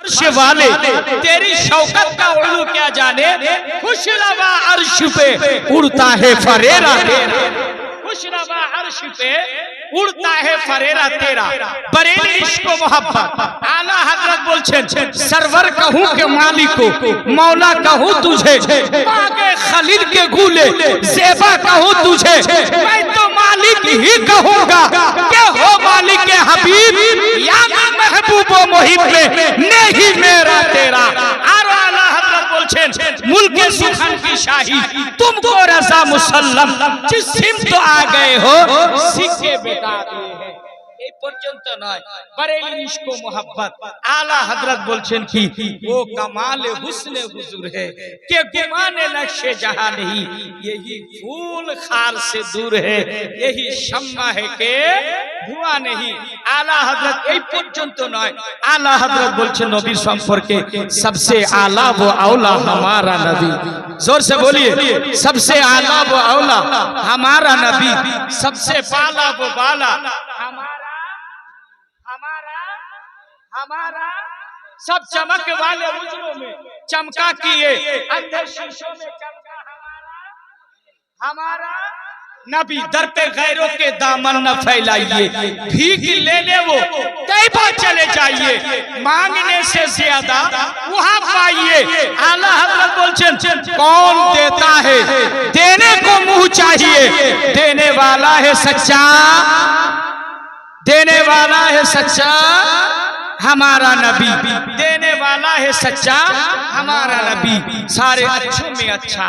अर्श वाले तेरी शौकत का उर्दू क्या जाने, खुशनवा अर्श पे उड़ता है फरेरा तेरा, खुशनवा अर्श पे उड़ता है फरेरा तेरा। बरेली इश्क व मोहब्बत आला हजरत बोलছেন सरवर कहूं के मालिक को मौला कहूं तुझे, मांगे खलील के गुले ज़ेबा कहूं तुझे, मैं तो मालिक ही कहूंगा कि हो मालिक के हबीब, या महबूब व मुहिब में नहीं मेरा तेरा। और आला हजरत बोलছেন मुल्क सुखान की शाही तुमको रजा मुसल्लम, जिस सिमत आ गए हो सिक्के बेटा दिए हैं। এই পর্যন্ত নয়, বরেলি ইশক ও মোহাব্বত আলা হযরত বলছেন কি वो कमाल हुस्न हुजूर है कि गुमान नक्शे जहां नहीं, यही फूल खार से दूर है, यही शम्मा है के धुआं नहीं। आला हजरत এই পর্যন্ত নয়, आला हजरत বলছেন নবীর সম্পর্কে सबसे आला वो औला हमारा नबी, जोर से बोलिए सबसे आला वो औला हमारा नबी, सबसे बाला वो बाला हमारा सब चमक वाले उजलों में चमका किए, अंधे शीशों में चमका हमारा नबी। दर पे गैरों के दामन न फैलाइए, भीख लेने वो तैबा चले जाइए, मांगने से ज्यादा वहां पाइए। आला हजरत बोलছেন कौन देता है देने को मुंह चाहिए, देने वाला है सच्चा, देने वाला है सच्चा हमारा नबी, देने वाला है सच्चा हमारा नबी। सारे अच्छों में अच्छा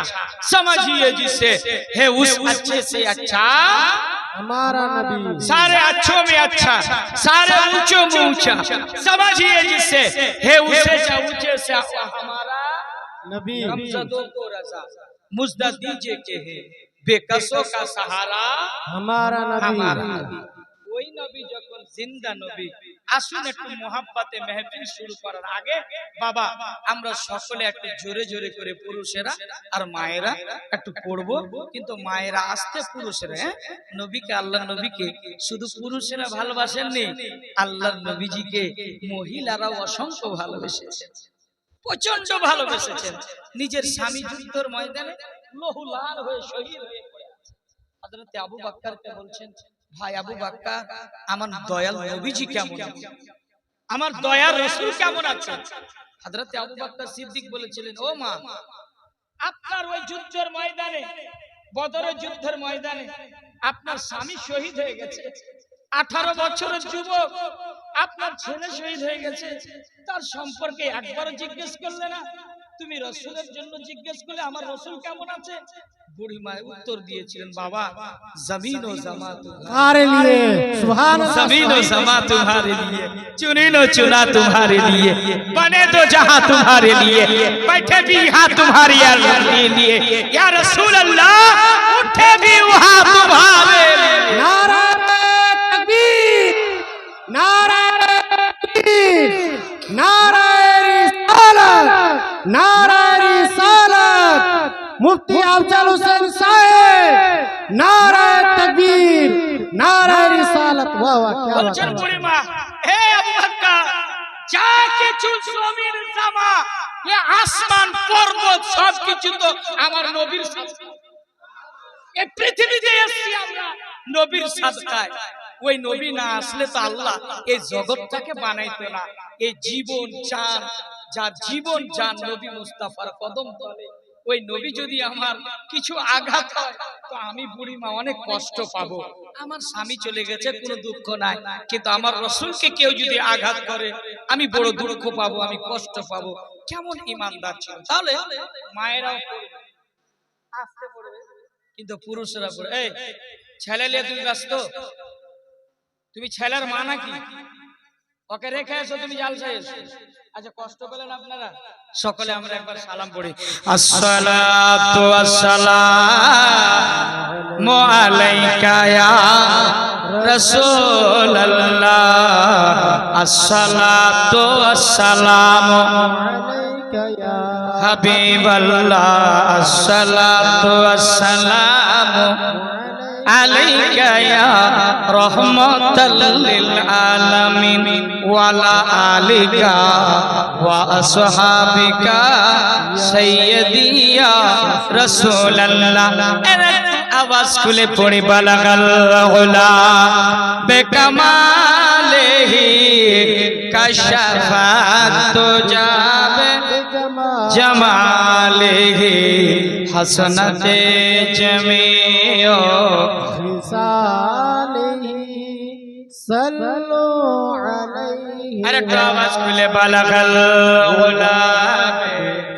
समझिए जिसे है उस अच्छे से अच्छा हमारा नबी, सारे अच्छों में अच्छा सारे ऊंचों में ऊंचा समझिए जिसे है उसे ऊंचे से हमारा नबी। हमजदों को रजा मुजदा दीजिए के है बेकसों का सहारा हमारा नबी। ওই নবী যখন জিন্দা নবী, আসুন একটু মোহাব্বতে মেহফিল শুরু করার আগে বাবা আমরা সকলে একটু জোরে জোরে করে পুরুষেরা আর মায়েরা একটু পড়বো, কিন্তু মায়েরা আস্তে, পুরুষেরা নবীকে আল্লাহর নবীকে শুধু পুরুষেরা ভালোবাসেননি, আল্লাহর নবীজিকে মহিলারাও অসংখ্য ভালোবেসেছেন, প্রচন্ড ভালোবেসেছেন। নিজের স্বামী যুদ্ধের ময়দানে লহু লাল হয়ে শহীদ হয়ে পড়ে আছে। হযরত আবু বকরকে বলছেন ভাই আবু বকর আমার দয়াল নবীজি কেমন আছেন, আমার দয়ার রাসূল কেমন আছেন? হযরত আবু বকর সিদ্দিক বলেছিলেন ও মা, আপনার ওই যুদ্ধের ময়দানে, বদরের যুদ্ধের ময়দানে আপনার স্বামী শহীদ হয়ে গেছে, 18 বছরের যুবক আপনার ছেলে শহীদ হয়ে গেছে, তার সম্পর্কে একবারও জিজ্ঞেস করলে না? তুমি রাসূলের জন্য জিজ্ঞেস করলে আমার রাসূল কেমন আছে? বুড়ি মা उत्तर দিয়েছিলেন বাবা जमीन व जमा तुम्हारे लिए, सुभान अल्लाह, जमीन व जमा तुम्हारे लिए, चुनी लो चुना तुम्हारे लिए, बने तो जहां तुम्हारे लिए, बैठे भी यहाँ तुम्हारे लिए, या रसूल अल्लाह उठे भी वहां तुम्हारे लिए। नारा तकबीर, नारा तकबीर, नारा रिसालत, नारा रिसालत, मुफ्ती अफजल हुसैन साहेब, नारा तकबीर, नारा रिसालत। वाह वाह क्या बात है। बुढ़ी माँ हे अबू बकर जाके चुन जमीन जमा, ये आसमान पर्वत सब কিছু তো আমার নবীর সাথে, এই পৃথিবীতে এসেছি আমরা নবীর সাদকায়। ওই নবী না আসলে তো আল্লাহ এই জগৎটাকে বানাইতো না। এই জীবন জান, যার জীবন জান নবী মুস্তাফার কদম তলে, ওই নবী যদি আমার কিছু আঘাত হয় তো আমি বুড়ি মা অনেক কষ্ট পাবো। আমার স্বামী চলে গেছে কোনো দুঃখ নাই, কিন্তু আমার রাসূলকে কেউ যদি আঘাত করে আমি বড় দুঃখ পাবো, আমি কষ্ট পাবো। কেমন ঈমানদার ছিল। তাহলে মায়েরাও পড়বে, আস্তে পড়বে, কিন্তু পুরুষরা পড়ে। এই ছেলে নিয়ে তুমি ব্যস্ত, তুমি ছেলের মা নাকি? ওকে রেখে এসো, তুমি জালসায় এসো। আচ্ছা কষ্ট পেলেন আপনারা? সকলে আমরা একবার সালাম পড়ি। আসসালাতু ওয়াসসালামু আলাইকা ইয়া রাসূলুল্লাহ, আসসালাতু ওয়াসসালামু আলাইকা ইয়া হাবিবাল্লাহ, আসসালাতু ওয়াসসালামু আলাইকা ইয়া রাহমাতাল লিল আলামিন ওয়া আলা আলিকা ওয়া আসহাবিকা সাইয়্যিদিয়া রাসূলুল্লাহ। এরা আওয়াজ খুলে পড়ে বালাগাল উলা বেকামালিহি কাশাফাত তুজাবে জামালিহি হাসনাতে জামিউ খিসালিহি সাল্লু আলাইহি। আরে একটু আওয়াজ খুলে বালাগাল উলা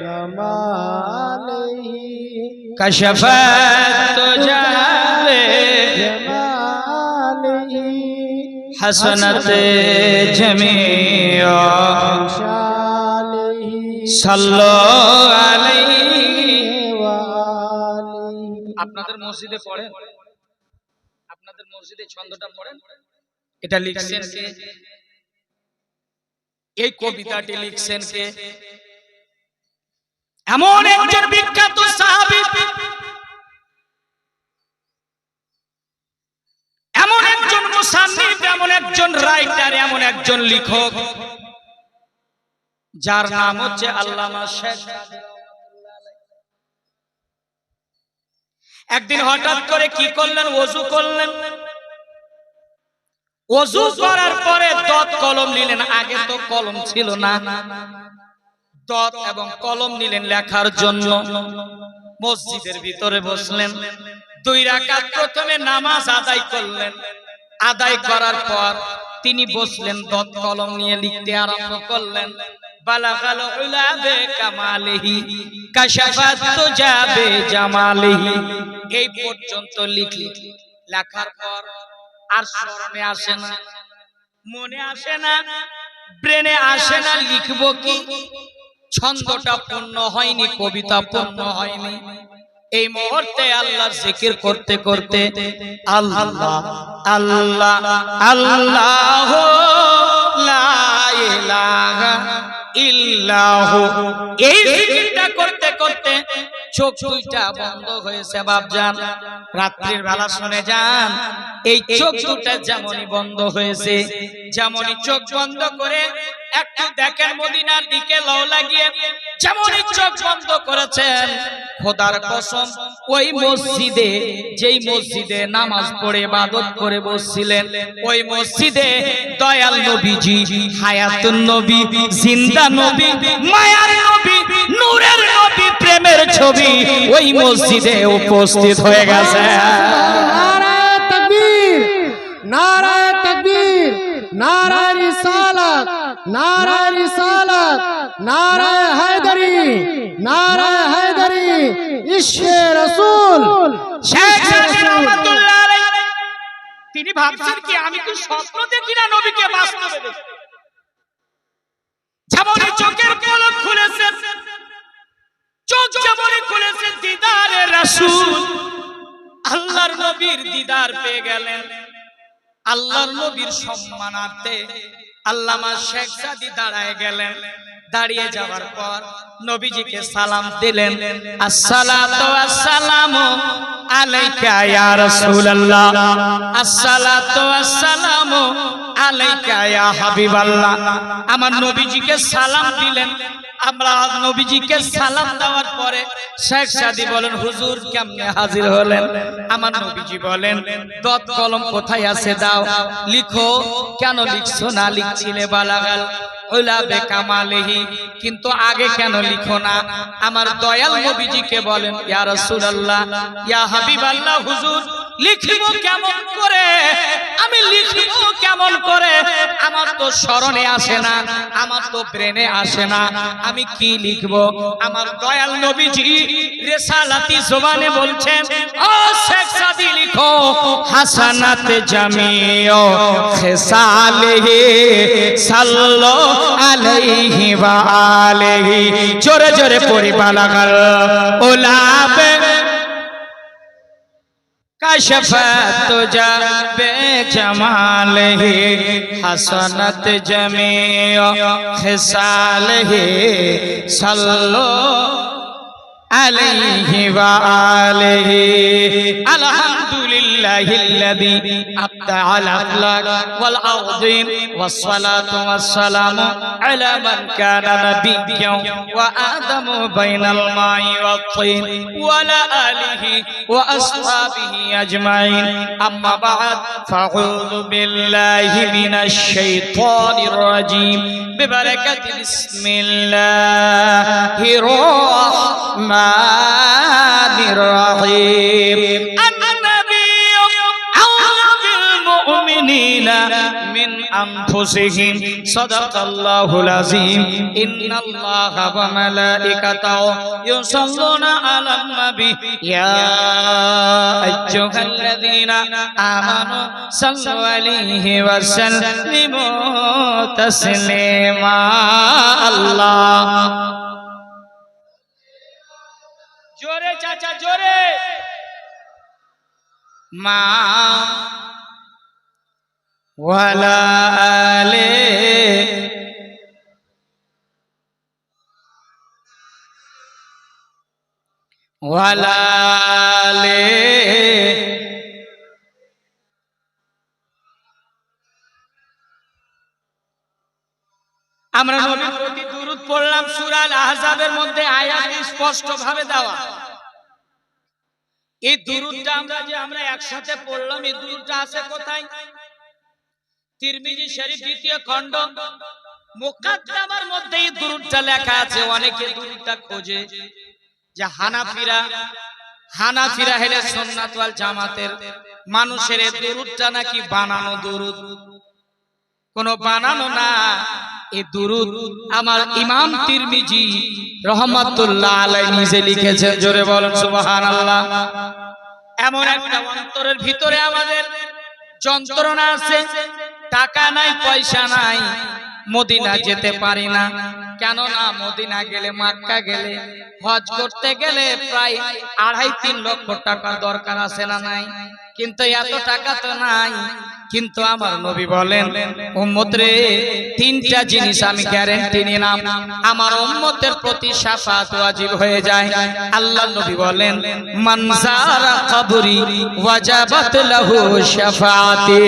কামালিহি কাশাফাত তুজাবে জামালিহি হাসনাতে জামিউ শালিহি সাল্লু আলাইহি। ওয়া আলিহি। আপনাদের মসজিদে পড়েন, আপনাদের মসজিদে ছন্দটা পড়েন। এটা লিখছেন কে? এই কবিতাটি লিখছেন কে? এমন একজন বিখ্যাত সাহাবী, এমন একজন মুসান্নিফ, এমন একজন রাইটার, এমন একজন লেখক যার নাম হচ্ছে আল্লামা শেখ। একদিন হঠাৎ করে কি করলেন? ওযু করলেন। ওযু করার পরে দত কলম নিলেন। আগে তো কলম ছিল না। দত এবং কলম নিলেন লেখার জন্য। মসজিদের ভিতরে বসলেন। 2 রাকাত প্রথমে নামাজ আদায় করলেন। আদায় করার পর তিনি বসলেন, দত কলম নিয়ে লিখতে আরম্ভ করলেন। বালাগাল উলা বেকামালিহি কাশাফাত তুজাবে জামালিহি। এই পর্যন্ত লিখলেন। লেখার পর আর স্মরণে আসে না, মনে আসে না, ব্রেনে আসে না লিখবো কি। ছন্দটা পূর্ণ হয়নি, কবিতা পূর্ণ হয়নি। এই মুহূর্তে আল্লাহর জিকির করতে করতে আল্লাহ আল্লাহ আল্লাহ লা ইলাহা ইল্লাহু, এই জিকিরটা করতে করতে চোখ দুইটা বন্ধ হয়েছে। বাপজান, রাত্রির বেলা শুনে যান, এই চোখ দুটা যেমনই বন্ধ হয়েছে, যেমনই চোখ বন্ধ করে একটু দেখেন মদিনার দিকে লও লাগিয়ে, যেমনই চোখ বন্ধ করেছেন, খোদার কসম ওই মসজিদে, যেই মসজিদে নামাজ পড়ে ইবাদত করে বসছিলেন, ওই মসজিদে দয়াল নবীজি, হায়াতুন নবী, জিন্দা নবী, মায়ার নবী, নূরের নবী, প্রেমের ছবি ওই মসজিদে উপস্থিত হয়ে গেছে। নারায়ে তাকবীর, নারায়ে তাকবীর, নারায়ে রিসালাত, নারায়ে রিসালাত, নারায়ে হায়দারি, নারায়ে হায়দারি, ইশকে রাসূল। শেখ সাদি রহমাতুল্লাহ আলাইহি তিনি ভাবছেন কি আমি তো স্বপ্ন দেখি না, নবীকে বাস্তবে দেখি। যেমনই চোখের পলক খুলেছে, চোখ যেমনই খুলেছে, দিদারে রাসূল, আল্লাহর নবীর দিদার পেয়ে গেলেন। আল্লাহর নবীর সম্মানার্থে আল্লামা শেখ সাদি দাঁড়ায় গেলেন। দাঁড়িয়ে যাওয়ার পর নবীজিকে সালাম দিলেন। আসসালাতু ওয়াসসালামু আলাইকা ইয়া রাসূলুল্লাহ, আসসালাতু ওয়াসসালামু আলাইকা ইয়া হাবিবাল্লাহ। আমার নবীজিকে সালাম দিলেন। আমরা নবীজিকে সালাম দেওয়ার পরে শেখ সাদি বলেন, হুজুর কেমনে হাজির হলেন? আমার নবীজি বলেন, দত কলম কোথায় আছে দাও, লিখো। কেন লিখছো না? লিখছিলে বালাগাল উলা বেকামালিহি, কিন্তু আগে কেন লিখো না? আমার দয়াল নবীজিকে বলেন, ইয়া রাসূলুল্লাহ, ইয়া হাবিবাল্লাহ, হুজুর লিখব কেমন করে? আমি লিখব কেমন করে? আমার তো স্মরণে আসে না, আমার তো ব্রেনে আসে না, আমি কি লিখব? আমার দয়াল নবীজি রিসালাতি জবানে বলছেন, ও শেখ সাদি লিখো, হাসানাত জামিউ খিসালিহি সাল্লু আলাইহি ওয়া আলিহি। জোরে জোরে পড়ি বালাগাল উলাবে কাশাফাত তুজাবে জামালিহি হাসানাত জামিউ খিসালিহি সাল্লু আলাইহি ওয়া আলিহি। আলহামদুলিল্লাহ। আলহামদুলিল্লাহিল্লাযী আবদাআল আখলাক ওয়াল আযীম ওয়াস সালাতু ওয়াস সালামু আলা মান কানা নাবিয়্যান ওয়া আদামু বাইনাল মাই ওয়াত তিন ওয়া আলা আলিহি ওয়া আসহাবিহি আজমাইন আম্মা বা'দ ফাআউযু বিল্লাহি মিনাশ শাইতানির রাজীম বিবারাকাতি বিসমিল্লাহির রাহমানির রাহিম من أنفسهم صدق الله العظيم إن الله وملائكته يصلون على النبي يا أيها الذين آمنوا صلوا عليه وسلموا تسليما الله জোরে চাচা জোরে মা ওয়ালা আলে ওয়ালা আলে আমরা নবীর প্রতি দুরূদ পড়লাম সূরা আল আহজাবের মধ্যে আয়াত স্পষ্ট ভাবে দেওয়া। এই দুরূদটা আমরা একসাথে পড়লাম, এই দুরূদটা আছে কোথায়? তিরমিজি শরীফ দ্বিতীয় খণ্ড মুকাদ্দামার মধ্যে এই দুরূদটা লেখা আছে। অনেকে দুরূদটা খোঁজে যে হানাফিরা হলে সুন্নাত ওয়াল জামাতের মানুষের এই দুরূদটা নাকি বানানো দুরূদ। কোনো বানানো না, এই দুরূদ আমার ইমাম তিরমিজি রাহমাতুল্লাহ আলাইহি নিজে লিখেছেন। জোরে বলেন সুবহানাল্লাহ। এমন একটা অন্তরের ভিতরে আমাদের যন্ত্রণা আছে, টাকা নাই পয়সা নাই, মদিনা যেতে পারি না। কেন না? মদিনা গেলে, মক্কা গেলে, হজ করতে গেলে প্রায় 2.5-3 লক্ষ টাকা দরকার আছে না নাই? কিন্তু এত টাকা তো নাই। কিন্তু আমার নবী বলেন, উম্মত রে, 3টা জিনিস আমি গ্যারান্টি নিলাম, আমার উম্মতের প্রতি শাফাত ওয়াজিব হয়ে যায়। আল্লাহ নবী বলেন, মান যারা কবরি ওয়াজাবাত লাহু শাফাআতি।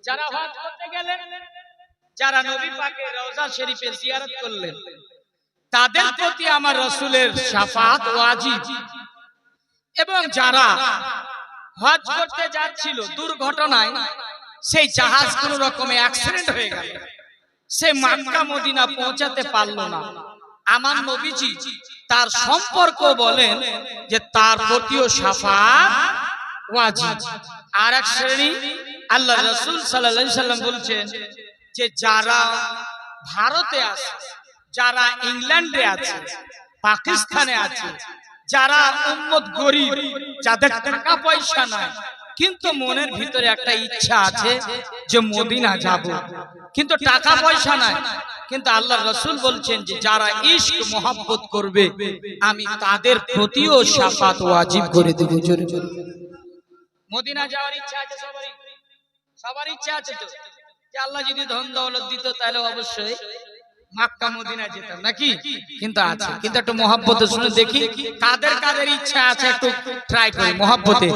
যারা হজ করতে গেলেন, যারা নবী পাকের রওজা শরীফে জিয়ারত করলেন, তাদের প্রতি আমার রাসূলের শাফাআত ওয়াজিব। এবং যারা হজ করতে যাচ্ছিল, দুর্ঘটনায় সেই জাহাজ কোনো রকমে অ্যাক্সিডেন্ট হয়ে গেল, সে মক্কা মদিনা পৌঁছাতে পারল না, আমার নবীজি তার সম্পর্ক বলেন যে তার প্রতিও শাফাআত ওয়াজিব। আর এক শ্রেণী আল্লাহ রাসূল সাল্লাল্লাহু আলাইহি সাল্লাম বলছেন যে যারা ভারতে আছে, যারা ইংল্যান্ডে আছে, পাকিস্তানে আছে, যারা উম্মত গরীব, যাদের টাকা পয়সা নাই, কিন্তু মনের ভিতরে একটা ইচ্ছা আছে যে মদিনা যাব, কিন্তু টাকা পয়সা নাই, কিন্তু আল্লাহর রাসূল বলছেন যে যারা ইশক মোহাব্বত করবে আমি তাদের প্রতিও শাফাত ওয়াজিব করে দেব। জোরে জোরে মদিনা যাওয়ার ইচ্ছা আছে সবার ইচ্ছা আছে তো? যে আল্লাহ যদি ধন দৌলত দিত তাহলে অবশ্যই মক্কা মদিনা যেতাম নাকি? কিন্তু আছে, কিন্তু একটু মহব্বতে শুনে দেখি কাদের কাদের ইচ্ছা আছে, একটু ট্রাই করি মহব্বতে।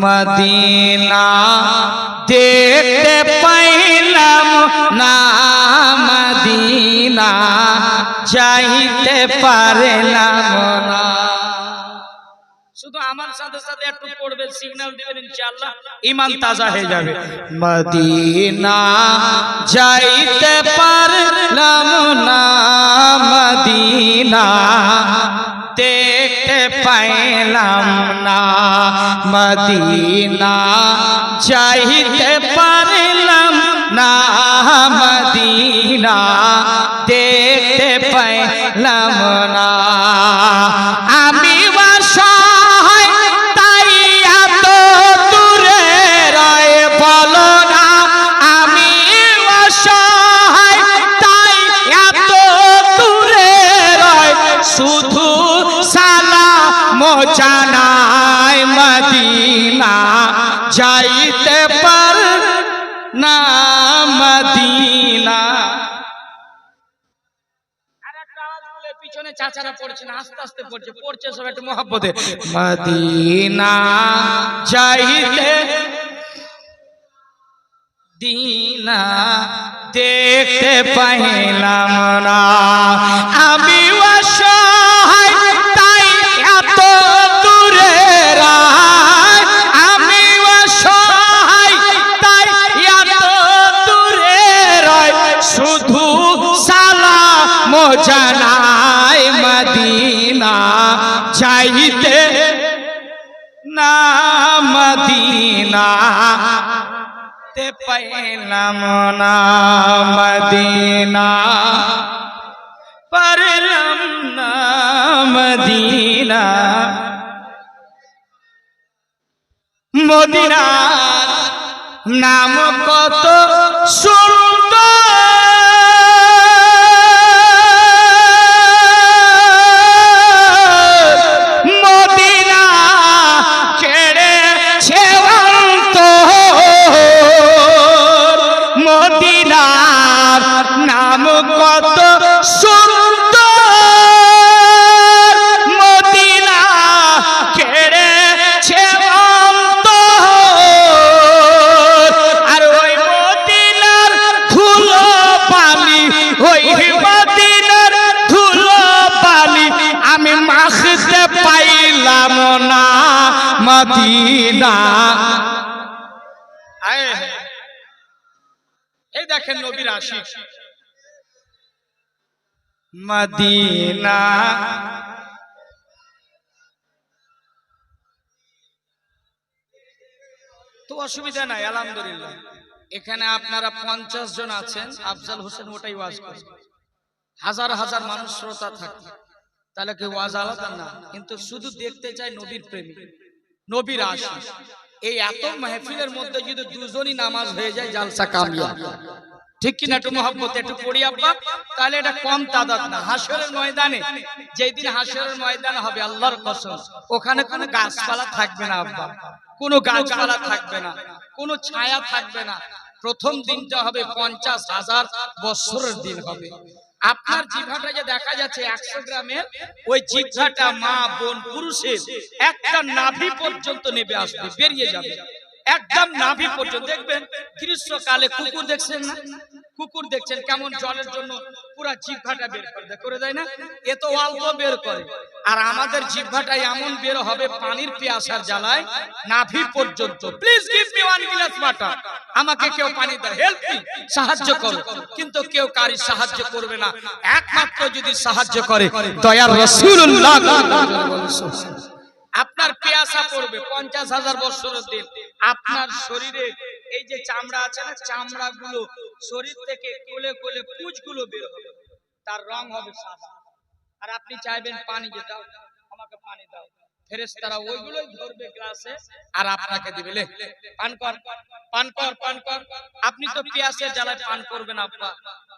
মদিনা দেখতে পাইলাম না, মদিনা যাইতে পারলাম না। শুধু আমার সাথে সাথে একটু পড়বে, সিগন্যাল দিবেন, ইনশাআল্লাহ ঈমান তাজা হয়ে যাবে। মদিনা যাইতে পারলাম না, মদিনা দেখতে পাইলাম না, মদিনা যাইতে পারলাম না, মদিনা দেখতে পাইলাম না। আমি শুধু সালাম জানাই, মদিনা যাইতে পার না, মদিনা। পিছনে চাচারা পড়ছে না, আস্তে আস্তে পড়ছে সব একটু মহব্বতে। মদিনা যাইতে দিনা দেখতে পাইলাম না, আমি অসহায় তাই এত দূরে রাই, আমি অসহায় তাই এত দূরে রাই, শুধু সালাম জানাই মদিনা যাইতে না, মদিনা পাইলাম না, মদিনা পারলাম না, মদিনা মদিনার নাম কত সুন্দর, মদিনা কেড়েছে মদিনার নাম কত সুন্দর, মদিনা কেড়েছে অন্তর, আর ওই মদিনার ধুলো বালি, ওই মদিনার ধুলো বালি আমি মাখতে পাইলাম না, মদিনা। এই দেখেন নবীর আশিক মদিনা, তো অসুবিধা নাই আলহামদুলিল্লাহ। এখানে আপনারা 50 জন আছেন, আফজাল হোসেন ওটাই ওয়াজ করে, হাজার হাজার মানুষ শ্রোতা থাকে, তাহলে কি ওয়াজ আলাদা না? কিন্তু শুধু দেখতে চাই নবীর প্রেমী, নবীর আশিক। এই এত মাহফিলের মধ্যে যদি দুজনই নামাজ হয়ে যায় জালসা কামিয়াব, ঠিক কিনা? একটু মহব্বত একটু পড়ি আব্বা, তাহলে এটা কম তাদাদ না। হাসরের ময়দানে, যেই দিন হাসরের ময়দান হবে আল্লাহর কসম, ওখানে কোনো গাছপালা থাকবে না আব্বা, কোনো গাছপালা থাকবে না, কোনো ছায়া থাকবে না। প্রথম দিনটা হবে 50,000 বছরের দিন হবে। আপনার জিহ্বাটা যে দেখা যাচ্ছে 100 গ্রামের, ওই জিহ্বাটা মা বোন পুরুষের একটা নাভি পর্যন্ত নেবে আসবে, বেরিয়ে যাবে একদম নাভি পর্যন্ত। দেখবেন গ্রীষ্মকালে কুকুর দেখছেন না, কুকুর দেখছেন কেমন জলের জন্য পুরো জিহ্বাটা বের করে দেয় না, এ তো অল্প বের করে, আর আমাদের জিহ্বাটা এমন বের হবে পানির পিয়াসার জ্বালায় নাভি পর্যন্ত। Please give me 1 glass water, আমাকে কেউ পানি দাও, হেল্প মি, সাহায্য করো। কিন্তু কেউ কারি সাহায্য করবে না, একমাত্র যদি সাহায্য করে দয়ার রাসূলুল্লাহ। আপনার পিয়াসা পড়বে 50,000 বছরের দিন, আপনার শরীরে এই যে চামড়া আছে না, চামড়া গুলো শরীর থেকে কোলে কোলে পুঁজগুলো বের হবে, তার রং হবে সাদা, আর আপনি চাইবেন পানি, যে দাও আমাকে পানি দাও, ফেরেশতারা ওইগুলোই ধরবে গ্লাসে আর আপনাকে দিবে, লে পান কর, পান কর, পান কর। আপনি তো পিয়াসের জ্বালায় পান করবেন আব্বা,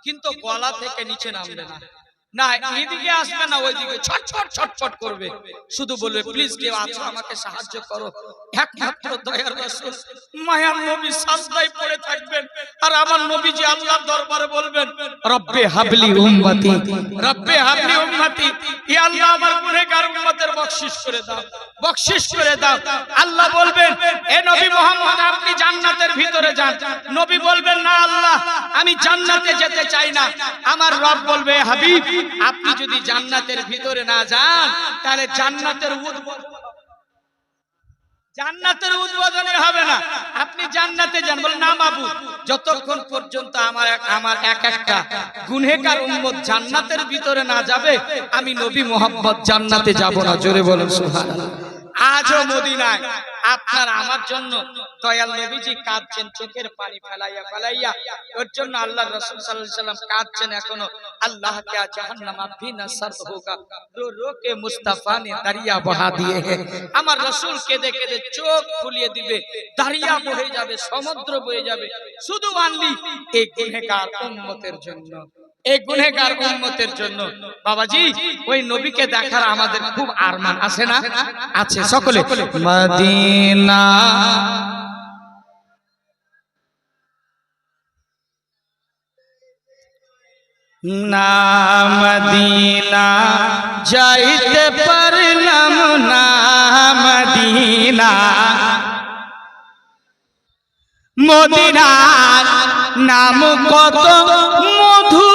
কিন্তু গলা থেকে নিচে নামবে না, না এদিকে আসবে না, ওইদিকে ছটছট ছটছট করবে, শুধু বলবে প্লিজ কেউ আছো আমাকে সাহায্য করো। একমাত্র দয়ার রাসূল মায়ার নবী সাজদায় পড়ে থাকবেন, আর আমার নবীজি আল্লাহর দরবারে বলবেন রব্বে হাবলি উম্মতি, রব্বে হাবলি উম্মতি, ইয়া আল্লাহ আমার গুনাহগার উম্মতের বখশিশ করে দাও, বখশিশ করে দাও। আল্লাহ বলবেন এ নবী মুহাম্মদ আপনি জান্নাতের ভিতরে যান। নবী বলবেন না আল্লাহ আমি জান্নাতে যেতে চাই না। আমার রব বলবে হাবিব আপনি যদি জান্নাতের ভিতরে না যান তাহলে জান্নাতের উদ্বোধনী হবে না, আপনি জান্নাতে যান। বল না মাবুদ, যতক্ষণ পর্যন্ত আমার এক একটা গুনাহগার উম্মত জান্নাতের ভিতরে না যাবে আমি নবী মুহাম্মদ জান্নাতে যাব না। জোরে বলুন সুবহানাল্লাহ। আজও মদিনায় আপনার আমার জন্য দয়াল নবীজি কাঁদছেন, চোখের পানি ফেলাইয়া ফেলাইয়া। ওর জন্য আল্লাহর রাসূল সাল্লাল্লাহু আলাইহি সাল্লাম কাঁদছেন এখনো, আল্লাহ কে জাহান্নাম ভি নসর হোগা, রো রো কে মুস্তাফা নে দরিয়া বহা দিয়ে হে। আমার রাসূল কেঁদে কেঁদে চোখ ফুলিয়ে দিবে, দরিয়া বহে যাবে, সমুদ্র বয়ে যাবে, শুধু মানলি এই গুনাহগার উম্মতের জন্য, এই গুনাহগার উম্মতের জন্য। বাবাজি ওই নবীকে দেখার আমাদের খুব আরমান আছে না? আছে। সকলে মদিনা না মদিনা যাইতে পারলাম না মদিনা মদিনার নাম কত মধু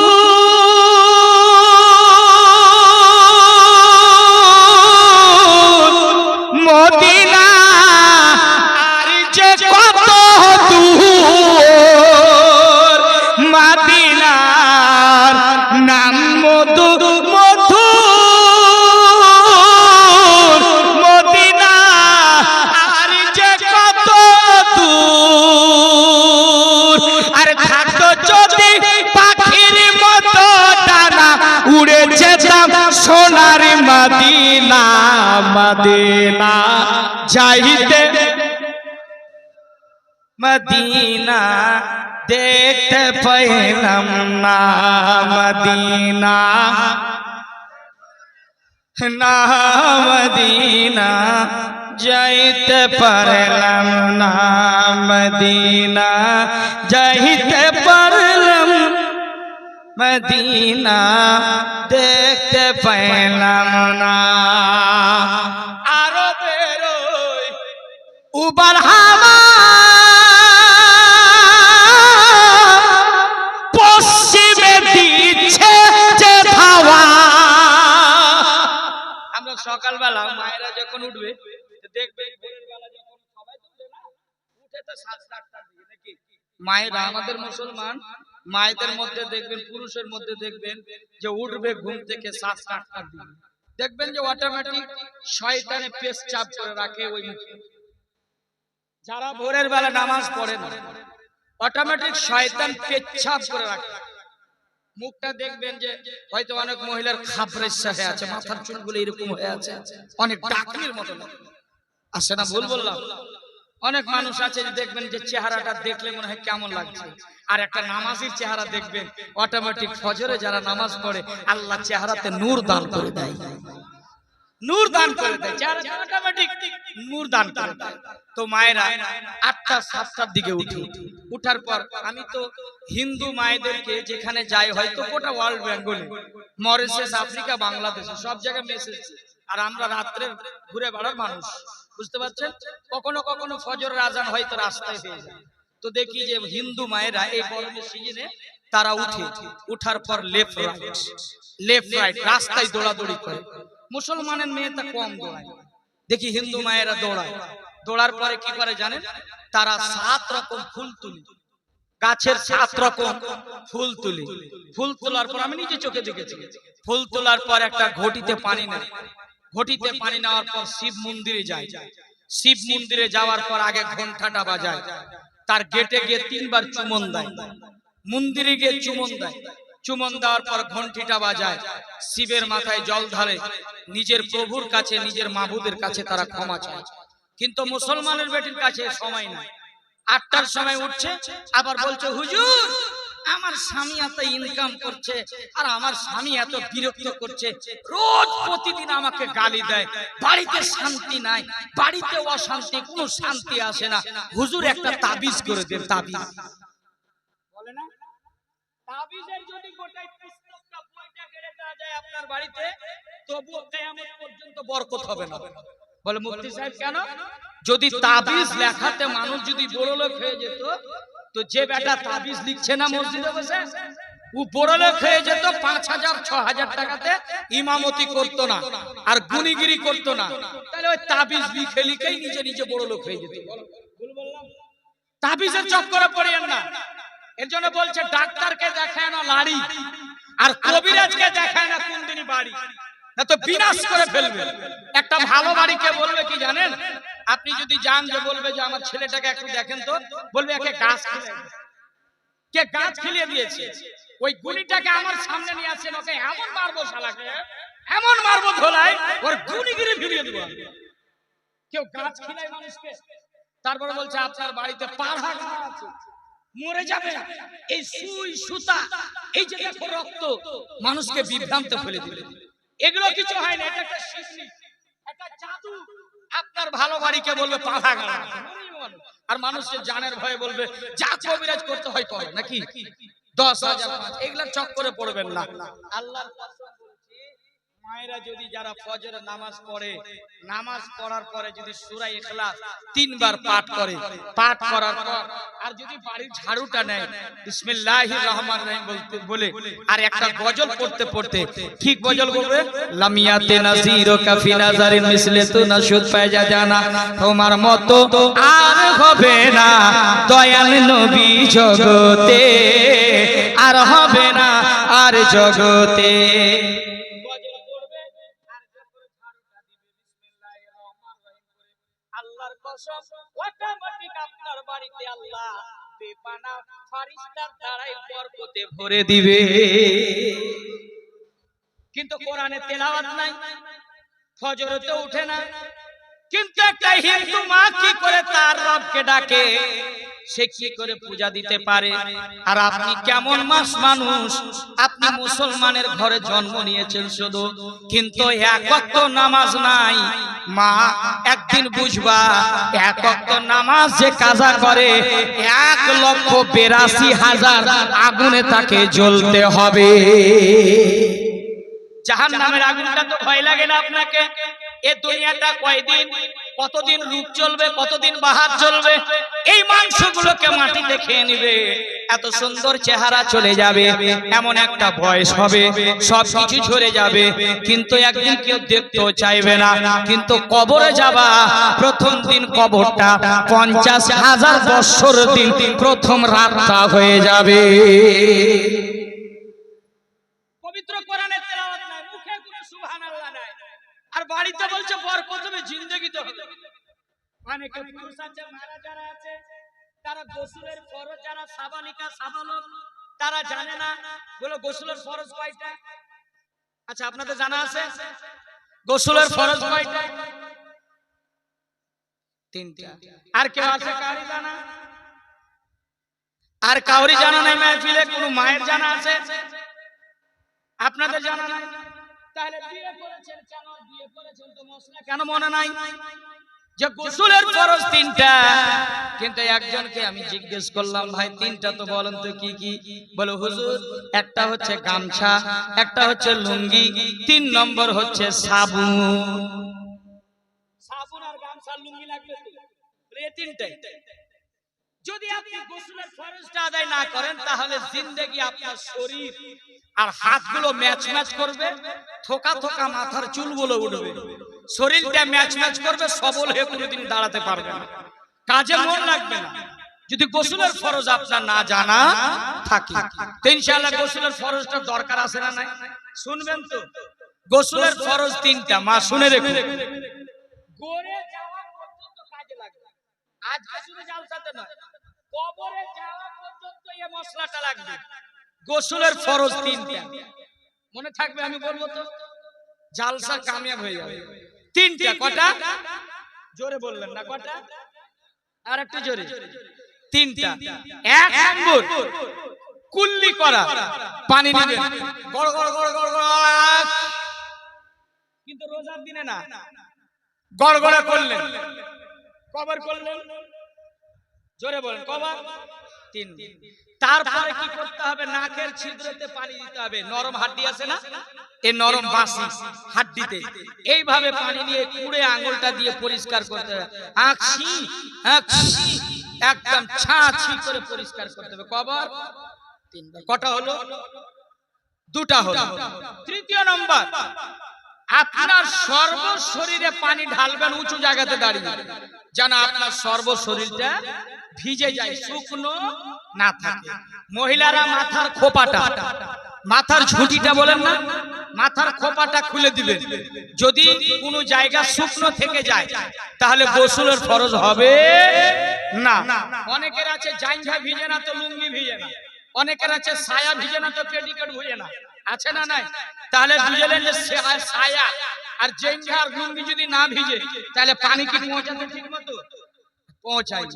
মদিনা আর যে কত দূর মদিনার নাম মধু মধু মদিনা আর যে কত দূর আর থাকতো যদি পাখির মতো ডানা উড়ে যেতাম সোনার মদিনা মদিনা যাইতে মদিনা দেখতে পাইলাম না মদিনা না মদিনা যাইতে পারলাম না মদিনা যাইতে পারলাম মদিনা দেখতে পাইলাম না আরো বেরোই উবার হাওয়া পশ্চিমে দিচ্ছে যে হাওয়া আমরা সকালবেলা মায়েরা যখন উঠবে দেখবে ভোরের বেলা যখন সবাই উঠে না উঠে তো 7-8টার দিকে নাকি মায়েরা আমাদের মুসলমান মায়েদের মধ্যে দেখবেন পুরুষের মধ্যে দেখবেন যে উঠবে ঘুম থেকে 7-8টার দিকে দেখবেন যে অটোমেটিক শয়তানে পেশ চাপ করে রাখে ওই মুখে যারা ভোরের বেলা নামাজ পড়ে না অটোমেটিক শয়তান পেচ্ছাপ করে রাখে মুখটা দেখবেন যে হয়তো অনেক মহিলার খাবরেশা হয়ে আছে মাথার চুলগুলো এরকম হয়ে আছে অনেক ডাকনির মতো আসে না ভুল বললাম অনেক মানুষ আছে যে দেখবেন যে চেহারাটা দেখলে মনে হয় কেমন লাগছে আর একটা নামাজির চেহারা দেখবেন অটোমেটিক ফজরে যারা নামাজ পড়ে আল্লাহ চেহারাতে নূর দান করে দেয় নূর দান করে দেয় চেহারাতে অটোমেটিক নূর দান করে দেয় তো মায়েরা 8টা-7টার দিকে উঠি উঠার পর আমি তো হিন্দু মায়েদেরকে যেখানে যাই হয়তো গোটা ওয়ার্ল্ড বেঙ্গলে মরিশাস আফ্রিকা বাংলাদেশ সব জায়গায় মেসেজ আর আমরা রাত্রে ঘুরে বেড়ার মানুষ বুঝতে পারছেন কখনো কখনো ফজরের আজান হয়তো রাস্তায় হয়ে যায় তো দেখি যে হিন্দু মায়েরা এই গরমের সিজনে তারা উঠে উঠার পর লেফট রাইট রাস্তায় দৌড়াদৌড়ি করে মুসলমানের মেয়েটা কম দৌড়ায় দেখি হিন্দু মায়েরা দৌড়ায় দৌড়ার পরে কি করে জানেন তারা 7 রকম ফুল তুলে গাছের 7 রকম ফুল তুলে ফুল তোলার পর আমি নিজে চোখে দেখেছি ফুল তোলার পর একটা ঘটিতে পানি নেয় ঘটিতে পানি নেওয়ার পর শিব মন্দিরে যায় শিব মন্দিরে যাওয়ার পর আগে ঘন্টাটা বাজায় তার গেটে গিয়ে 3বার চুমন দেয় মন্দিরে গিয়ে চুমন দেয় চুমন দেওয়ার পর ঘন্টিটা বাজায় শিবের মাথায় জল ঢালে নিজের প্রভুর কাছে নিজের মাবুদের কাছে তারা ক্ষমা চায় কিন্তু মুসলমানের বেটির কাছে সময় নাই 8টার সময় উঠছে আবার বলছে হুজুর আমার স্বামী এত ইনকাম করছে আর আমার স্বামী এত বিরক্ত করছে রোজ প্রতিদিন আমাকে গালি দেয় বাড়িতে শান্তি নাই বাড়িতে অশান্তি কোনো শান্তি আসে না হুজুর একটা তাবিজ করে দেন তাবিজ বলে না তাবিজের যদি গোটাই পুস্তকটা বইটা কেড়ে দেওয়া যায় আপনার বাড়িতে তবুও কিয়ামত পর্যন্ত বরকত হবে না বলে মুফতি সাহেব কেন যদি তাবিজ লেখাতে মানুষ যদি বড় লোক হয়ে যেত তো যে বেটা তাবিজ লিখছে না মসজিদে বসে ও বড় লোক হয়ে যেত 5,000-6,000 টাকাতে ইমামতি করতো না আর গুনিগিরি করতো না তাহলে ওই তাবিজ লিখে লিখেই নিজে নিজে বড় লোক হয়ে যেত ভুল বললাম তাবিজের চক্করে পড়েন না এর জন্য বলছে ডাক্তারকে দেখায় না লাড়ি আর কবিরাজকে দেখায় না কোন দিনই বাড়ি না তো বিনাশ করে ফেলবে একটা ভালো বাড়িকে বলবে কি জানেন আপনি যদি যান যে বলবে যে আমার ছেলেটাকে একটু দেখেন তো বলবে একে গাছ কে গাছ খিলিয়ে দিয়েছে ওই গুণীটাকে আমার সামনে নিয়ে আসেন ওকে এমন মারবো শালাকে এমন মারবো ধোলায় ওর গুণীগিরি ফিরিয়ে দেবো কেউ গাছ খিলায় মানুষকে তারপরে বলছে আপনার বাড়িতে পাড়া গাছ আছে মরে যাবে এই সুই সুতা এই যে দেখো রক্ত মানুষকে বিভ্রান্তে ফেলে দিবে এগুলো কিছু হয় না এটা একটা সিস্টেম একটা জাদু আপনার ভালো বাড়িকে বলবে পাড়া গাছ আর মানুষের জানের ভয়ে বলবে যা কবিরাজ করতে হয় করে নাকি 10,000 এগুলা চক্করে পড়বেন না। আল্লাহর কসম বলছি, মায়েরা যদি যারা ফজরের নামাজ পড়ে, নামাজ পড়ার পরে যদি সূরা ইখলাস 3 বার পাঠ করে, পাঠ করার পর আর যদি বাড়ির ঝাড়ুটা নেয় বিসমিল্লাহির রহমানির রহিম বলতে বলে আর একটা গজল পড়তে পড়তে, ঠিক গজল বলবে, লামিয়াতে নাজিরু কাফি নাজারিন মিসলে তু নাশুদ পায়জা জানা, তোমার মতো আর হবে না দয়াল নবী জগতে, আর হবে না আর জগতে। আল্লাহর কসম অটোমেটিক আপনার বাড়িতে আল্লাহ বেপানা ফেরেশতার দ্বারাই বরকতে ভরে দিবে। কিন্তু কোরআনে তেলাওয়াত নাই, ফজরতে উঠে না, কিন্তু একটা হিন্দু মা কি করে তার রবকে ডাকে, সে কি করে পূজা দিতে পারে? আর আপনি কেমন মানুষ, আপনি মুসলমানের ঘরে জন্ম নিয়েছেন শুধু, কিন্তু এক ওয়াক্ত নামাজ নাই। মা একদিন বুঝবা, এক ওয়াক্ত নামাজ যে কাজা করে 1,82,000 আগুনে তাকে জ্বলতে হবে। জাহান্নামের আগুনটা তো ভয় লাগে না আপনাকে? এ দুনিয়াটা কয়দিন, কতদিন রূপ চলবে, কতদিন বাহার চলবে, এই মাংসগুলোকে মাটিতে খেয়ে নিবে, এত সুন্দর চেহারা চলে যাবে, এমন একটা বয়স হবে, সবকিছু ঝরে যাবে, কিন্তু একদিন কেউ দেখতেও চাইবে না। কিন্তু কবরে যাবা, প্রথম দিন কবরটা 50,000 বছর দিন প্রথম রাতটা হয়ে যাবে। পবিত্র কোরআনের তেলাওয়াত নাই, মুখে কোনো সুবহানাল্লাহ নাই, আর বাড়িতে বলছে বরকত হবে, জিন্দেগি তো হবে। অনেকে পুরুষ আছে, মারা যারা আছে, তারা গোসলের ফরজ, যারা সাবালিকা সাবালক তারা জানে না, বলে গোসলের ফরজ কয়টা? আচ্ছা আপনাদের জানা আছে গোসলের ফরজ কয়টা? 3টা। আর কেউ আছে কারি জানা? আর কাউরি জানা নাই? মাহফিলে কোনো মায়ের জানা আছে? আপনাদের জানা নাই? তাহলে বিয়ে করেছেন কেন? বিয়ে করেছেন তো মশলা কেন মনে নাই যে গোসলের ফরজ 3টা? কিন্তু একজনকে আমি জিজ্ঞেস করলাম, ভাই 3টা তো বলেন তো কি কি? বলে হুজুর, একটা হচ্ছে গামছা, একটা হচ্ছে লুঙ্গি, 3 নম্বর হচ্ছে সাবুন। সাবুন আর গামছা লুঙ্গি লাগবে তো, এই 3টাই। যদি আপনি গোসলের ফরজটা আদায় না করেন, তাহলে জিন্দেগি আপনার শরীর আর হাতগুলো ম্যাচ ম্যাচ করবে, থোকা থোকা মাথার চুলগুলো উঠবে, শরীরটা ম্যাচ ম্যাচ করবে, সবল হয়ে কোনোদিন দাঁড়াতে পারবে না, কাজে মন লাগবে না। যদি গোসলের ফরজ আপনার না জানা থাকে, তো ইনশাআল্লাহ গোসলের ফরজটা দরকার আছে না নাই? শুনবেন তো, গোসলের ফরজ 3টা, মা শুনে রেখো। গড়ে যাওয়া পর্যন্ত কাজে লাগবে, আজকে শুধু জালসাতে নয়, কবরে যাওয়া পর্যন্ত এই মশলাটা লাগবে। গোসলের ফরজ 3টা, মনে থাকবে, আমি বলবো তো, জালসা কামিয়াব হয়ে যাবে। 3টা। কটা? জোরে বললেন না, কটা? আর একটু জোরে। 3টা। 1 নম্বর কুল্লি করা, পানি নেবেন গড় গড় গড় গড় গড়, কিন্তু রোজার দিনে না, গড় গড় করলেন, কবর করলেন, জোরে বলেন কবর। 3। তারপরে কি করতে হবে? নাকের ছিদ্রতে পানি দিতে হবে। নরম হাড্ডি আছে না, এই নরম বাসি হাড্ডিতে এইভাবে পানি নিয়ে কুড়ে আঙ্গুলটা দিয়ে পরিষ্কার করতে হবে। আঁকছি আঁকছি একদম ছাঁচি করে পরিষ্কার করতে হবে। কবর 3বার। কটা হলো? 2টা হলো। 3য় নম্বর, আপনার সর্ব শরীরে পানি ঢালবেন উঁচু জায়গাতে দাঁড়িয়ে, যেন আপনার সর্ব শরীরটা ভিজে যায়, শুকনো না থাকে। মহিলারা মাথার খোপাটা, মাথার ঝুঁটিটা বলেন না, মাথার খোপাটা খুলে দিবেন। যদি কোনো জায়গা শুকনো থেকে যায়, তাহলে গোসলের ফরজ হবে না। অনেকের আছে জাইঙ্গা ভিজে না তো লুঙ্গি ভিজে না, অনেকের আছে সায়া ভিজে না তো পেটিকোট ভিজে না, আছে না নাই? তাহলে বুঝলেন যে সায়া আর জাইঙ্গা আর লুঙ্গি যদি না ভিজে, তাহলে পানি কি পৌঁছাতে ঠিক মতো পৌঁছায়?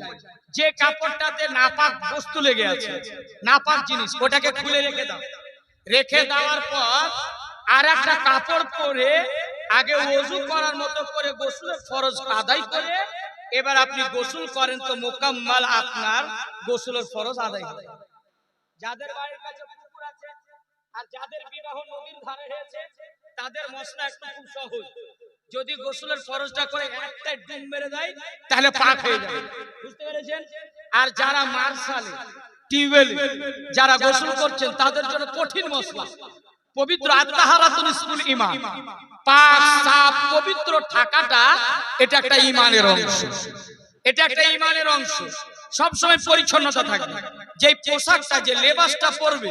যে কাপড়টাতে নাপাক বস্তু লেগে আছে, নাপাক জিনিস, ওটাকে খুলে রেখে দাও। রেখে দেওয়ার পর আর একটা কাপড় পরে আগে ওযু করার মতো করে গোসলের ফরজ আদায় করে এবার আপনি গোসল করেন, তো মোকাম্মাল আপনার গোসলের ফরজ আদায় হবে। যাদের বাড়ির কাছে পুকুর আছে আর যাদের বিবাহ নদীর ধারে হয়েছে তাদের মশলা একটু খুব সহজ, যদি গোসলের ফরজটা করে একটা ডুব মেরে দেয় তাহলে পাক হয়ে যাবে, বুঝতে পেরেছেন? আর যারা মার্শালে টিউবওয়েল যারা গোসল করছেন তাদের জন্য কঠিন মশলা পবিত্র আত-তাহারাতুন নিসফুল ঈমান, পাক সাফ পবিত্র থাকাটা এটা একটা ঈমানের অংশ, এটা একটা ঈমানের অংশ। সব সময় পরিচ্ছন্নতা থাকবে। যে পোশাকটা যে লেবাসটা পরবে,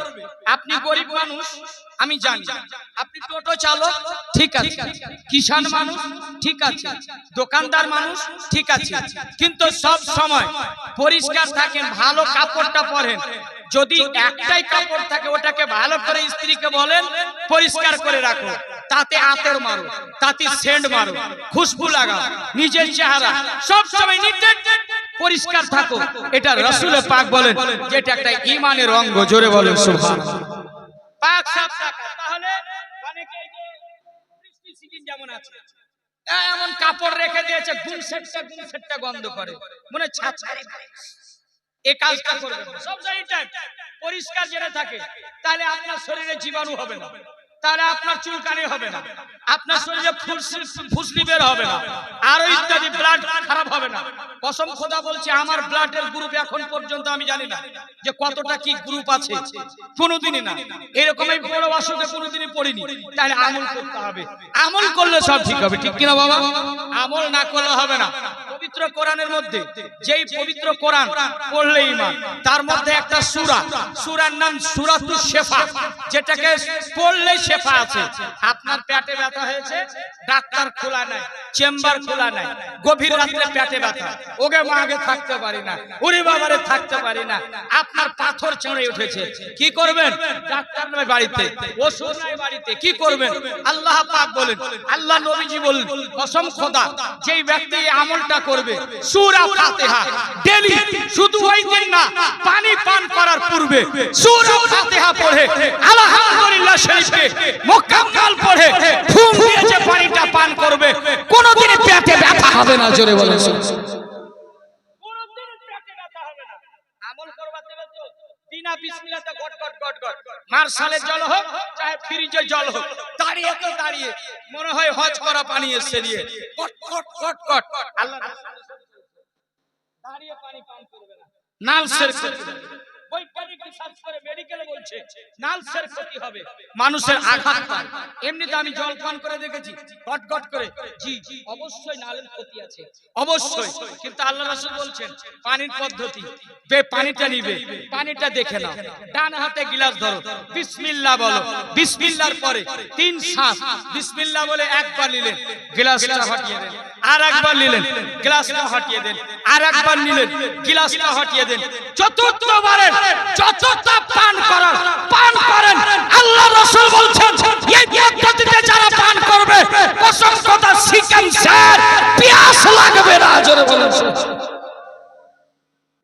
আপনি গরিব মানুষ আমি জানি, আপনি টোটো চালক ঠিক আছে, কিষান মানুষ ঠিক আছে, দোকানদার মানুষ ঠিক আছে, কিন্তু সব সময় পরিষ্কার থাকেন, ভালো কাপড়টা পরেন। যদি একটাই কাপড় থাকে ওটাকে ভালো করে স্ত্রীকে বলেন পরিষ্কার করে রাখো, তাতে আতর মারো, তাতে সেন্ট মারো, খুশবু লাগাও, নিজের চেহারা সব সময় নির্দেশ পরিষ্কার থাকো। এটা রাসূল পাক বলেন যে এটা একটা ঈমানের অঙ্গ। জোরে বলেন সুবহানাল্লাহ। পাক সাফ থাকা। তাহলে অনেকে যে বৃষ্টি সিজন যেমন আছে এমন কাপড় রেখে দিয়েছে গুমসেটটা গন্ধ করে, মনে ছাছারি, এই কাজটা করবে না। সব জায়গায় পরিষ্কার যেটা থাকে তাহলে আপনার শরীরে জীবাণু হবে না, তাহলে আপনার চুলকানি হবে না, আপনার শরীরে ফুসলি বের হবে না, আরো ইত্যাদি ব্লাড খারাপ হবে না। কসম খোদা বলছে আমার ব্লাডের গ্রুপ এখন পর্যন্ত আমি জানি না যে কতটা কি গ্রুপ আছে, কোনোদিনই না। এরকম এই বড় অসুখে কোনোদিনই পড়িনি। তাহলে আমল করতে হবে, আমল করলে সব ঠিক হবে, ঠিক কিনা বাবা? আমল না করলে হবে না। পবিত্র কোরআনের মধ্যে যেই পবিত্র কোরআন পড়লে ঈমান, তার মধ্যে একটা সূরা, সূরার নাম সূরাতুশ শিফা, যেটাকে পড়লে শেফা আছে। আপনার পেটে ব্যথা হয়েছে, ডাক্তার খোলা নাই, চেম্বার খোলা নাই, গভীর রাতে পেটে ব্যথা, ওকে মাগে থাকতে পারি না, ওরে বাবারে থাকতে পারি না, আপনার পাথর চড়ে উঠেছে, কি করবেন? ডাক্তার নাই বাড়িতে, ওষুধ নাই বাড়িতে, কি করবেন? আল্লাহ পাক বলেন, আল্লাহ নবীজি বলেন, কসম খোদা যেই ব্যক্তি এই আমলটা করবে সূরা ফাতিহা ডেইলি, শুধু ওই দিন না, পানি পান করার পূর্বে সূরা ফাতিহা পড়ে আলহামদুলিল্লাহ শরীফকে মুকাম্মাল পড়ে ঘুম দিয়ে যে পানিটা পান করবে কোনোদিন পেটে ব্যথা হবে না। জোরে বলেন কোনোদিন পেটে ব্যথা হবে না। আমল করবা দেবে তো বিনা বিসমিল্লাহতে গট গট গট গট, মার্শালের জল হোক চাহে ফ্রিজের জল হোক, দাঁড়িয়ে তো দাঁড়িয়ে মনে হয় হজ করা পানি এসে দিয়ে গট গট গট গট। আল্লাহ দাঁড়িয়ে পানি পান করবে না, নালসের ক্ষতি হবে। বৈজ্ঞানিক রিসার্চ করে মেডিকেলে বলছে নালসের ক্ষতি হবে, মানুষের আঘাত পায়। এমনিতে আমি জল পান করে দেখেছি গট গট করে, জি অবশ্যই নালের ক্ষতি আছে, অবশ্যই, কিন্তু আল্লাহ রাসূল বলছেন পানির পদ্ধতি, পানিটা নিবে, পানিটা দেখে নাও, ডান হাতে গ্লাস ধরো, বিসমিল্লাহ বলো, বিসমিল্লাহর পরে 3 শ্বাস বিসমিল্লাহ বলে একবার নিলেন, গ্লাসটা হটিয়ে দেন, আর একবার নিলেন, গ্লাসটা হটিয়ে দেন, আর একবার নিলেন, গ্লাসটা হটিয়ে দেন, চতুর্থবারে যতটা পান করার পান করেন। আল্লাহ রাসূল বলছেন এই পদ্ধতিতে যারা পান করবে কসম কথা শিকাম স্যার পিয়াস লাগবে না। জোরে বলেন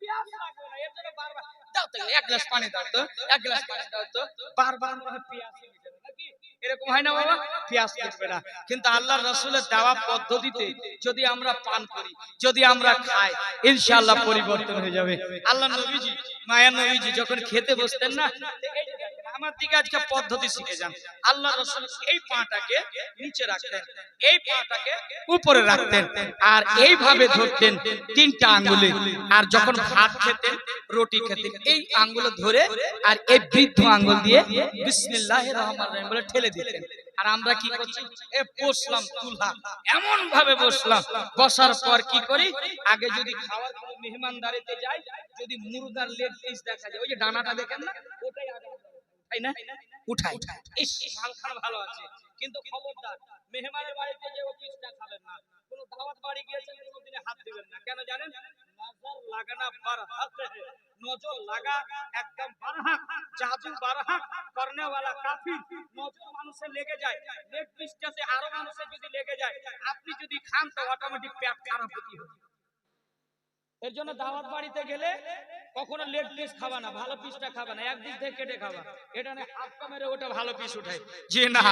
পিয়াস লাগবে না। এর জন্য বারবার দাও তো এক গ্লাস পানি দাও তো, এক গ্লাস পানি দাও তো, বারবার মনে পিয়াস লাগবে নাকি? এরকম হয় না বাবা? পিয়াস লাগবে না। কিন্তু আল্লাহর রাসূলের দেওয়া পদ্ধতিতে যদি আমরা পান করি, যদি আমরা খাই, ইনশাআল্লাহ পরিবর্তন হয়ে যাবে। আল্লাহ নবীজি, মায়া নবীজি যখন খেতে বসতেন না, এই যে দেখেন আমার দিকে আজকে পদ্ধতি শিখে যান। আল্লাহ রাসূল এই পাটাকে নিচে রাখতেন, এই পাটাকে উপরে রাখতেন, আর এইভাবে ধরতেন 3টা আঙ্গুলে, আর যখন ভাত খেতেন, রুটি খেতেন, এই আঙ্গুল ধরে আর এই বৃদ্ধ আঙ্গুল দিয়ে বিসমিল্লাহির রহমানির রহিম বলে ঠেলে দিতেন। আর আমরা কি করছি? বসলাম তুলহা, এমন ভাবে বসলাম, বসার পর কি করি? আগে যদি খাওয়ার কোনো মেহমানদারিতে যাই, যদি মুরগার লেগ পিস দেখা যায়, ওই যে ডানাটা দেখেন না, ওটাই আগে তাই না উঠাই, ইস মালখানা ভালো আছে, কিন্তু খবরদার মেহমানের বাড়িতে যে ওই পিসটা খাবেন না। কোন দাওয়াত বাড়ি গিয়েছেন কোনদিনে হাত দিবেন না, কেন জানেন? নজর লাগানা বারহাত है, নজর লাগা একদম বারহাত, জাদু বারহাত করনে वाला কাফির। নজর মানুষের লেগে যায়, লেগ পিসটাতে আরো মানুষের যদি লেগে যায়, আপনি যদি খান তো অটোমেটিক পেট খারাপ হতে হবে। এর জন্য দাওয়াত বাড়িতে গেলে কখনো লেগ পিস খাবা না, ভালো পিসটা খাবা না, একদিক থেকে কেটে খাবা। এটা না হাতটা মেরে ওটা ভালো পিস উঠায়, যে না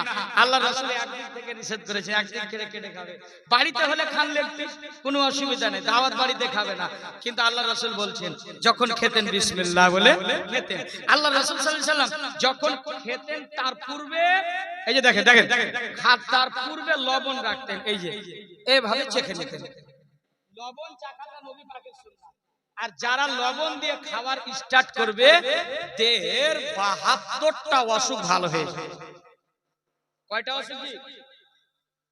আল্লাহ রাসূল একদিক থেকে নিষেধ করেছে, একদিক থেকে কেটে খাবে। বাড়িতে হলে খান লেগ পিস, কোনো অসুবিধা নেই, দাওয়াত বাড়িতে খাবে না। কিন্তু আল্লাহ রাসূল বলছেন যখন খেতেন বিসমিল্লাহ বলে খেতেন। আল্লাহ রাসূল সাল্লাল্লাহু আলাইহি ওয়াসাল্লাম যখন খেতেন তার পূর্বে এই যে দেখেন দেখেন তার পূর্বে লবণ রাখতেন, এই যে এইভাবে চেখে নিতেন। লবণ চাখাটা নবী পাকের সুন্নাত। আর যারা লবণ দিয়ে খাবার স্টার্ট করবে দেহের ৭২টা অসুখ ভালো হয়ে যাবে। কয়টা অসুখ?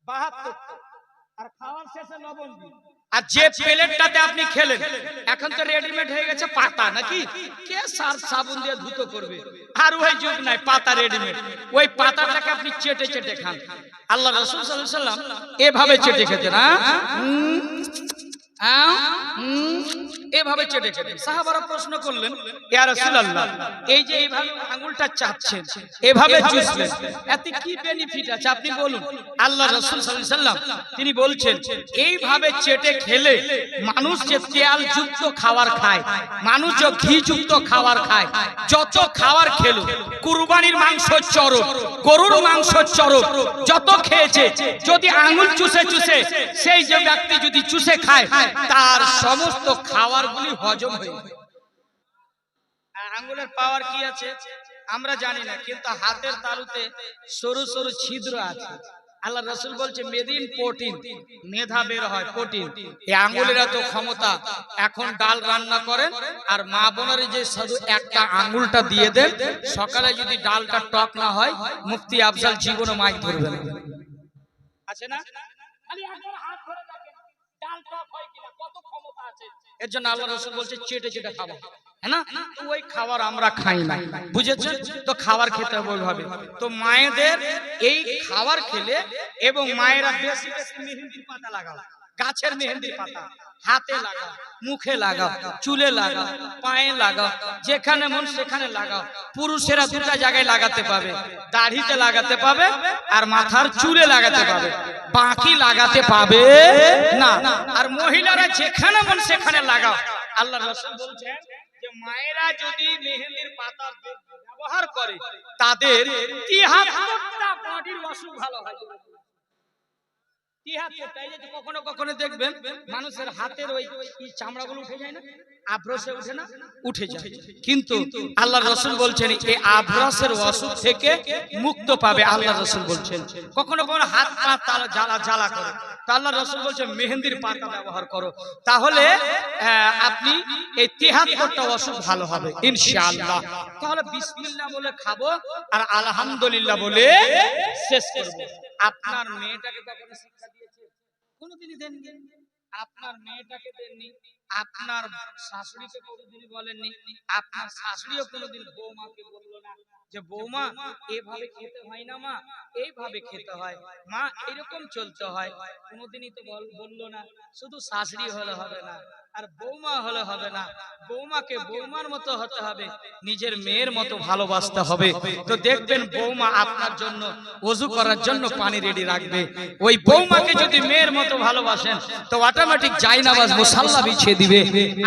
৭২। আর খাওয়ার শেষে লবণ দিন। আর যে প্লেটটাতে আপনি খেলেন, এখন তো রেডিমেড হয়ে গেছে পাতা, নাকি কে সার্ফ সাবুন দিয়ে ধুতো করবে, আর ওই যুগ নাই, পাতা রেডিমেড। ওই পাতাটাকে আপনি চেটে চেটে খান। আল্লাহ রাসূল সাল্লাল্লাহু আলাইহি ওয়াসাল্লাম এভাবে চেটে খেতেন, এভাবে চেটে খেতেন। সাহাবারা প্রশ্ন করলেন, ইয়া রাসূলুল্লাহ, এই যে এইভাবে আঙ্গুলটা চাটছেন, এভাবে চুষলেন, এতে কি বেনিফিট আছে আপনি বলুন। আল্লাহ রাসূল সাল্লাল্লাহু আলাইহি ওয়াসাল্লাম তিনি বলছেন, এইভাবে চেটে খেলে মানুষ যে তেলযুক্ত খাবার খায়, মানুষ যে ঘিযুক্ত খাবার খায়, যত খাবার খেলো, কুরবানির মাংস চড়ক, গরুর মাংস চড়ক, যত খেয়েছে, যদি আঙ্গুল চুষে চুষে সেই যে ব্যক্তি যদি চুষে খায়, তার সমস্ত খাবারগুলি হজম হয়ে যায়। আঙ্গুলের পাওয়ার কি আছে আমরা জানি না, কিন্তু হাতের তালুতে সরু সরু ছিদ্র আছে। আল্লাহ রাসূল বলছে মেদিন প্রোটিন, মেধা বের হয় প্রোটিন। এই আঙ্গুলের এত ক্ষমতা। এখন ডাল রান্না করেন আর মা বোনেরা যে শুধু একটা আঙ্গুলটা দিয়ে দেন, সকালে যদি ডালটা টক না হয়, মুফতি আফজাল জীবনে মাছ ধরবে না, আছে না? খালি একবার হাত ধরে দেখেন ডাল টক হয় কিনা, কত ক্ষমতা আছে। এর জন্য আল্লাহ রাসূল বলছে চেটে চেটে খাবো, হ্যাঁ না? ওই খাবার আমরা খাই না, বুঝেছেন তো? খাবার খেতে হবে ওইভাবে। তো মায়েদের এই খাবার খেলে, এবং মায়েরা বেশি বেশি মেহেন্দির পাতা লাগাও, গাছের মেহেন্দির পাতা হাতে লাগাও, মুখে লাগাও, চুলে লাগাও, পায়ে লাগাও, যেখানে মন সেখানে লাগাও। পুরুষেরা দুটা জায়গায় লাগাতে পাবে, দাড়িতে লাগাতে পাবে আর মাথার চুলে লাগাতে পাবে, বাকি লাগাতে পাবে না। আর মহিলারা যেখানে মন সেখানে লাগাও। আল্লাহ রাসূল বলছেন যে মায়েরা যদি মেহেন্দির পাতা ব্যবহার করে, তাদের ৭৩টা বডির অসুখ ভালো হয়। কখনো কখনো দেখবেন মানুষের হাতের ওই চামড়াগুলো উঠে যায় না, আব্রসে উঠে না, উঠে যায়। কিন্তু আল্লাহ রাসূল বলছেন এই আব্রসের অসুখ থেকে মুক্ত পাবে। আল্লাহ রাসূল বলছেন কখনো কখনো হাত পা জ্বালা জ্বালা করে, তো আল্লাহ রাসূল বলছেন মেহেন্দির পাতা ব্যবহার করো, তাহলে আপনি এই ৭৩টা অসুখ ভালো হবে ইনশাআল্লাহ। তাহলে বিসমিল্লাহ বলে খাবো আর আলহামদুলিল্লাহ বলে শেষ করব। আপনার মেয়েটাকে কখনো শিক্ষা দিয়েছে? কোনোদিনই দেননি। আপনার মেয়েটাকে দেননি, আপনার শাশুড়িকে কোনোদিনই বলেননি, আপনার শাশুড়িও কোনোদিন বৌমাকে বললো না যে বৌমা এভাবে খেতে হয় না, মা এইভাবে খেতে হয়, মা এরকম চলতে হয়, কোনোদিনই তো বললো না। শুধু শাশুড়ি হলে হবে না, আর বৌমা হলে হবে না, বৌমাকে বৌমার মতো হতে হবে, নিজের মেয়ের মতো ভালোবাসতে হবে। তো দেখবেন বৌমা আপনার জন্য ওযু করার জন্য পানি রেডি রাখবে। ওই বৌমাকে যদি মেয়ের মতো ভালোবাসেন তো অটোমেটিক জায়নামাজ মুসাল্লা বিছিয়ে দিবে।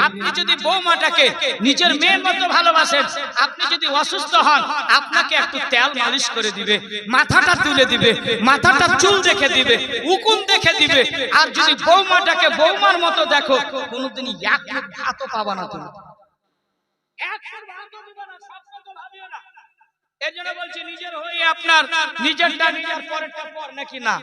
আপনি যদি বৌমাটাকে নিজের মেয়ের মতো ভালোবাসেন, আপনি যদি অসুস্থ হন আপনাকে একটু তেল মালিশ করে দিবে, মাথাটা তুলে দিবে, মাথাটা চুল দেখে দিবে, উকুন দেখে দিবে। আর যদি বৌমাটাকে বৌমার মতো দেখো, কোনোদিনই এক মুঠ ভাতও পাবা না তুমি, এক মুঠ ভাতও দিবে না, সব কথা ভাবিও না। এজন্য বলছি নিজের হয়ে আপনার নিজেরটা নিজের পরেরটা পর নাকি না,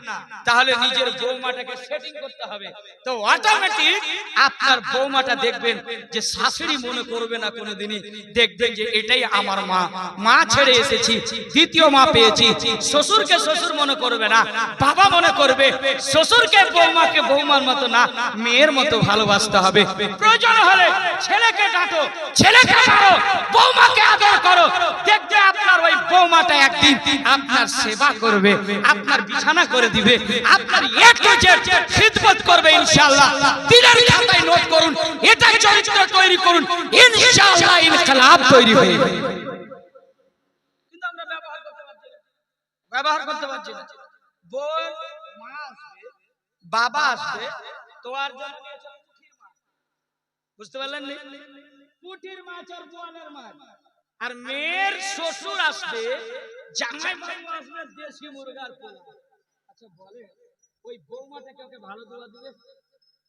তাহলে নিজের বৌমাটাকে সেটিং করতে হবে। তো অটোমেটিক আপনার বৌমাটা দেখবেন যে শাশুড়ি মনে করবে না কোনোদিনই, দেখবেন যে এটাই আমার মা, মা ছেড়ে এসেছি দ্বিতীয় মা পেয়েছি। শ্বশুরকে শ্বশুর মনে করবে না, বাবা মনে করবে। শ্বশুরকে বৌমাকে বৌমার মতো না, মেয়ের মতো ভালোবাসতে হবে। প্রয়োজন হলে ছেলেকে ডাকো, ছেলেকে মারো, বৌমাকে আদর করো, দেখবে আপনার ওই বৌমাটা একদিন আপনার সেবা করবে, আপনার বিছানা করে দিবে, আপনার একটু খিদমত করবে ইনশাআল্লাহ। দিলের খাতায় নোট করুন, এটা চরিত্র তৈরি করুন, ইনশাআল্লাহ ইনকিলাব তৈরি হয়ে যাবে। কিন্তু আমরা ব্যবহার করতে পারছি না। বোন মা আসবে, বাবা আসবে, তোমার জন্য বুঝতে পারলেন না? পুঁটির মাছ আর বোয়ালের মাছ। আর মেয়ের শ্বশুর আসবে, জামাই বাবু আসবে দেশি মুরগার পোলা। আচ্ছা বলে ওই বৌমাটাকে ওকে ভালো দোয়া দিবে?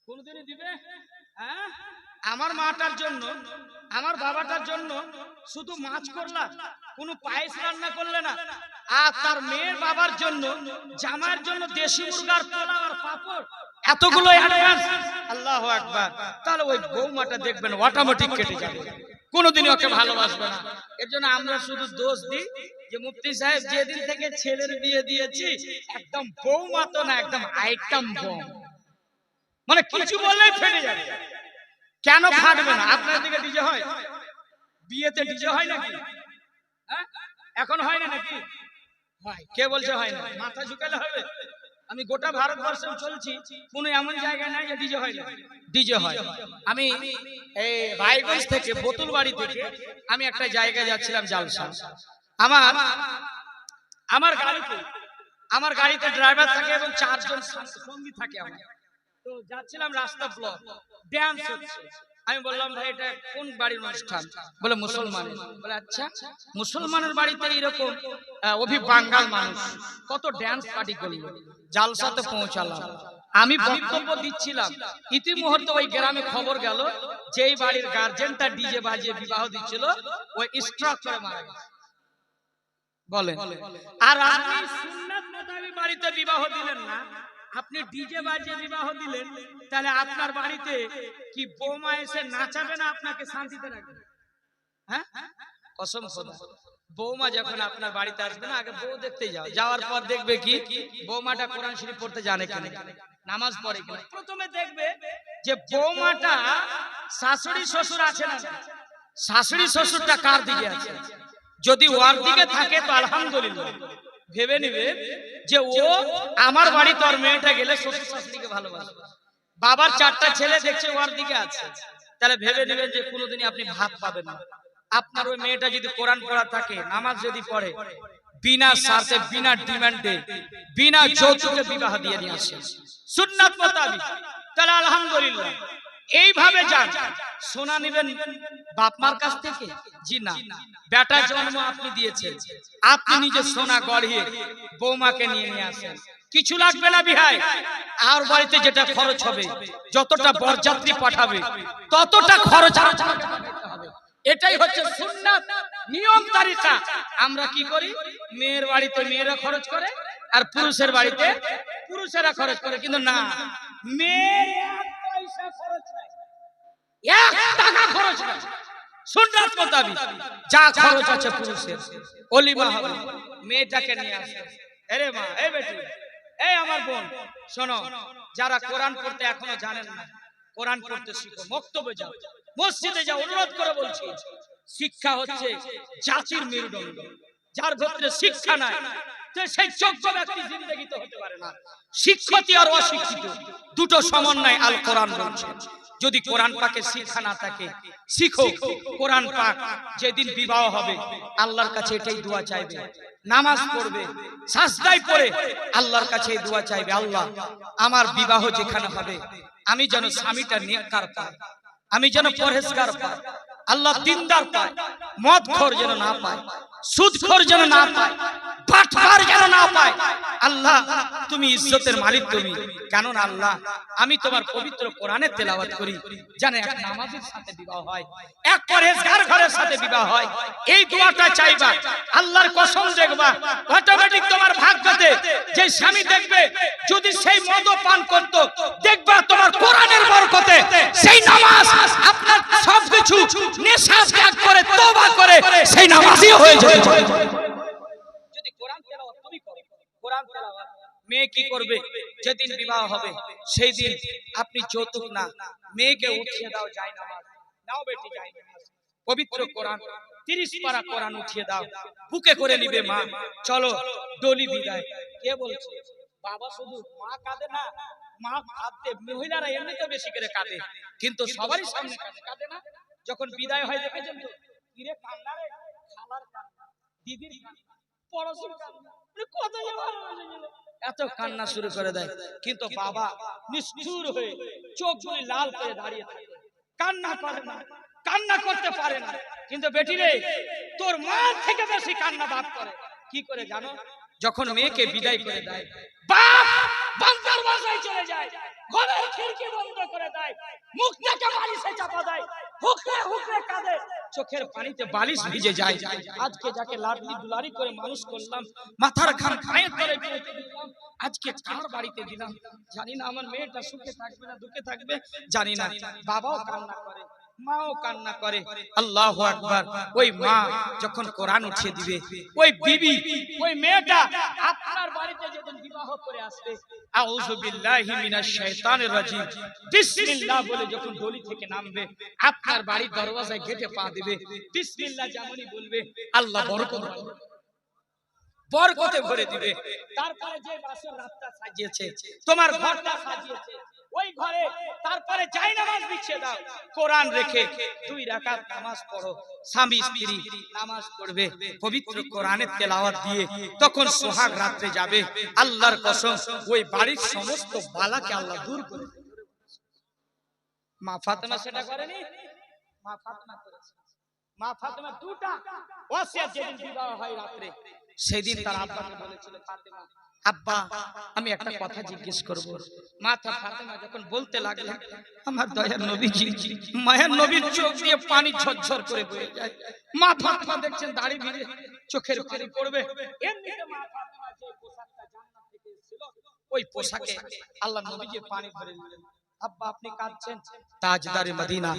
কোনদিনই দিবে? হ্যাঁ, আমার মাটার জন্য, আমার বাবাটার জন্য শুধু মাছ করলা, কোনো পায়েস রান্না করলে না, আর তার মেয়ের বাবার জন্য, জামাইয়ের জন্য দেশি মুরগার পোলাও আর পাপড়, এতগুলো অ্যাডভান্স। আল্লাহু আকবার। তাহলে ওই বৌমাটা দেখবেন অটোমেটিক কেটে যাবে, কোনোদিনই ওকে ভালোবাসবে না। এর জন্য আমরা শুধু দোষ দিই যে মুফতি সাহেব যেদিন থেকে ছেলের বিয়ে দিয়েছি একদম বৌমা তো না, একদম আইটেম বম, মানে কিছু বললেই ফেটে যাবে। কেন ফাটবে না? আপনার দিকে ডিজে হয়? বিয়েতে ডিজে হয় নাকি? হ্যাঁ, এখন হয় না নাকি? হয়। কে বলছে হয় না? মাথা ঝুঁকালে হবে? আমি গোটা ভারতবর্ষে চলছি, কোনো এমন জায়গা নাই যে ডিজে হয় না। ডিজে হয়। আমি এই রায়গঞ্জ থেকে, বোতলবাড়ি থেকে আমি একটা জায়গায় যাচ্ছিলাম জালসা। আমার গাড়িতে ড্রাইভার থাকে এবং 4 জন সঙ্গী থাকে আমার। তো যাচ্ছিলাম, রাস্তা ব্লক, ড্যান্স হচ্ছে। আমি বললাম ভাই এটা কোন বাড়ির অনুষ্ঠান? বলে মুসলমান। বলে আচ্ছা, মুসলমানের বাড়িতে এরকম বাঙ্গাল মানুষ কত ড্যান্স পার্টি করলো। জালসাতে পৌঁছালাম, আমি বক্তব্য দিচ্ছিলাম, ইতিমধ্যে ওই গ্রামে খবর গেল যে এই বাড়ির গার্জেনটা ডিজে বাজিয়ে বিবাহ দিচ্ছিল, ওই স্ট্রোক করে মারা গেছে। বলেন, আর আপনি সুন্নাত মোতাবেক বাড়িতে বিবাহ দিলেন না, আপনি ডিজে বাজিয়ে বিবাহ দিলেন, তাহলে আপনার বাড়িতে কি বৌমা এসে নাচাবে না আপনাকে শান্তিতে রাখবে? হ্যাঁ, কসম খোদা, বৌমা যখন আপনার বাড়িতে আসবে না, আগে বউ দেখতে যাও, যাওয়ার পর দেখবে কি বৌমাটা কোরআন শরীফ পড়তে জানে কিনা, নামাজ পড়ে কিনা। প্রথমে দেখবে যে বৌমাটা শাশুড়ি শ্বশুর আছে না, শাশুড়ি শ্বশুরটা কার দিকে আছে। যদি ওর দিকে থাকে তো আলহামদুলিল্লাহ, ভেবে নিবে যে ও আমার বাড়ি, তোর মেয়েটা গেলে শ্বশুর শাশুড়িকে ভালোবাসবে। বাবার 4টা ছেলে দেখছে ওর দিকে আছে, তাহলে ভেবে নেবেন যে কোনোদিনই আপনি ভাত পাবেন না। আপনার ওই মেয়েটা যদি কোরআন পড়া থাকে, নামাজ যদি পড়ে, বিনা স্বার্থে, বিনা ডিমান্ডে, বিনা যৌতুকে বিবাহ দিয়ে নিয়ে আসে সুন্নাত মোতাবেক, তাহলে আলহামদুলিল্লাহ। এইভাবে যান, সোনা নেবেন বাপ মার কাছ থেকে? জি না, বেটা জন্ম আপনি দিয়েছেন, আপনি নিজে সোনা গড়িয়ে বৌমাকে নিয়ে নিয়ে আসেন, কিছু লাগবে না বিহাই। আর বাড়িতে যেটা খরচ হবে, যতটা বরযাত্রী পাঠাবে ততটা খরচ হবে। এটাই হচ্ছে সুন্নাত, নিয়ম তারিকা। আমরা কি করি, মেয়ের বাড়িতে মেয়েরা খরচ করে আর পুরুষের বাড়িতে পুরুষেরা খরচ করে, কিন্তু না, মেয়ের 1 পয়সা খরচ নাই, 1 টাকা খরচ নাই। সুন্নাত মোতাবেক যা খরচ আছে পুরুষের, ওলিমা হবে, মেয়েটাকে নিয়ে আসে। আরে মা, এই বেটি, এই আমার বোন, শোনো, যারা কোরআন পড়তে এখনো জানেন না, কোরআন পড়তে শিখো, মক্তবে যাও, মসজিদে যাও, অনুরোধ করে বলছি। শিক্ষা হচ্ছে জাতির মেরুদণ্ড। যার ভেতরে শিক্ষা নাই, সেই যোগ্য ব্যক্তি জিন্দেগিতে হতে পারে না। শিক্ষিত আর অশিক্ষিত দুটো সমান নাই, আল কোরআন বলছে। যদি কোরআন পাকে শিক্ষা না থাকে, শিখো কোরআন পাক। যেদিন বিবাহ হবে আল্লাহর কাছে এটাই দোয়া চাইবে, নামাজ পড়বে, সাজদায় পড়ে আল্লাহর কাছে এই দোয়া চাইবে, আল্লাহ আমার বিবাহ যেখানে হবে আমি যেন স্বামীটা নেককার পাই, আমি যেন পরহেজগার পাই, আল্লাহ দিনদার পাই, মদখোর যেন না পায়, সুদখোর যেন না পায়, বাটপার যেন না পায়। আল্লাহ তুমি ইজ্জতের মালিক তুমি, কেননা আল্লাহ আমি তোমার পবিত্র কোরআনের তেলাওয়াত করি, জানে এক নামাজের সাথে বিবাহ হয়, এক পরহেজগার ঘরের সাথে বিবাহ হয়। এই দোয়াটা চাইবা, আল্লাহর কসম দেখবা অটোমেটিক তোমার ভাগ্যতে যে স্বামী দেখবে, যদি সেই মদ পান করত, দেখবা তোমার কোরআনের বরকতে সেই নামাজ আপনার সবকিছু নেশা ত্যাগ করে তওবা করে সেই নামাজই হয়ে যাবে। যদি কোরআন তেলাওয়াত তুমি করো, কোরআন তেলাওয়াত, মেয়ে কি করবে, যেদিন বিবাহ হবে সেই দিন আপনি যৌতুক না, মেয়েকে উঠিয়ে দাও, যায় নামাজ নাও বেটি, যায় নামাজ, পবিত্র কোরআন 30 পারা কোরআন উঠিয়ে দাও, বুকে করে নিবে মা, চলো ডলি বিদায়। কে বলছে? বাবা শুধু, মা কাঁদে না, মা কাঁদতে, মহিলারা এমনিতে বেশি করে কাঁদে, কিন্তু সবারই সামনে কাঁদে না। যখন বিদায় হয় দেখেছেন তো, ইরে কান্না রে, খালার কান্না, দিদির কান্না, পড়াশোনার কান্না, কত এত কান্না শুরু করে দেয়। কিন্তু বাবা নিষ্ঠুর হয়ে চোখগুলি লাল করে দাঁড়িয়ে থাকে, কান্না করে না, কান্না করতে পারে না, কিন্তু বেটি রে তোর মা থেকে বেশি কান্না বাপ করে। কি করে জানো? যখন মেয়েকে বিদায় করে দেয়, বাপ বান্দার বাসায় চলে যায়, ঘরের খিড়কি বন্ধ করে দেয়, মুখটাকে বালিশে চাপা দেয়, হুকরে হুকরে কাঁদে, চোখের পানিতে বালিশ ভিজে যায়। আজকে যাকে লাডলি দুলারি করে মানুষ করলাম, মাথার ঘাম পায়ের তলায় পৌঁছে দিলাম, আজকে কার বাড়িতে দিলাম জানি না। আমার মেয়েটা সুখে থাকবে না দুঃখে থাকবে জানি না। বাবাও কান্না করে, মাও কান্না করে। আল্লাহু আকবার। ওই মা যখন কোরআন উঠিয়ে দিবে, ওই বিবি, ওই মেয়েটা আপনার বাড়িতে যেদিন বিবাহ করে আসবে, আউযু বিল্লাহি মিনাশ শাইতানির রাজিম, বিসমিল্লাহ বলে যখন গলি থেকে নামবে, আপনার বাড়ির দরওয়াজায় গেটে পা দিবে, বিসমিল্লাহ যেমনই বলবে, আল্লাহ বরকতে ভরে দিবে। তারপরে যে বাসর রাতটা সাজিয়েছে, তোমার ঘরটা সাজিয়েছে, ওই ঘরে তারপরে জায়নামাজ বিছিয়ে দাও, কোরআন রেখে 2 রাকাত নামাজ পড়ো, স্বামী স্ত্রী নামাজ পড়বে, পবিত্র কোরআনের তেলাওয়াত দিয়ে তখন সোহাগ রাতে যাবে। আল্লাহর কসম ওই বাড়ির সমস্ত বালাকে আল্লাহ দূর করে দেবে। মা ফাতেমা সেটা করেনি? মা ফাতেমা করেছে। মা ফাতেমা 2টা ওসিয়ত যেদিন বিবাহ হয় রাতে, সেদিন তার আব্বাকে বলেছিল, ফাতেমা আব্বা আমি একটা কথা জিজ্ঞেস করব। মাতা ফাতেমা যখন বলতে লাগলেন, আমার দয়ার নবীজি, মায়ের নবীর চোখ দিয়ে পানি ঝরঝর করে বয়ে যায়। মা ফাতেমা দেখছেন দাড়ি ভিজে, চোখের পানি পড়বে, এমনিতে মা ফাতেমা যে পোশাকটা জান্নাত থেকে এসেছিল, ওই পোশাকে আল্লাহ নবীজি পানি ভরে দিলেন। আব্বা আপনি কাঁদছেন? তাজদারে মদিনা,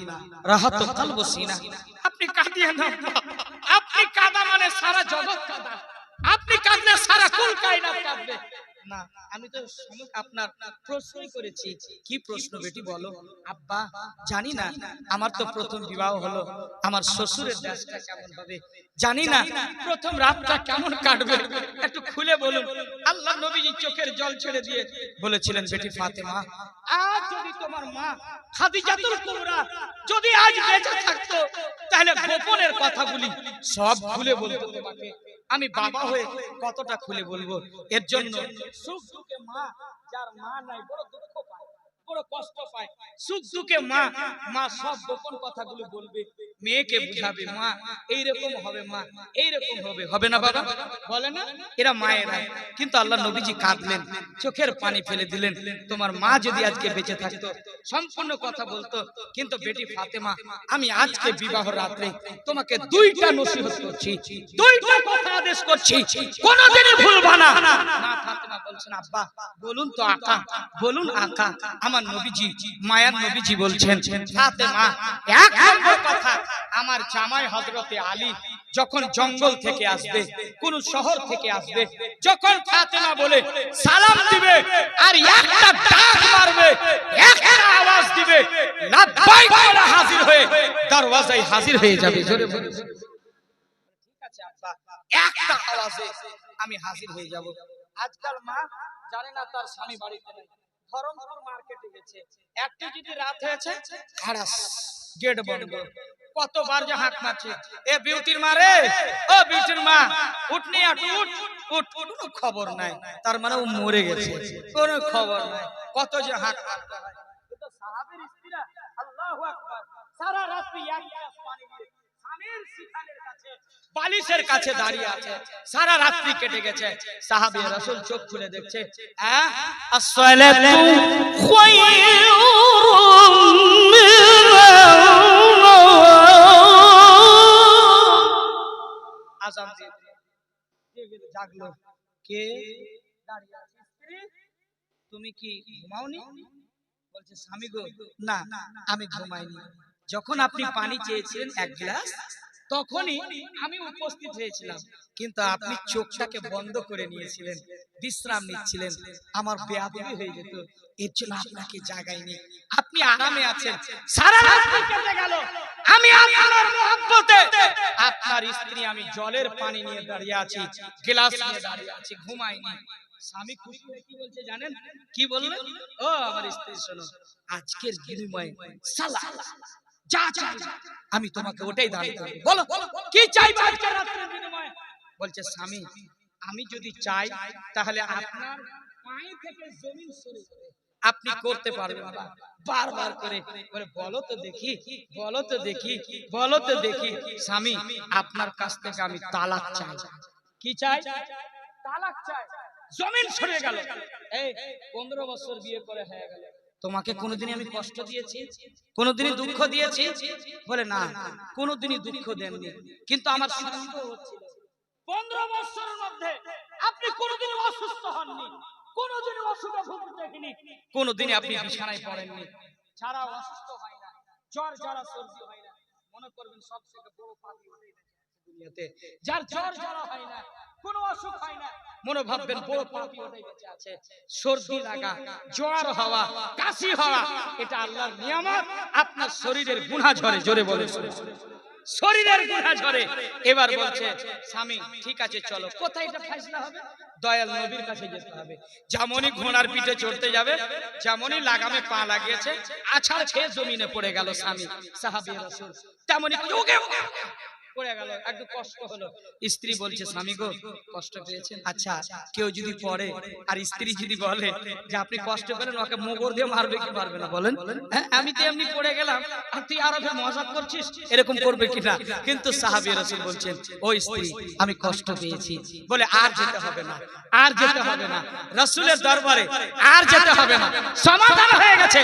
রাহাতুল কলব সিনা, আপনি কাঁদিয়ে না আব্বা, আপনি কাঁদা মানে সারা জগৎ কাঁদা, আপনি কাঁদলে সারা কুল কায়নাত কাঁদবে না। আমি তো আপনার প্রশ্নই করেছি। কি প্রশ্ন বেটি বলো? আব্বা জানি না, আমার তো প্রথম বিবাহ হলো, আমার শ্বশুরের দেশটা কেমন হবে জানি না, প্রথম রাতটা কেমন কাটবে একটু খুলে বলুন। আল্লাহ নবীজি চোখের জল ছেড়ে দিয়ে বলেছিলেন, বেটি ফাতেমা আজ যদি তোমার মা খাদিজাতুল কুবরা যদি আজ বেঁচে থাকতো, তাহলে গোপনের কথাগুলি সব খুলে বলতো তোমাকে। আমি বাবা হয়ে কতটা খুলে বলবো। এর জন্য সুখ দুঃখে মা, যার মা নাই বড় দুঃখ পায়, বড় কষ্ট পায়। সুখ দুঃখে মা সব গোপন কথাগুলো বলবে, মেয়েকে বুঝাবে, মা এইরকম হবে, মা এইরকম হবে, হবে না বাবা? বলে না এরা মায়েরা? কিন্তু আল্লাহ নবীজি কাঁদলেন, চোখের পানি ফেলে দিলেন। তোমার মা যদি আজকে বেঁচে থাকতো সম্পূর্ণ কথা বলতো। কিন্তু বেটি ফাতেমা আমি আজকে বিবাহ রাতে তোমাকে 2টা নসিহত করছি, 2টা কথা আদেশ করছি, কোনোদিনই ভুলবা না। মা ফাতেমা বলছেন, আব্বা বলুন তো আকা, বলুন আকা। আমার নবীজি, মায়ার নবীজি বলছেন, ফাতেমা 1 নম্বর কথা, আমার জামাই হযরতে আলী যখন জঙ্গল থেকে আসবে, কোন শহর থেকে আসবে, যখন ফাতেমা বলে সালাম দিবে আর একটা ডাক মারবে, একটা আওয়াজ দিবে, লাব্বাইক বলে হাজির হয়ে দরওয়াজায় হাজির হয়ে যাবে। জোরে বলুন ঠিক আছে আব্বা, একটা আওয়াজে আমি হাজির হয়ে যাব। আজকাল মা জানে না তার স্বামী বাড়িতে নেই, ধরমপুর মার্কেটে গেছে, একটু যদি রাত হয়েছে খারাপ গেট বন্ধ, কতবার যে হাঁক মারছে, এ বিউটির মা রে, ও বিউটির মা উঠনি, উঠ উঠ, কোনো খবর নাই। তার মানে ও মরে গেছে, কোনো খবর নাই। কত যে হাঁক মারতে হয়। কিন্তু সাহাবীর স্ত্রীরা আল্লাহু আকবার সারা রাত্রি এক গ্লাস পানি দিয়ে স্বামীর শিখানের কাছে, বালিশের কাছে দাঁড়িয়ে আছে, সারা রাত্রি কেটে গেছে। সাহাবী রাসূল চোখ খুলে দেখছে, আসসালাতু খায়রুম আযান দিয়ে জাগলো, কে দাঁড়িয়ে আছে? স্ত্রী তুমি কি ঘুমাওনি? বলছে স্বামী গো না আমি ঘুমাইনি, যখন আপনি পানি চেয়েছিলেন 1 গ্লাস তখনই আমি উপস্থিত হয়েছিলাম, কিন্তু আপনি চোখটাকে বন্ধ করে নিয়েছিলেন, বিশ্রাম নিচ্ছিলেন, আমার বেয়াদবি হয়ে যেত, এর জন্য আপনাকে জাগাইনি, আপনি আরামে আছেন। সারা রাত কেটে গেল, আমি আপনার মহব্বতে আপনার স্ত্রী আমি জলের পানি নিয়ে দাঁড়িয়ে আছি, গ্লাস নিয়ে দাঁড়িয়ে আছি, ঘুমাইনি। স্বামী খুশি হয়ে কি বলছে জানেন? কি বললেন? ও আমার স্ত্রী শোনো, আজকের বিনিময়ে সালাম যা চাই আমি তোমাকে ওটাই দান করব। বলো কি চাইবে আজকের রাতের বিনিময়ে? বলছে স্বামী আমি যদি চাই তাহলে আপনার পায়ে থেকে জমিন সরে যাবে, আপনি করতে পারবেন না। বারবার করে বলে বলো তো দেখি, বলো তো দেখি, বলো তো দেখি। স্বামী আপনার কাছ থেকে আমি তালাক চাই। কি চাই? তালাক চাই। জমিন সরে গেল। এই 15 বছর বিয়ে করে হয়ে গেল, তোমাকে কোনোদিনই আমি কষ্ট দিয়েছি? কোনোদিনই দুঃখ দিয়েছি? বলে না, কোনোদিনই দুঃখ দেননি, কিন্তু আমার সন্দেহ হচ্ছিল 15 বছরের মধ্যে আপনি কোনোদিন অসুস্থ হননি, কোনোদিন অসুখে ভুগতে দেখিনি, কোনোদিন আপনি বিছানায় পড়েননি। যারা অসুস্থ হয় না, জ্বর জ্বালা সর্দি হয় না, মনে করবেন সবথেকে বড় পাপী ওটাই দুনিয়াতে। যার জ্বর জ্বালা হয় না, কোনো অসুখ হয় না, মনে ভাববেন বড় পাপী ওটাই বেঁচে আছে। সর্দি লাগা, জ্বর হওয়া, কাশি হওয়া, এটা আল্লাহর নিয়ামত। আপনার শরীরের গুনাহ ঝরে, জোরে বলে শরীরের গুনাহ ঝরে। এবার বলছে স্বামী ঠিক আছে চলো, কোথায় এটা ফয়সালা হবে? দয়াল নবীর কাছে যেতে হবে। যেমনই ঘোড়ার পিঠে চড়তে যাবে, যেমনই লাগামে পা লাগিয়েছে, আছাড় খেয়ে জমিনে পড়ে গেল স্বামী সাহাবী রাসূল, তেমনই ওকে পড়ে গেল। একটু কষ্ট হলো। স্ত্রী বলছে স্বামী গো কষ্ট পেয়েছেন? আচ্ছা কেউ যদি পড়ে আর স্ত্রী যদি বলে যে আপনি কষ্ট পেলেন, ওকে মোগর দিয়ে মারবে কি মারবে না বলেন? হ্যাঁ, আমি তো এমনি পড়ে গেলাম আর তুই আরো মজাক করছিস, এরকম করবে কিনা? কিন্তু সাহাবী রাসূল বলছেন ও স্ত্রী আমি কষ্ট পেয়েছি বলে আর যেতে হবে না, আর যেতে হবে না রাসূলের দরবারে, আর যেতে হবে না, সমাধান হয়ে গেছে,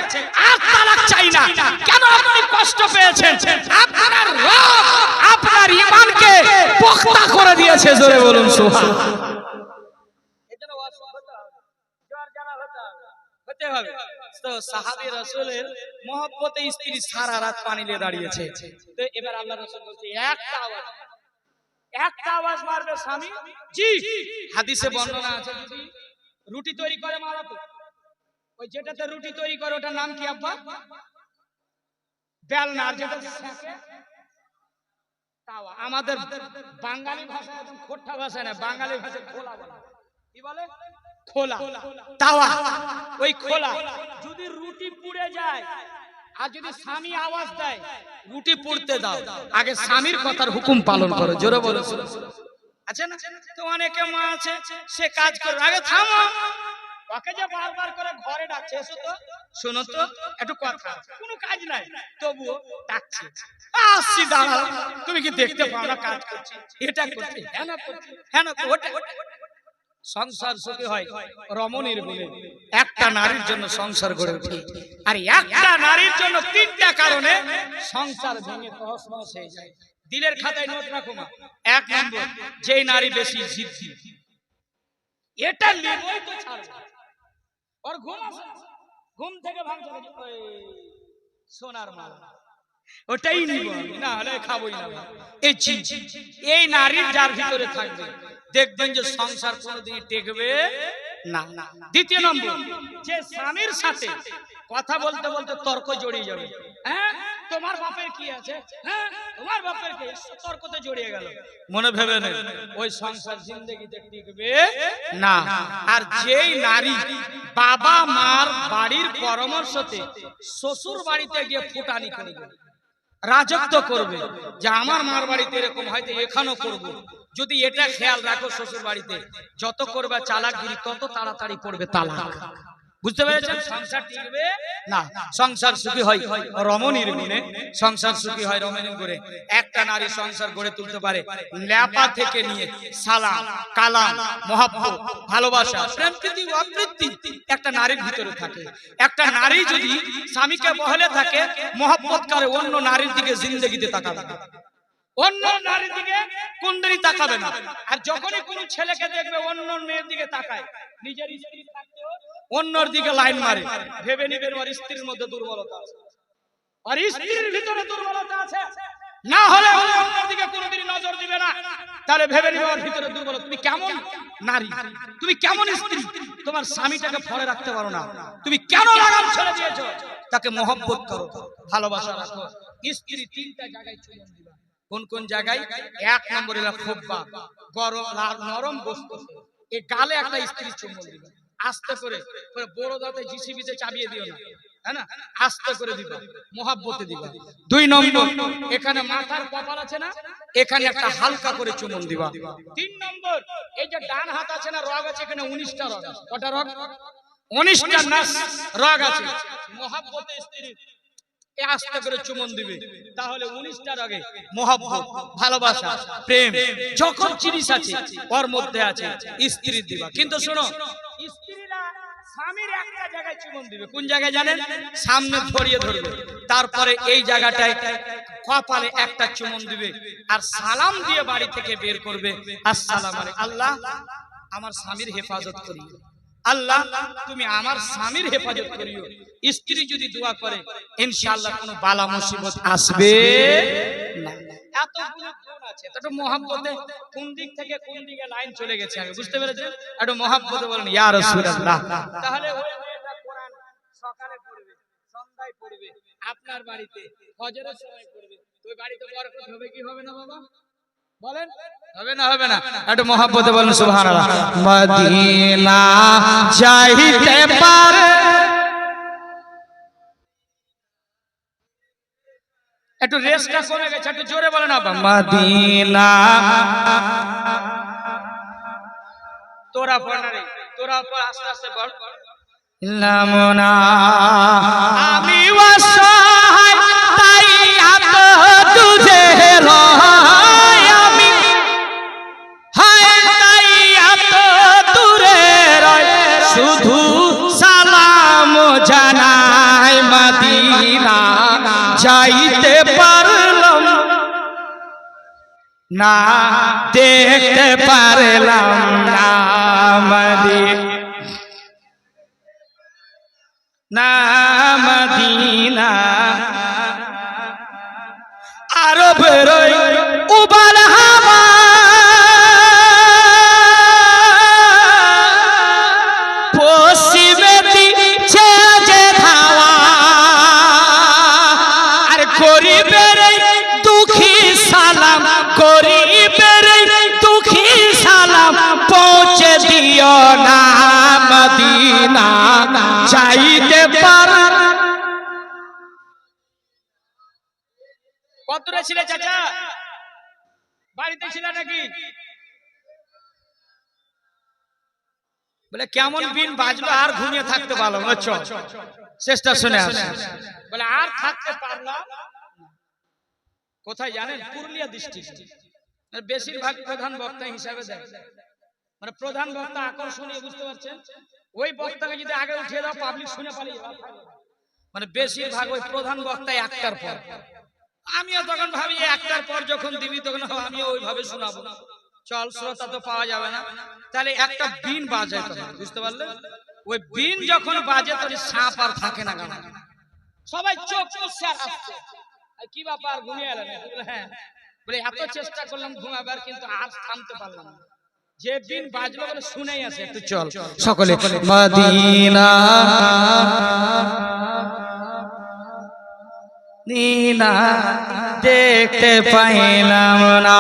আর তালাক চাই না। কেন আপনি কষ্ট পেয়েছেন? আপনার রব আপনার ঈমানকে পোক্তা করে দিয়েছে, জোরে বলুন সুবহানাল্লাহ। এজন্য ওয়াসি হতে হবে, জ্বর জ্বালা হতে হবে। তো সাহাবী রাসূলের মহব্বতে স্ত্রী সারা রাত পানি নিয়ে দাঁড়িয়েছে। তো এবার আল্লাহ রাসূল বলছে একটা আওয়াজ মারবে স্বামী। জি, হাদিসে বর্ণনা আছে যদি রুটি তৈরি করে মারাতো, ওই যেটাতে রুটি তৈরি করে ওটার নাম কি আব্বা? বেলনা। আর যেটা সেকে তাওয়া। আমাদের বাঙালি ভাষায় একদম খোট্টা ভাষা না, বাঙালি ভাষায় খোলা বলে। কি বলে? খোলা, তাওয়া। ওই খোলা যদি রুটি পুড়ে যায় আর যদি স্বামী আওয়াজ দেয় রুটি পুড়তে দাও, আগে স্বামীর কথার হুকুম পালন করো, জোরে বলো। আছে না? তো অনেকে মা আছে সে কাজ করে, আগে থামো, ওকে যে বারবার করে ঘরে ডাকছে এসো তো, শোনো তো একটু কথা, কোনো কাজ নাই তবুও ডাকছে, আসছি দাঁড়াও, তুমি কি দেখতে পাও না কাজ করছি, এটা করছি, হ্যাঁ না করছি, হ্যাঁ না ওটা। সংসার সুখী হয় রমণীর গুণে। একটা নারীর জন্য সংসার গড়ে ওঠে, আর একটা নারীর জন্য 3টা কারণে সংসার ভেঙে তছনছ হয়ে যায়। দিলের খাতায় নোট রাখো মা। 1 নম্বর, যেই নারী বেশি জিদ্দি, এটা লিবই তো ছাড়বে। ওর ঘুম আসে, ঘুম থেকে ভাঙছে ওই সোনার মালা, ওটাই নিব না হলে খাবোই না। এই নারীর যার ভিতরে থাকবে দেখবেন যে সংসার কোনোদিন টেকবে না। 2 নম্বর, যে স্বামীর সাথে কথা বলতে বলতে তর্ক জড়িয়ে যাবে। হ্যাঁ তোমার বাপের কি আছে, হ্যাঁ তোমার বাপের কি, তর্কতে জড়িয়ে গেল, মনে ভেবে নেই ওই সংসার জিন্দেগিতে টিকবে না। আর যেই নারী বাবা মার বাড়ির পরামর্শতে শ্বশুর বাড়িতে গিয়ে ফুটানি করবে, রাজত্ব করবে যে আমার মার বাড়িতে এরকম হয়তো এখানেও করব, যদি এটা খেয়াল রাখো শ্বশুর বাড়িতে যত করবে চালাকগিরি তত তাড়াতাড়ি পড়বে তালাক। বুঝতে পেরেছেন? সংসার টিকবে না। সংসার সুখী হয় রমণীর গুণে, সংসার সুখী হয় রমণীর গুণে। একটা নারী সংসার গড়ে তুলতে পারে ল্যাপা থেকে নিয়ে সালাম, কালাম, মহব্বত, ভালোবাসা, প্রেম, প্রীতি, অপ্রীতি একটা নারীর ভিতরে থাকে। একটা নারী যদি স্বামীকে বহলে থাকে, মহব্বত করে, অন্য নারীর দিকে জিন্দেগিতে তাকাবে না, অন্য নারীর দিকে কোনদিনই তাকাবে না। আর যখনই কোন ছেলেকে দেখবে অন্য মেয়ের দিকে তাকায়, নিজের স্ত্রী থাকতেও অন্যর দিকে লাইন মারে, ভেবে নিবেন ওর স্ত্রীর মধ্যে দুর্বলতা আছে, আর স্ত্রীর ভিতরে দুর্বলতা আছে, না হলে অন্যর দিকে কোনোদিনই নজর দিবে না। তাহলে ভেবে নিবে ওর ভিতরে দুর্বলতা। তুমি কেমন নারী, তুমি কেমন স্ত্রী, তোমার স্বামীটাকে ফলে রাখতে পারো না, তুমি কেন লাগাম ছেড়ে দিয়েছো? তাকে মহব্বত করো, ভালোবাসা রাখো। স্ত্রী 3টা জায়গায় চুমন দিবা। কোন কোন জায়গায়? 1 নম্বরে হলো খুব্বা, গরম নরম বস্তু, এই গালে একটা স্ত্রী চুমন দিবা, আস্তে করে, বড় দাঁতে জিসিবিতে চাবিয়ে দিও না, হ্যাঁ না, আস্তে করে দিবা, মহব্বতে দিবা। 2 নম্বর, এখানে মাথার কপাল আছে না, এখানে একটা হালকা করে চুমন দিবা। 3 নম্বর, এই যে ডান হাত আছে না, রগ আছে এখানে 19টা রগ আছে। কটা রগ? 19টা নাস রাগ আছে মহব্বতে স্ত্রীর আস্তে করে চুমন দিবে, তাহলে 19টা রাগে মহব্বত, ভালোবাসা, প্রেম যখন জিনিস আছে ওর মধ্যে আছে স্ত্রী দিবা। কিন্তু শোনো, স্ত্রীরা স্বামীর একটা জায়গায় চুমন দিবে, কোন জায়গায় জানেন? সামনে ধরিয়ে ধরবে, তারপরে এই জায়গাটায় কপালে একটা চুমন দিবে, আর সালাম দিয়ে বাড়ি থেকে বের করবে, আসসালামু আলাইকুম, আল্লাহ আমার স্বামীর হেফাজত করিও, আল্লাহ তুমি আমার স্বামীর হেফাজত করিও। স্ত্রী যদি দোয়া করে ইনশাআল্লাহ কোনো বালা মুসিবত আসবে না। এতগুলো গুণ আছে, তো মহব্বতে কোন দিক থেকে কোন দিকে লাইন চলে গেছে আমি বুঝতে পেরেছেন? একটু মহব্বতে বলেন ইয়া রাসূলুল্লাহ। তাহলে ওই মেয়েটা কোরআন সকালে পড়বে, সন্ধ্যায় পড়বে, আপনার বাড়িতে ফজরের সময় পড়বে, ওই বাড়িতে বরকত হবে কি হবে না বাবা? বলেন হবে না? হবে না? একটু মহব্বতে বলেন সুবহানাল্লাহ। মদিনা যাইতে পারে, একটু রেসটা কমে গেছে, একটু জোরে বলেন আবার। মদিনা তোরা পড়না রে, তোরা পর আস্তে আস্তে বল। লামনা আমি ওয়াসাই তাই আত তুঝে রয়, আমি হায় তাই আত দূরে রয়, শুধু সালাম জানাই মদিনা যাইতে পারলাম না, দেখতে পারলাম না মদিনা আরবের উবাল হাওয়া পশ্চিমে দিচ্ছে যে ধাওয়া, আর গরিবের দুঃখী সালাম, গরিবের দুঃখী সালাম পৌঁছে দিও না, মদিনা চাইতে পার। কতটা ছিলে চাচা? বাড়িতে ছিল নাকি? বলে কেমন বিন বাজলো, আর ঘুমিয়ে থাকতে পারলাম না, চল চেষ্টা শুনে আসে। বলে আর থাকতে পারলাম কোথায় জানেন? পুরুলিয়া ডিস্ট্রিক্ট। বেশিরভাগ প্রধান বক্তা হিসাবে দেয়, মানে প্রধান বক্তা আকর্ষণীয়, বুঝতে পারছেন? ওই বক্তাকে যদি আগে উঠিয়ে দাও পাবলিক শুনে পালিয়ে যাবে, মানে বেশিরভাগ ওই প্রধান বক্তা একটার পর। আমিও তখন ভাবি একটার পর যখন দিবি তখন আমিও ওইভাবে শোনাবো, চল শ্রোতা তো পাওয়া যাবে না, তাহলে একটা বিন বাজে, বুঝতে পারলে? ওই বিন যখন বাজে তখন সাপ আর থাকে না, গানা সবাই চোখ করছে আর আসছে, কি ব্যাপার ঘুমিয়ে এলেন? হ্যাঁ, বলে এত চেষ্টা করলাম ঘুমাবার কিন্তু আর থামতে পারলাম না, যে বিন বাজলো বলে শুনেই আছে। একটু চল সকলে মদিনা মদিনা দেখতে পাইলাম না,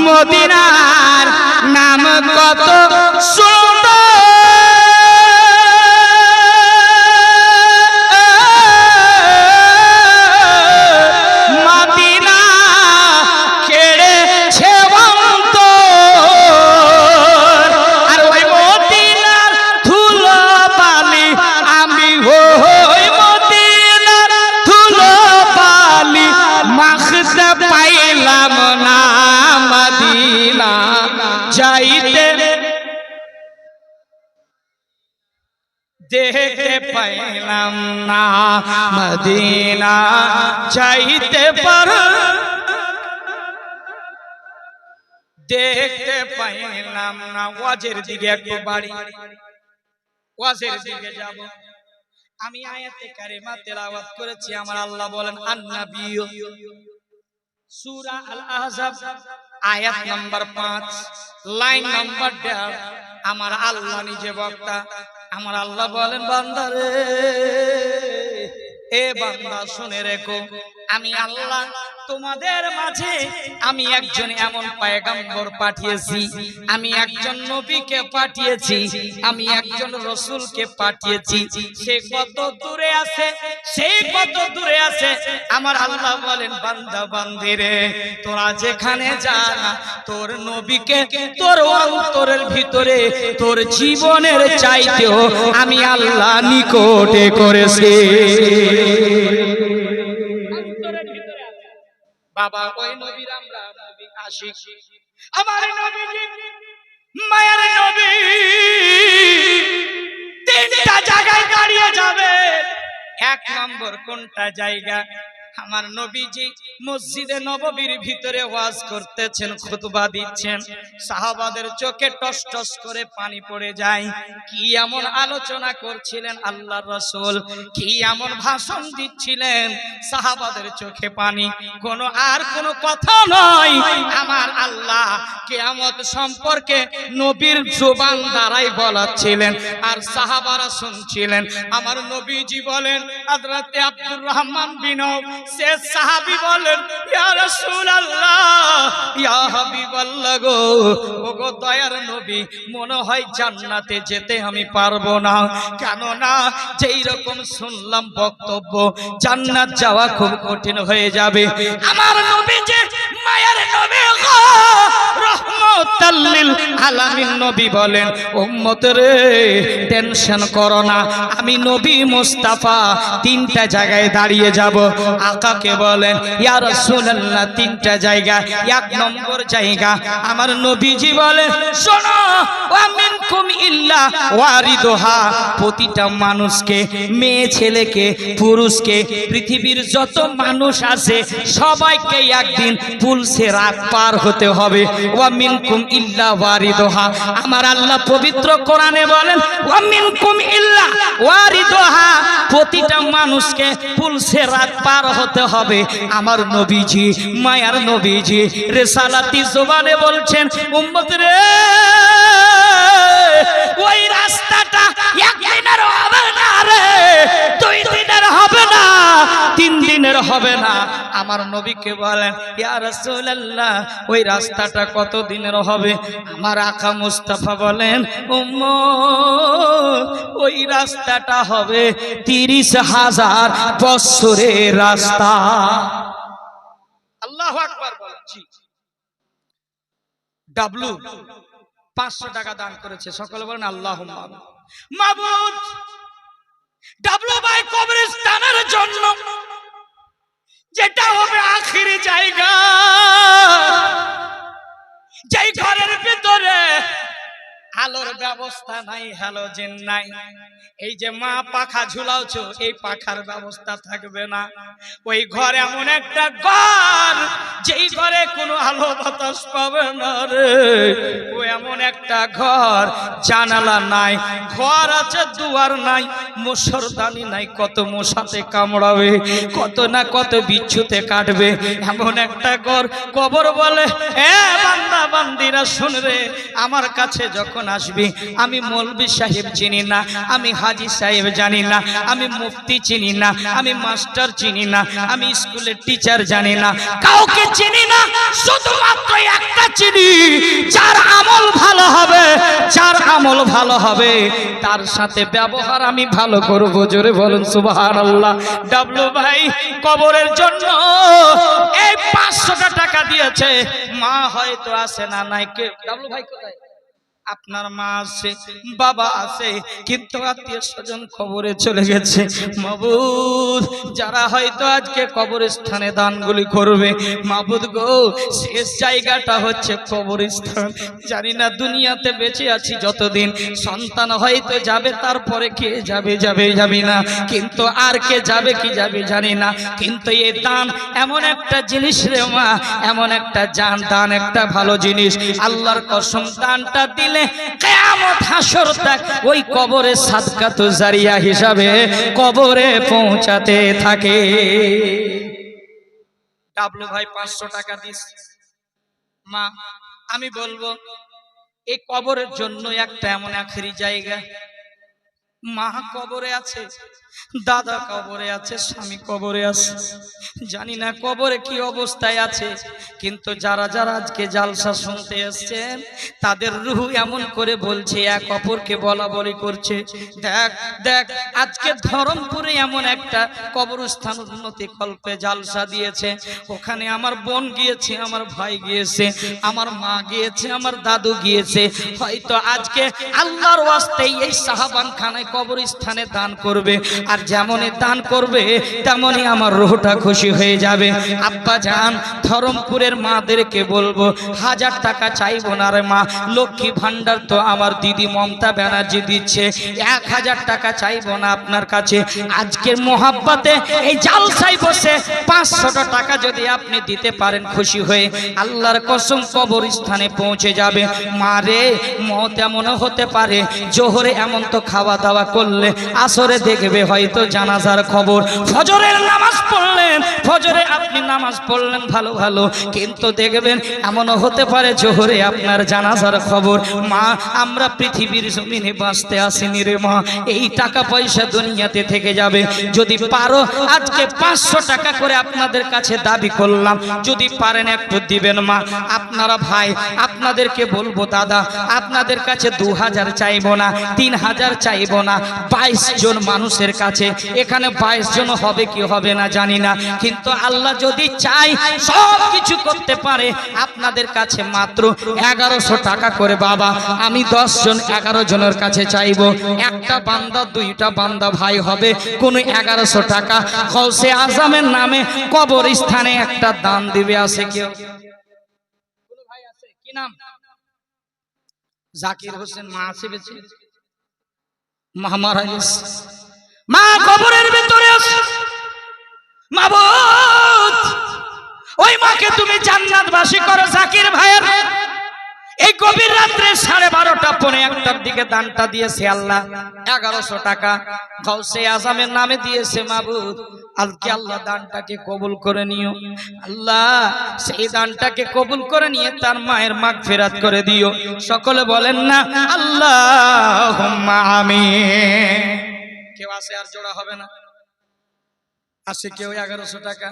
মদিনার নাম কত সুন্দর, মদিনা কেড়েছে অন্তর, আর ওই মদিনার ধুলো বালি আমি ওই মদিনার ধুলো বালি মাখতে পাইলাম না, মদিনা যাইতে দেখতে পাইলাম না, মদিনা যাইতে পার দেখতে পাইলাম না। ওয়াজের দিকে একটু বাড়ি, ওয়াজের দিকে যাব। আমি আয়াতে কারিমা তেলাওয়াত করেছি, আমার আল্লাহ বলেন আন-নাবিয়্যু, সূরা আল আহজাব আয়াত নাম্বার 5 লাইন নাম্বার 1.5। আমার আল্লাহ নিজে বক্তা, আমার আল্লাহ বলেন বান্দারে, এ বান্দা শুনে রেখো, আমি আল্লাহ তোমাদের মাঝে আমি একজন এমন পয়গম্বর পাঠিয়েছি, আমি একজন নবীকে পাঠিয়েছি, আমি একজন রাসূলকে পাঠিয়েছি। সে কত দূরে আছে, সে কত দূরে আছে। আমার আল্লাহ বলেন, বান্দা বান্দিরে, তোরা যেখানে যা না, তোর নবীকে তোর অন্তরের ভিতরে তোর জীবনের চাইতেও আমি আল্লাহ নিকটে করেছি। বাবা, ওই নবীর আমরা নবী আশিক। আমার নবীজি মায়ের নবী তিনটা জায়গায় দাঁড়িয়ে যাবে। এক নম্বর কোনটা জায়গা? আমার নবীজি মসজিদে নববীর ভিতরে ওয়াজ করতেছেন, খুতবা দিচ্ছেন, সাহাবাদের চোখে টস টস করে পানি পড়ে যায়। কি এমন আলোচনা করছিলেন আল্লাহর রাসূল, কি এমন ভাষণ দিচ্ছিলেন, সাহাবাদের চোখে পানি। কোনো কথা নয়, আমার আল্লাহ কিয়ামত সম্পর্কে নবীর জবান দ্বারাই বলাচ্ছিলেন, আর সাহাবারা শুনছিলেন। আমার নবীজি বলেন, হযরত আব্দুর রহমান বিন সে সাহাবী বলেন, ইয়া রাসূলুল্লাহ, ইয়া হাবিবাল্লাহ গো, ওগো দয়ার নবী, মনে হয় জান্নাতে যেতে আমি পারবো না। কেন না, যেই রকম শুনলাম বক্তব্য, জান্নাত যাওয়া খুব কঠিন হয়ে যাবে। আমার নবী যে মায়ের নবী গো, রহমাতাল লিল আলামিন নবী বলেন, উম্মত রে, টেনশন করো না, আমি নবী মুস্তাফা তিনটা জায়গায় দাঁড়িয়ে যাব। আকাকে বলেন, ইয়া রাসূলুল্লাহ, তিনটা জায়গা। এক নম্বর জায়গা, আমার নবীজি বলেন, শোনো, ওয়া মিনকুম ইল্লা ওয়ারিদুহা, প্রতিটা মানুষকে, মেয়ে ছেলেকে, পুরুষকে, পৃথিবীর যত মানুষ আছে সবাইকে একদিন পুল সিরাত পার হতে হবে। ওয়া মিনকুম ইল্লা ওয়ারিদুহা, আমার আল্লাহ পবিত্র কোরআনে বলেন, ওয়া মিনকুম ইল্লা ওয়ারিদুহা, প্রতিটা মানুষকে পুল সিরাত পার হতে হবে। আমার নবীজি, মায়ার নবীজি রিসালাতি জবানে বলছেন, উম্মত রে, ওই রাস্তাটা একদিনের হবে না রে, 2 দিনের হবে না, 3 দিনের হবে না। আমার নবীকে বলেন, ইয়া রাসূলুল্লাহ, ওই রাস্তাটা কত দিনের হবে? আমার আকা মুস্তাফা বলেন, উম্মত, ওই রাস্তাটা হবে 30,000 বছরের রাস্তা। আল্লাহু আকবার বলেন। জি, ডাবলু 500 টাকা দান করেছে, সকলে বলেন আল্লাহুম্মা আমিন। মাবুদ, ডাবলু ভাই কবরস্থানের জন্য যেটা হবে আখিরি জায়গা, যেই ঘরের ভিতরে আলোর ব্যবস্থা নাই, হ্যালোজেন নাই, এই যে মা পাখা ঝুলাওছো, এই পাখার ব্যবস্থা থাকবে না। ওই ঘর এমন একটা ঘর, যেই ঘরে কোনো আলো বাতাস পাবে না রে। ও এমন একটা ঘর, জানালা নাই, ঘর আছে দুয়ার নাই, মশারদানি নাই, কত মশাতে কামড়াবে, কত না কত বিচ্ছুতে কাটবে, এমন একটা ঘর কবর বলে। এ বান্দা বান্দিরা শুন রে, আমার কাছে যখন আসবি, আমি মৌলভী সাহেব চিনি না, আমি হাজি সাহেব জানি না, আমি মুফতি চিনি না, আমি মাস্টার চিনি না, আমি স্কুলের টিচার জানি না, কাউকে চিনি না, শুধুমাত্র একটা চিনি, যার আমল ভালো হবে, যার আমল ভালো হবে তার সাথে ব্যবহার আমি ভালো করব। জোরে বলুন সুবহানাল্লাহ। ডাবলু ভাই কবরের জন্য এই 500 টাকা দিয়েছে। মা হয়তো আছে না নাই, কে ডাবলু ভাই কোথায়? আপনার মা আছে, বাবা আছে, কিন্তু আত্মীয় স্বজন কবরে চলে গেছে। মাবুদ, যারা হয়তো আজকে কবরস্থানে দানগুলি করবে, মাবুদ গো, শেষ জায়গাটা হচ্ছে কবরস্থান। জানি না দুনিয়াতে বেঁচে আছি যতদিন, সন্তান হয়তো যাবে, তারপরে কে যাবে যাবে না, কিন্তু আর কে যাবে কি যাবে জানি না। কিন্তু এই দান এমন একটা জিনিস রে মা, এমন একটা জান, দান একটা ভালো জিনিস। আল্লাহর কসম, দানটা দিলে কিয়ামত হাসর তক ওই কবরে সাদকাতু জারিয়া হিসাবে কবরে পৌঁছাতে থাকে। ডাবলু ভাই 500 টাকা দিস। মা, আমি বলবো এই কবরের জন্য একটা এমন আখেরি জায়গা, মা কবরে আছে, দাদা কবরে আছে, স্বামী কবরে আছে, জানি না কবরে কি অবস্থায় আছে। কিন্তু যারা যারা আজকে জালসা শুনতে এসছেন তাদের রূহ এমন করে বলছে, এক অপরকে বলা বলি করছে, দেখ দেখ আজকে ধরমপুরে এমন একটা কবরস্থান উন্নতি কল্পে জালসা দিয়েছে, ওখানে আমার বোন গিয়েছে, আমার ভাই গিয়েছে, আমার মা গিয়েছে, আমার দাদু গিয়েছে, হয়তো আজকে আল্লাহর ওয়াস্তে এই সাহাবান খানায় কবরস্থানে দান করবে, আর যেমনই দান করবে তেমনই আমার রূহটা খুশি হয়ে যাবে। আব্বা জান, ধরমপুরের মাদেরকে বলবো 1000 টাকা চাইবো না রে মা, লক্ষ্মী ভান্ডার তো আমার দিদি মমতা ব্যানার্জি দিচ্ছে, 1000 টাকা চাইবো না আপনার কাছে। আজকের মোহাব্বতে এই জালসায় বসে 500 টাকা যদি আপনি দিতে পারেন খুশি হয়ে, আল্লাহর কসম কবরস্থানে পৌঁছে যাবে। মারে, মত এমনও হতে পারে জোহরে এমন তো খাওয়া দাওয়া করলে আসরে দেখবে হয়তো জানাজার খবর, ফজরের নামাজ পড়লেন, ফজরে আপনি নামাজ পড়লেন ভালো ভালো, কিন্তু দেখবেন এমনও হতে পারে জোহরে আপনার জানাজার খবর। মা, আমরা পৃথিবীর জমিনে বাঁচতে আসিনি রে মা, এই টাকা পয়সা দুনিয়াতে থেকে যাবে। যদি পারো আজকে 500 টাকা করে আপনাদের কাছে দাবি করলাম, যদি পারেন একটু দিবেন মা। আপনারা ভাই, আপনাদেরকে বলবো দাদা, আপনাদের কাছে 2000 চাইবো না, 3000 চাইবো না, 22 জন মানুষের কাছে, এখানে 22 জন হবে কি হবে না জানি না, কিন্তু আল্লাহ যদি চাই সব কিছু করতে পারে। আপনাদের কাছে মাত্র 1100 টাকা করে বাবা, আমি 10 জন 11 জনের কাছে চাইবো, একটা বান্দা 2টা বান্দা ভাই হবে, কোন 1100 টাকা গৌসে আজমের নামে কবরস্থানে একটা দান দিবে। আছে কেউ? কোন ভাই আছে? কি নাম? জাকির হোসেন। মা আছে বেঁচে? মা মারা গেছে, মা কবরের ভিতরে আছে। মাবুদ, ওই মাকে তুমি জান্নাতবাসী করো। জাকির ভাইয়ের এই গভীর রাত্রে 12:30 পৌনে 1টার দিকে দানটা দিয়েছে আল্লাহ, 1100 টাকা গৌসে আজমের নামে দিয়েছে। মাবুদ, আজকে আল্লাহ দানটাকে কবুল করে নিও আল্লাহ, সেই দানটাকে কবুল করে নিয়ে তার মায়ের মাগফিরাত করে দিও। সকলে বলেন না আল্লাহুম্মা আমিন। কেউ আছে আর জোড়া হবে না? আছে কেউ? 1100 টাকা।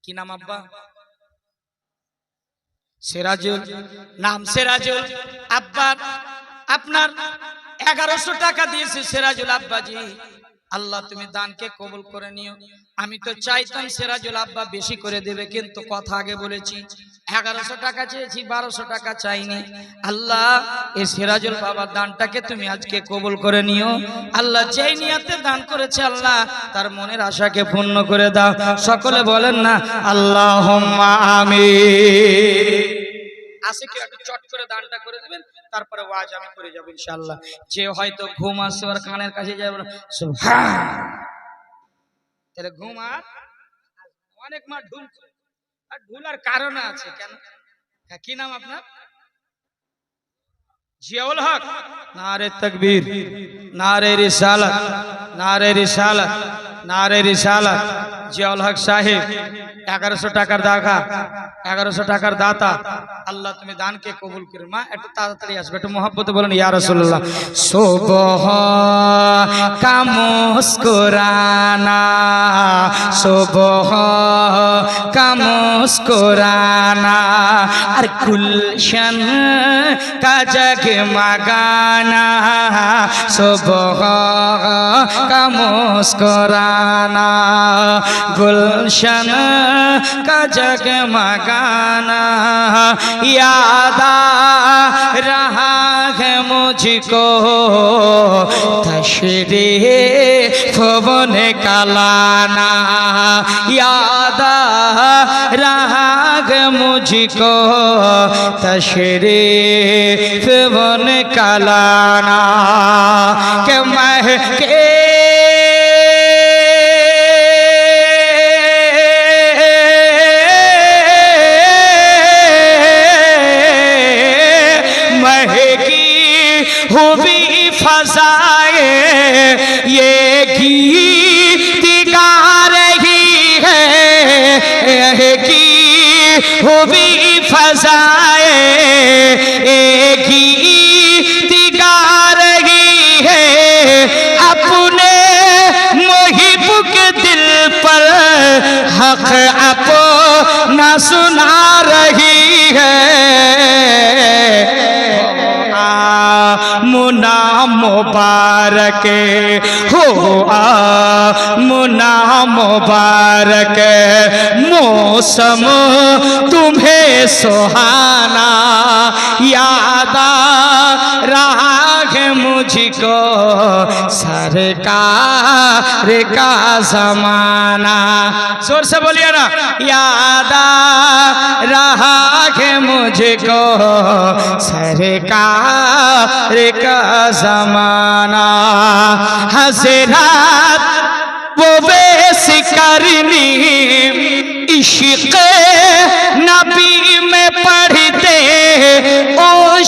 কি নাম আব্বা? সিরাজুল। নাম সিরাজুল। আব্বা আপনার 1100 টাকা দিয়েছে সিরাজুল আব্বাজি, আল্লাহ তুমি দানকে কবুল করে নিও। আমি তো চাইতাম সিরাজুল আব্বা বেশি করে দেবে, কিন্তু কথা আগে বলেছি 1100 টাকা চেয়েছি, 1200 টাকা চাইনি। আল্লাহ এই সিরাজুল বাবার দানটাকে তুমি আজকে কবুল করে নিও আল্লাহ। যেই নিয়তে দান করেছে আল্লাহ তার মনের আশাকে পূর্ণ করে দাও। সকলে বলেন না আল্লাহুম্মা আমিন। আসে কি একটু চট করে দানটা করে দিবেন, তারপরে ওয়াজ আমি করে যাব ইনশাআল্লাহ। যে হয়তো ঘুম আসছে ওর কানের কাছে যাবে সুবহান, তাহলে ঘুম আর অনেক মা ঢুল, আর ঢুলার কারণ আছে কেন? হ্যাঁ, কি নাম আপনার? জিয়াউল হক। নারে তাকবীর, নারে রিসালাত, নারে রিসালাত, নারে রিসালাত। জিয়াউল হক সাহেব 1100 টাকার দাতা, 1100 টাকার দাতা। আল্লাহ তুমি দানকে কবুল করে। মা একটু তাড়াতাড়ি আসবে, একটু মহব্বতে বলেন ইয়া রাসূলুল্লাহ। সুবহ কা মুস্কুরানা, সুবহ কা মুস্কুরানা, আর গুলশন কা জগমগানা, সুবহ কা মুস্কুরানা, गुलशन का जगमगाना, याद आ रहा है मुझको तशरीफ का लाना, याद आ रहा है मुझको तशरीफ का लाना, कि महके हुई फजाए ये गीत गा रही है, की हुई फजाए ये गीत गा रही है, सुना रही है मुना मुबारक हो मुना मुबारक मौसम तुम्हें सुहाना याद आ रहा है मुझको सरकार का जमाना। जोर से बोलिए ना। याद आ रहा है मुझको सरकार का जमाना। हज़रत वो वैसी करनी इश्क़ नबी में पढ़ते ओ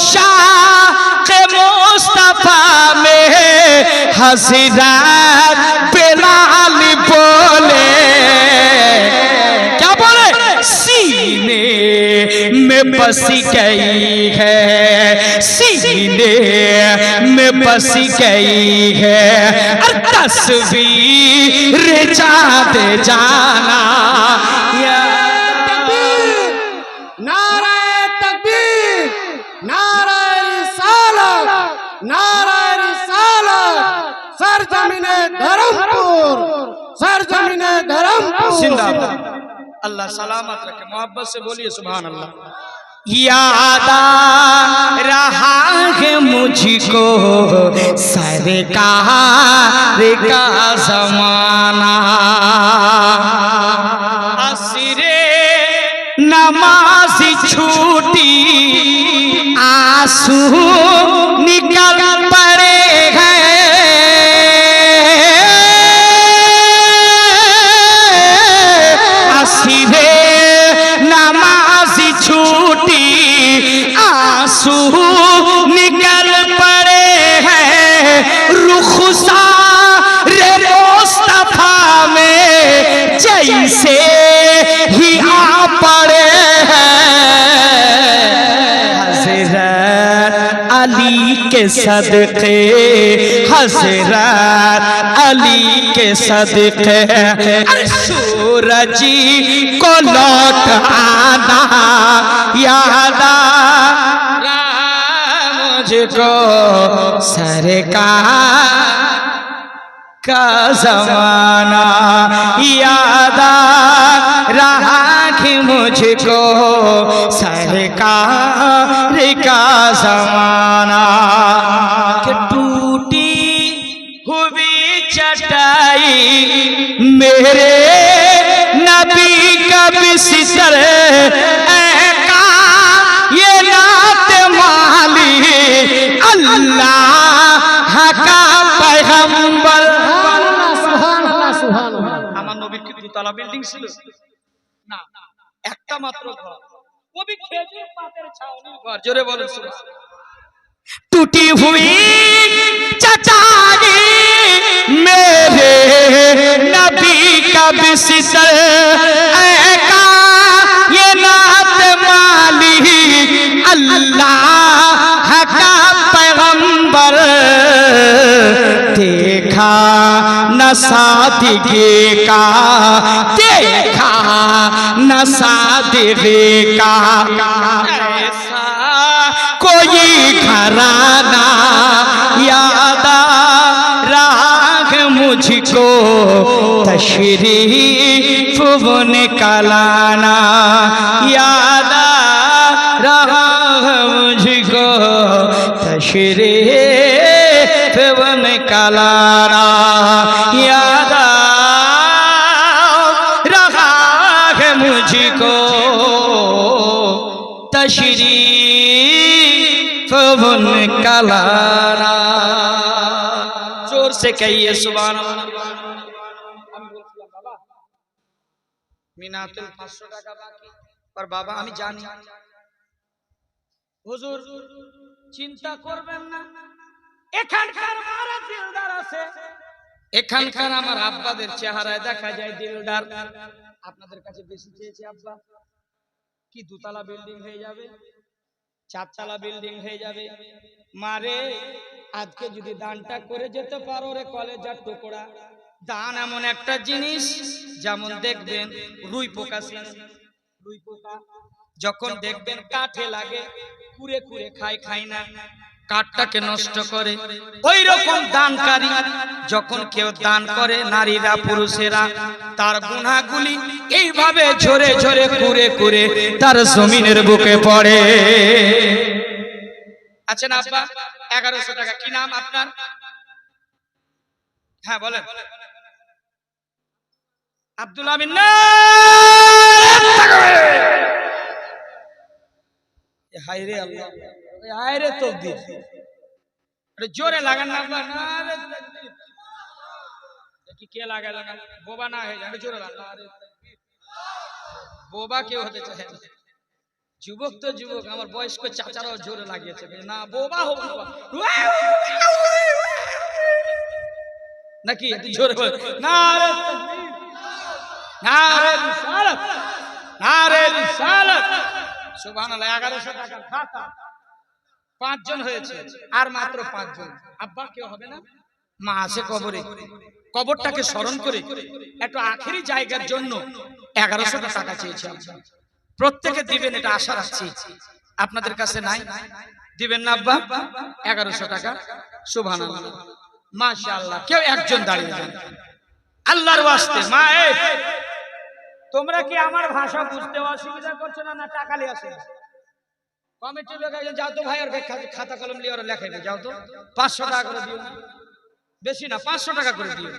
शाक़ मुस्तफ़ा में हज़रत बिलाल बोले क्या बोले सीने में बस गई है सीने में बस गई है तस्वीर चाँद जाना। नारे तकबीर नारे रिसालत नारे रिसालत सरजमीने धर्मपुर सरजमीने धर्मपुर जिंदाबाद। अल्लाह सलामत रखे। मोहब्बत से बोलिए सुभान अल्लाह। याद आ रहा है मुझको सरकार का जमाना। असरे नमाज छूटी आंसू निकल पड़े हैं असरे नमाज छूटी आंसू निकल पड़े हैं रुखसारे मुस्तफा में जैसे ही आ पड़े हैं। हज़रत अली के सदक़े हज़रत अली के सदक़े सूरज को लौट आना याद आ मुझको सरकार का जमाना। याद आ रहा कि मुझको सरकार का जमाना। कि टूटी हुई चटाई मेरे नबी का बिस्तर ये नात माली अल्लाह का पैगंबर। सुभान अल्लाह আমার নবীর কি দুতলা বিল্ডিং ছিল না একটা মাত্র ঘর वो भी खेजूर पातेर छावनी घर। जोरे बोलो सुभान। टूटी हुई चटाई मेरे नबी का बिस्तर ये नात माली अल्लाह का पैगंबर। देखा न सादगी का देखा न सादगी का ऐसा कोई घराना याद आ रहा है मुझको तशरीफ निकलाना। याद आ रहा है मुझको तशरीफ निकलाना। याद आ रहा है मुझको तशरीफ निकलाना। जोर से कहिए सुभान अल्लाह। মিনাতুল 500 টাকা বাকি আর বাবা আমি জানি হুজুর চিন্তা করবেন না এখানকার মারা দিলদার আছে এখানকার আমার আব্বাদের চেহারায় দেখা যায় দিলদার আপনাদের কাছে বেশি চেয়েছে আব্বা কি দুতলা বিল্ডিং হয়ে যাবে চারতলা বিল্ডিং হয়ে যাবে মারে আজকে যদি দানটা করে যেতে পারো রে কলেজার টুকরা দান এমন একটা জিনিস যেমন দেখবেন রুই পোকা দুই পোকা যখন দেখবেন কাঠে লাগে কুরে কুরে খায় না, কাঠটাকে নষ্ট করে। ওই রকম দানকারী যখন কেউ দান করে, নারীরা পুরুষেরা তার গুনাহগুলি এইভাবে ঝরে ঝরে কুরে কুরে তার জমিনের বুকে পড়ে। আচ্ছা না আব্বা, 1100 টাকা। কি নাম আপনার? হ্যাঁ বলেন। আব্দুল আমিন না? হায় রে আল্লাহ, হায় রে তকদীর, জোরে লাগান না আব্বা। কি কে লাগায় লাগান, বোবা না হয়ে যায়, জোরে লাগান। বোবা কেউ হতে চায় না। যুবক তো যুবক, আমার বয়স্ক চাচারাও জোরে লাগিয়েছে না, বোবা হোক নাকি একটু জোরে না। সুবহানাল্লাহ। 1100 টাকা খাতা, 5 জন হয়েছে, আর মাত্র 5 জন। আব্বা কেউ হবে না? মা আছে কবরে, কবরটাকে স্মরণ করে একটু আখেরি জায়গার জন্য 1100 টাকা চেয়েছে। প্রত্যেকে দিবেন এটা আশা রাখছি। আপনাদের কাছে নাই, দিবেন না আব্বা? 1100 টাকা। সুবহানাল্লাহ, মাশাআল্লাহ। কেউ একজন দাঁড়িয়ে যান আল্লাহর ওয়াস্তে। মা তোমরা কি আমার ভাষা বুঝতে অসুবিধা করছো না, না টাকা নিয়ে আসে? কমিটির লোক যাও তো ভাই, ওর খাতা কলম নিয়ে ওরা লেখাইবে, যাও তো 500 টাকা করে দিও, বেশি না 500 টাকা করে দিও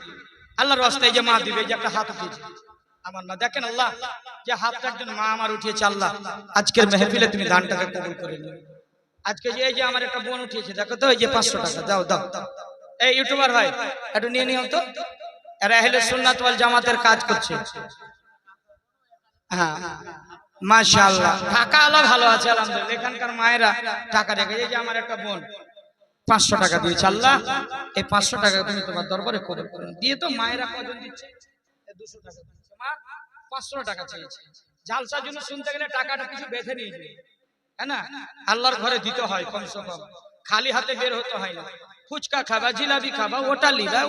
আল্লাহর ওয়াস্তে। এই যে মা দিবে, যে একটা হাত উঠিয়েছে আমার মা, দেখেন আল্লাহ যে হাতটা একজন মা আমার উঠিয়েছে, আল্লাহ আজকের মেহফিলে তুমি দানটাকে কবুল করে নিও। আজকে যে এই যে আমার একটা বোন উঠিয়েছে, দেখো তো এই যে 500 টাকা দাও দাও। এই ইউটিউবার ভাই একটু নিয়ে নিও তো, এরা আহলে সুন্নাত ওয়াল জামাতের কাজ করছে। হ্যাঁ মাশাআল্লাহ, টাকা আল্লাহ ভালো আছে আলহামদুলিল্লাহ। এখানকার মায়েরা টাকা রেখে, এই যে আমার একটা বোন 500 টাকা দিয়েছে। আল্লাহ এই 500 টাকা তুমি তোমার দরবারে কবুল করে দিয়ে। তো মায়েরা কজন দিচ্ছে? 200 টাকা দিচ্ছে। মা 500 টাকা চেয়েছে। জালসার জন্য শুনতে গেলে টাকাটা কিছু বেঁধে নিয়ে যাবে, হ্যাঁ না? আল্লাহর ঘরে দিতে হয় কমসে কম, খালি হাতে বের হতে হয় না। ফুচকা খাবা, জিলাপি খাবা, ওটা লিবা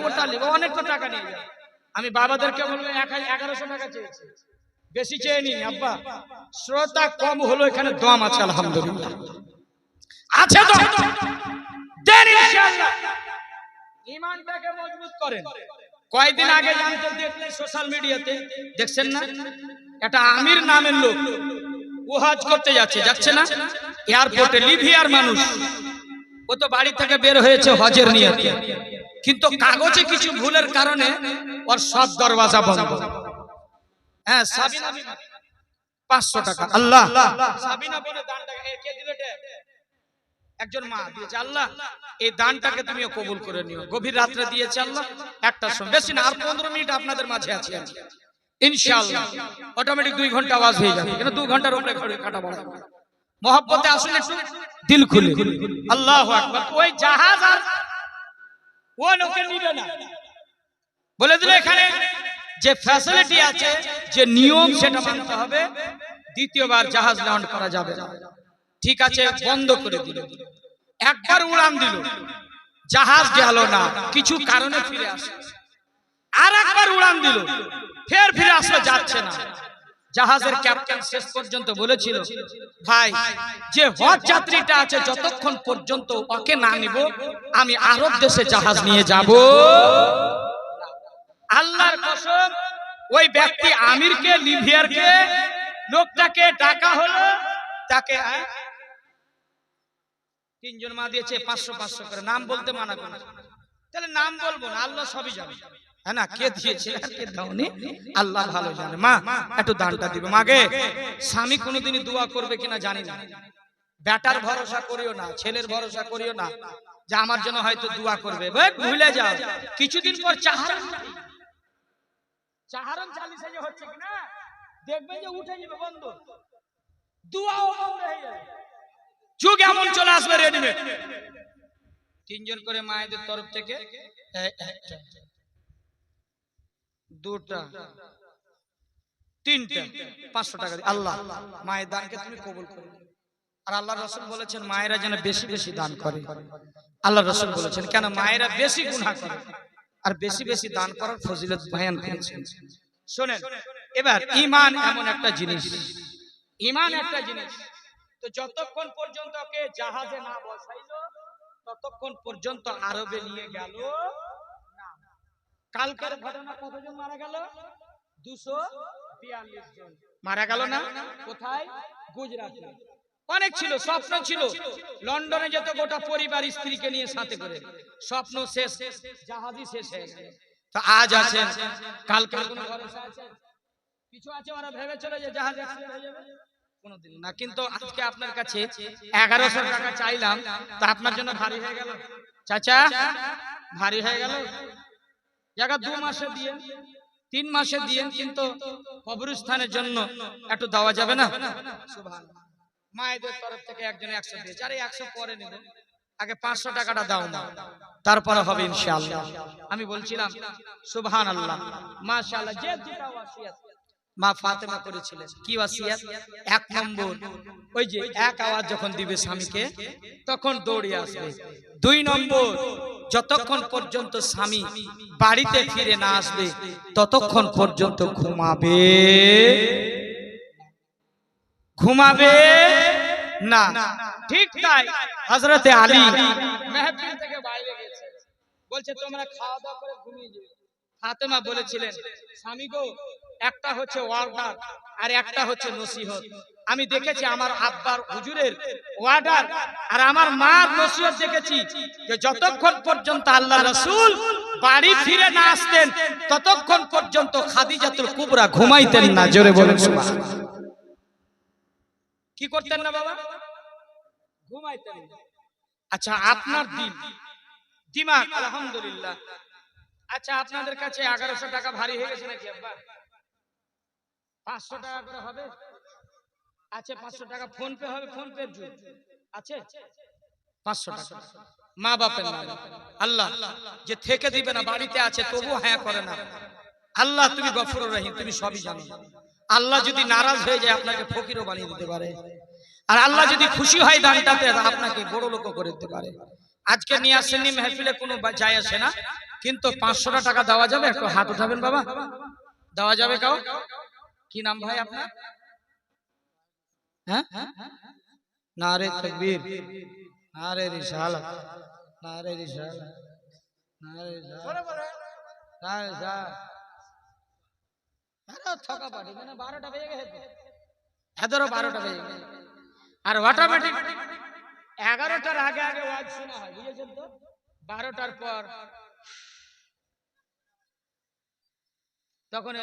অনেক তো টাকা নিয়ে যাবে। আমি বাবাদেরকে বলবো 1100 টাকা চেয়েছে, বেশি চেয়ে নি আব্বা। শ্রোতা কম হলো, এখানে দম আছে আলহামদুলিল্লাহ, আছে তো দেন ইনশাআল্লাহ। ঈমানটাকে মজবুত করেন। কয়েকদিন আগে জানতে দেখলেন সোশ্যাল মিডিয়াতে, দেখছেন না? একটা আমির নামের লোক ও হজ করতে যাচ্ছে না এয়ারপোর্টে, লিবিয়ার মানুষ। ও তো বাড়ি থেকে বের হয়েছে হজের নিয়তে, কিন্তু কাগজে কিছু ভুলের কারণে ওর সব দরওয়াজা বন্ধ। হ্যাঁ, সাবিনা 500 টাকা। আল্লাহ সাবিনা বলে দানটাকে কে দিল? একজন মা দিয়েছে। আল্লাহ এই দানটাকে তুমিও কবুল করে নিও। গভীর রাত্রে দিয়েছে আল্লাহ, একটার সময়, বেশি না, আর 15 মিনিট আপনাদের মাঝে আছি ইনশাআল্লাহ। অটোমেটিক 2 ঘন্টা আওয়াজ হয়ে যাবে, কেন 2 ঘন্টার উপরে ঘড়ি কাটা বড়। মহব্বতে আসুন একটু দিল খুলে। আল্লাহু আকবার। ওই জাহাজ আর ও লোকে নিবে না, বলে দিল এখানে যে ফ্যাসিলিটি আছে, যে নিয়ম, সেটা মানতে হবে। দ্বিতীয়বার জাহাজ ল্যান্ড করা যাবে না। ঠিক আছে, বন্ধ করে দিল। একবার উড়ান দিল, জাহাজ গেল না, কিছু কারণে ফিরে আসে। আর একবার উড়ান দিল, ফের ফিরে আসলে যাচ্ছে না। জাহাজের ক্যাপ্টেন শেষ পর্যন্ত বলেছিল, ভাই যে হজ যাত্রীটা আছে, যতক্ষণ পর্যন্ত ওকে না নিব আমি আরব দেশে জাহাজ নিয়ে যাব। আল্লাহর কসম, ওই ব্যক্তি আমিরকে, লিবিয়ারকে, লোকটাকে ডাকা হলো, তাকে 3 জন মা দিয়েছে 500 করে। নাম বলতে মানা করে, তাহলে নাম বলবো না, আল্লাহ সবই জানে, হ্যাঁ না? কে দিয়েছে আর কে দাওনি আল্লাহ ভালো জানে। মা একটু দানটা দিবে। মাগে স্বামী কোনোদিনই দোয়া করবে কিনা জানি না, বেটার ভরসা করিও না, ছেলের ভরসা করিও না যে আমার জন্য হয়তো দোয়া করবে। ভুলে যাও, কিছুদিন পর চাহারন চালিশে যে হচ্ছে কিনা দেখবেন যে উঠে যাবে, বন্ধ, দোয়াও বন্ধ হয়ে যাবে। যুগ এমন চলে আসবে রেডিমেড। 3 জন করে মায়েদের তরফ থেকে, 2টা 3টা 500 টাকা দিয়ে। আল্লাহ মায়ের দানকে তুমি কবুল করো। আর আল্লাহ রাসূল বলেছেন মায়েরা যেন বেশি বেশি দান করে। আল্লাহ রাসূল বলেছেন, কেন? মায়েরা বেশি গুনাহ করে, আর বেশি বেশি দান করার ফজিলত বয়ান করেছেন। শুনেন, এবার ঈমান এমন একটা জিনিস, ইমান একটা জিনিস, তো যতক্ষণ পর্যন্ত ওকে জাহাজে না বসাইলো ততক্ষণ পর্যন্ত আরবে নিয়ে গেল না। কালকের ঘটনা কতজন মারা গেল? 242 জন মারা গেল না? কোথায়? গুজরাটে। অনেক ছিল, স্বপ্ন ছিল লন্ডনে যেত গোটা পরিবার স্ত্রীকে নিয়ে সাথে করে, স্বপ্ন শেষ, জাহাজই শেষ হয়ে গেল। তো আজ আছেন, কালকে কোনো ভরসা আছে? কিছু আছে ওরা ভেবে চলে যে জাহাজ অ্যাক্সিডেন্ট হয়ে যাবে, কোনোদিন না। কিন্তু আজকে আপনার কাছে 1100 টাকা চাইলাম, তা আপনার জন্য ভারী হয়ে গেল চাচা? ভারী হয়ে গেল? জায়গা 2 মাসে দিয়ে 3 মাসে দিয়ে, কিন্তু কবরস্থানের জন্য একটু দেওয়া যাবে না? সুবহানাল্লাহ। মায়েদের তরফ থেকে একজন 100 দিয়েছে, আরে 100 পরে নেব, আগে 500 টাকাটা দাও না, তারপরে হবে ইনশাআল্লাহ। আমি বলছিলাম সুবহানাল্লাহ, মাশাআল্লাহ, যে যেটা ওয়াসিয়াত মা ফাতেমা করেছিলেন, কি ওয়াসিয়াত? 1 নম্বর, ওই যে এক আওয়াজ যখন দিবে স্বামীকে তখন দৌড়ে আসবে। 2 নম্বর, যতক্ষণ পর্যন্ত স্বামী বাড়িতে ফিরে না আসবে ততক্ষণ পর্যন্ত ঘুমাবে না। ঠিক তাই হযরতে আলী মেহফিল থেকে বাইরে গেছে, বলছে তোমরা খাওয়া দাওয়া করে ঘুমিয়ে যাবে। ফাতেমা বলেছিলেন, স্বামী গো, একটা হচ্ছে ওয়ার্ডার আর একটা হচ্ছে নসিহত। আমি দেখেছি আমার আব্বার হুজুরের ওয়ার্ডার আর আমার মার নসিহত দেখেছি যে যতক্ষণ পর্যন্ত আল্লাহ রাসূল বাড়ি ফিরে না আসতেন ততক্ষণ পর্যন্ত খাদিজাতুল কুবরা ঘুমাইতেন না। জোরে বলেন সুবহানাল্লাহ। কি করতেন না বাবা? ঘুমাইতেন না। আচ্ছা, আপনার দিমাগ আলহামদুলিল্লাহ। আচ্ছা, আপনাদের কাছে 1100 টাকা ভারী হয়ে গেছে নাকি আব্বা? 500 টাকা করে হবে? আচ্ছা, 500 টাকা ফোন পে হবে? ফোন পে যুগ আছে? 500 টাকা মা বাপের নামে। আল্লাহ যে থেকে দিবে না, বাড়িতে আছে তবু হ্যাঁ করে না। আল্লাহ তুমি গফুরুর রহিম, তুমি সবই জানো। আল্লাহ যদি নারাজ হয়ে যায় আপনাকে ফকিরও বানিয়ে দিতে পারে, আর আল্লাহ যদি খুশি হয় দানটাতে আপনাকে বড় লোক করে দিতে পারে। আজকে নিয়ে আসেননি মেহফিলে, কোনো যায় আসে না, কিন্তু 500 টাকা দেওয়া যাবে? একটু হাত উঠাবেন বাবা, দেওয়া যাবে কাউ? কি নাম ভাই আপনার? হ্যাঁ, নারে তাকবীর, নারে রিসালাত, নারে রিসালাত, নারে রিসালাত, নারে রিসালাত। আরে ছকা পাটি মানে 12টা বেজে গেছে, এদেরও 12টা বেজে গেছে। আর অটোমেটিক 11টার আগে আগে ওয়াজ শোনা হয়, বুঝেছেন তো? 12টার পর তখন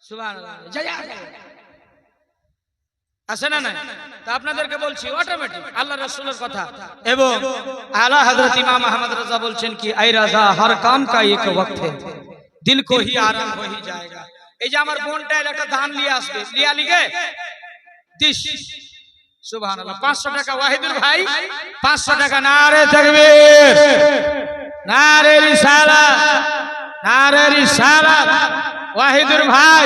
সুবহানাল্লাহ আসে না? তা আপনাদেরকে বলছি অটোমেটিক আল্লাহ রাসূলের কথা। এবং আলা হযরত ইমাম আহমদ রাজা বলছেন কি, আই রাজা হর কাম কা এক ওয়াক্ত है, দিল কো হি আরাম হো হি জায়েগা। এই যে আমার বোনটা একটা ধান নিয়ে আসবে, লিয়া লিগে দিস। সুবহানাল্লাহ। 500 টাকা ওয়াহিদুর ভাই, 500 টাকা। নারে তাকবীর, নারে রিসালাত, নারে রিসালাত। ওয়াহিদুর ভাই,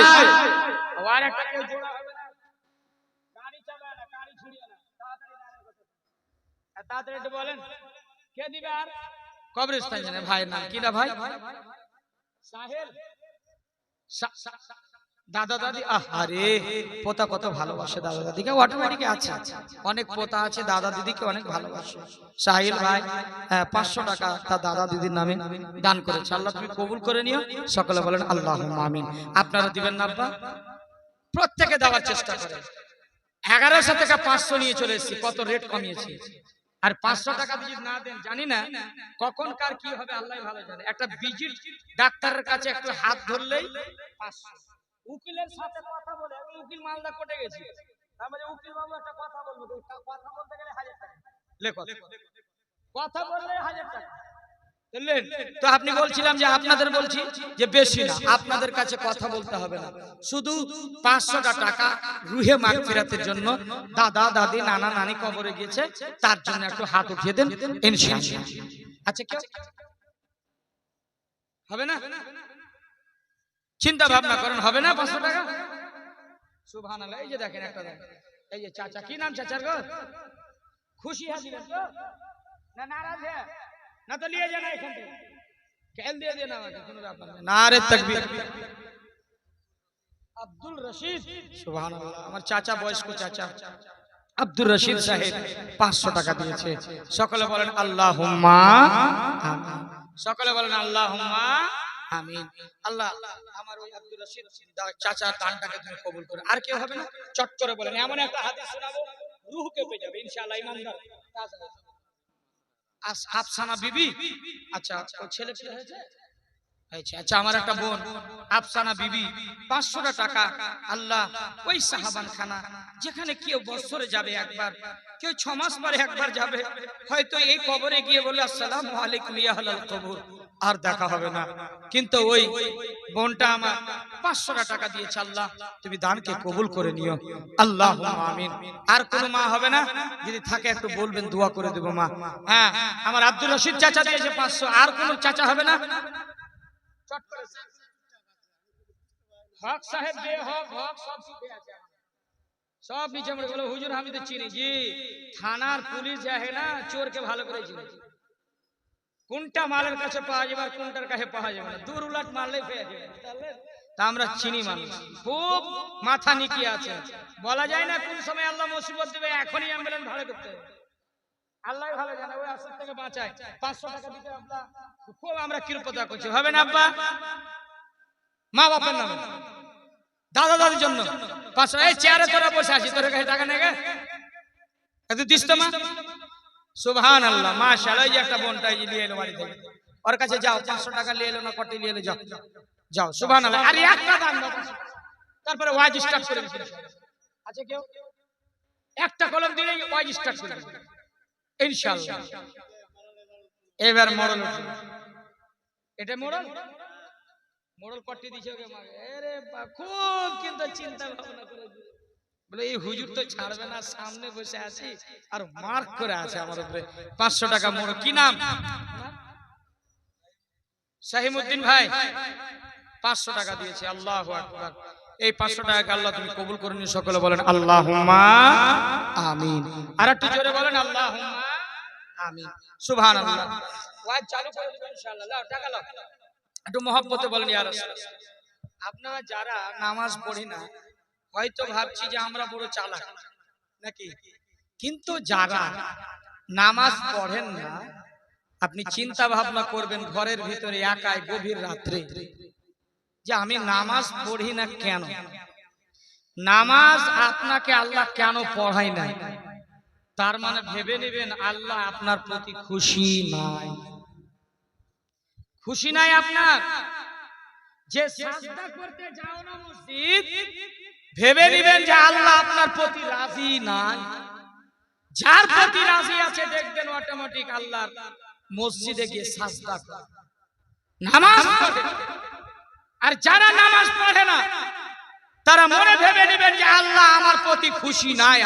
আর একটা কেউ জোড়া হবে না, গাড়ি চালায় না, গাড়ি ছুড়িয়ে না, তাড়াতাড়ি একটু বলেন কে দিবে? আর কবরস্থান জানে ভাই নাম কি না ভাই? সাহেল, দাদা দাদি। আরে পোতা কত ভালোবাসে দাদা দাদিকে, অটোমেটিক আছে, অনেক পোতা আছে দাদা দিদিকে অনেক ভালোবাসে। সাহিল ভাই 500 টাকা তার দাদা দিদির নামে দান করেছে, আল্লাহ তুমি কবুল করে নিও। সকলে বলেন আল্লাহুম্মা আমিন। আপনারা দিবেন না আব্বা? প্রত্যেকে দেওয়ার চেষ্টা করেন। 1100 টাকা 500 নিয়ে চলে এসেছি, কত রেট কমিয়েছি। আর 500 টাকা যদি না দেন, জানি না কখন কার কি হবে, আল্লাহ ভালো জানে। একটা ভিজিট ডাক্তারের কাছে একটু হাত ধরলেই 500। উকিলের সাথে কথা বলে, আমি উকিল মালদা কোর্টে গেছি, তার মানে উকিল বাবু একটা কথা বলবো, কথা বলতে গেলে 1000 টাকা লেখো, কথা বললে 1000 টাকা। বুঝলেন তো? আপনি বলছিলাম যে আপনাদের বলছি যে বেশি না, আপনাদের কাছে কথা বলতে হবে না, শুধু 500 টাকা রুহে মাগফিরাতের জন্য, দাদা দাদি নানা নানি কবরে গিয়েছে তার জন্য একটু হাত উঠিয়ে দেন ইনশাআল্লাহ। আচ্ছা, কেউ হবে না? চিন্তা ভাবনা করেন, হবে না 500 টাকা? সুবহানাল্লাহ। এই যে দেখেন একটা, দেখেন এই যে চাচা, কি নাম চাচার গো? খুশি হয়ে দিলেন তো না নারাজ হয়ে? না তো নিয়ে যান এখান থেকে, খেল দিয়ে দেন আমাকে, কোনো ব্যাপার না। নারে তাকবীর, আব্দুল রশিদ, সুবহানাল্লাহ, আমার চাচা, বয়স্ক চাচা আব্দুর রশিদ সাহেব 500 টাকা দিয়েছে। সকলে বলেন আল্লাহুম্মা আমিন। সকলে বলেন আল্লাহুম্মা আমিন। আল্লাহ আমার ওই আব্দুর রশিদ চাচার দানটাকে তুমি কবুল করো। আর কেউ হবে না? চট করে বলেন। এমন একটা হাদিস শোনাবো রূহ কেঁপে যাবে ইনশাআল্লাহ। ইমানদার আফসানা বিবি, আচ্ছা ওই ছেলে পেলে হয়েছে? আচ্ছা, আমার একটা বোন আফসানা বিবি 500 টাকা। আল্লাহ ওই সাহাবান খানা যেখানে কেউ বছরে যাবে একবার, কেউ 6 মাস পরে একবার যাবে, হয়তো এই কবরে গিয়ে বলে আসসালামু আলাইকুম ইয়া আহলাল কবর, আর দেখা হবে না। কিন্তু ওই বোনটা আমার 500 টাকা দিয়েছে। আল্লাহ তুমি দানকে কবুল করে নিও, আল্লাহুম্মা আমিন। আর কোন মা হবে না? যদি থাকে একটু বলবেন, দোয়া করে দেব মা। হ্যাঁ, আমার আব্দুর রশিদ চাচা দিয়েছে 500। আর কোন চাচা হবে না? হক সাহেব যে হক সব শিখে আছে, সব নিচে পড়ে বলে হুজুর আমি তো চিনি। জি, থানার পুলিশ যায় না, চোরকে ভালো করে চিনি। কোনটা মালের কাছে পাওয়া যাবে আর কোনটার কাছে পাওয়া যাবে না, দূর উলাট মারলে পেয়ে যাবে। তা আমরা চিনি মানুষ, খুব মাথা নিকি আছে। বলা যায় না কোন সময় আল্লাহ মুসিবত দেবে, এখনই অ্যাম্বুলেন্স ভাড়া করতে হবে। আল্লাহ ভালো জানে, ওই আসর থেকে বাঁচায়। 500 টাকা দিতে আব্বা খুব আমরা কৃপতা করছি। হবে না আব্বা? মা বাপের নামে, দাদা দাদির জন্য 500। এই চেয়ারে তোরা বসে আছিস, তোর কাছে টাকা নেই? এত দিস তো মা। সুবহানাল্লাহ, মাশাআল্লাহ। এই যে একটা বোনটা নিয়ে এলো বাড়ি থেকে, ওর কাছে যাও, 500 টাকা নিয়ে এলো না, কটি নিয়ে এলো, যাও যাও। সুবহানাল্লাহ। আর একটা দান দাও, তারপরে ওয়াজ স্টার্ট করে দিন। আচ্ছা, কেউ একটা কলম দিলে ওয়াজ স্টার্ট করে দিন ইনশাআল্লাহ। এবার মরল, এটা মোড়ল কটি দিছে ওকে মাগে। আরে খুব কিন্তু চিন্তা ভাবনা করে বলে এই হুজুর তো ছাড়বে না, সামনে বসে আছি আর মার্ক করে আছে আমার উপরে। 500 টাকা মোড়ল, কি নাম? শাহিমউদ্দিন ভাই 500 টাকা দিয়েছে। আল্লাহু আকবার। এই 500 টাকা আল্লাহ তুমি কবুল করে নিও। সকলে বলেন আল্লাহুম্মা আমিন। আর একটু জোরে বলেন আল্লাহুম্মা আমিন। সুবহানাল্লাহ। ওয়াজ চালু করে দেব ইনশাআল্লাহ। লাও টাকা লাও, একটু মহব্বতে বলেন ইয়া রাসূলুল্লাহ। আপনারা যারা নামাজ পড়ি না, হয়তো ভাবছি যে আমরা বড় চালাক নাকি, কিন্তু যারা নামাজ পড়েন না, আপনি চিন্তা ভাবনা করবেন ঘরের ভিতরে একাই গভীর রাত্রে যে আমি নামাজ পড়ি না কেন। নামাজ আপনাকে আল্লাহ কেন পড়ায় না, তার মানে ভেবে নেবেন আল্লাহ আপনার প্রতি খুশি নাই। খুশি নাই আপনার। যে সাজদা করতে যাও না মসজিদ, ভেবে নেবেন যে আল্লাহ আপনার প্রতি রাজি নাই। যার প্রতি রাজি আছে দেখবেন অটোমেটিক আল্লাহর মসজিদে গিয়ে সাজদা করে নামাজ পড়ে। আর যারা নামাজ পড়ে না, তারা মনে ভেবে নেবেন যে আল্লাহ আমার প্রতি খুশি নাই,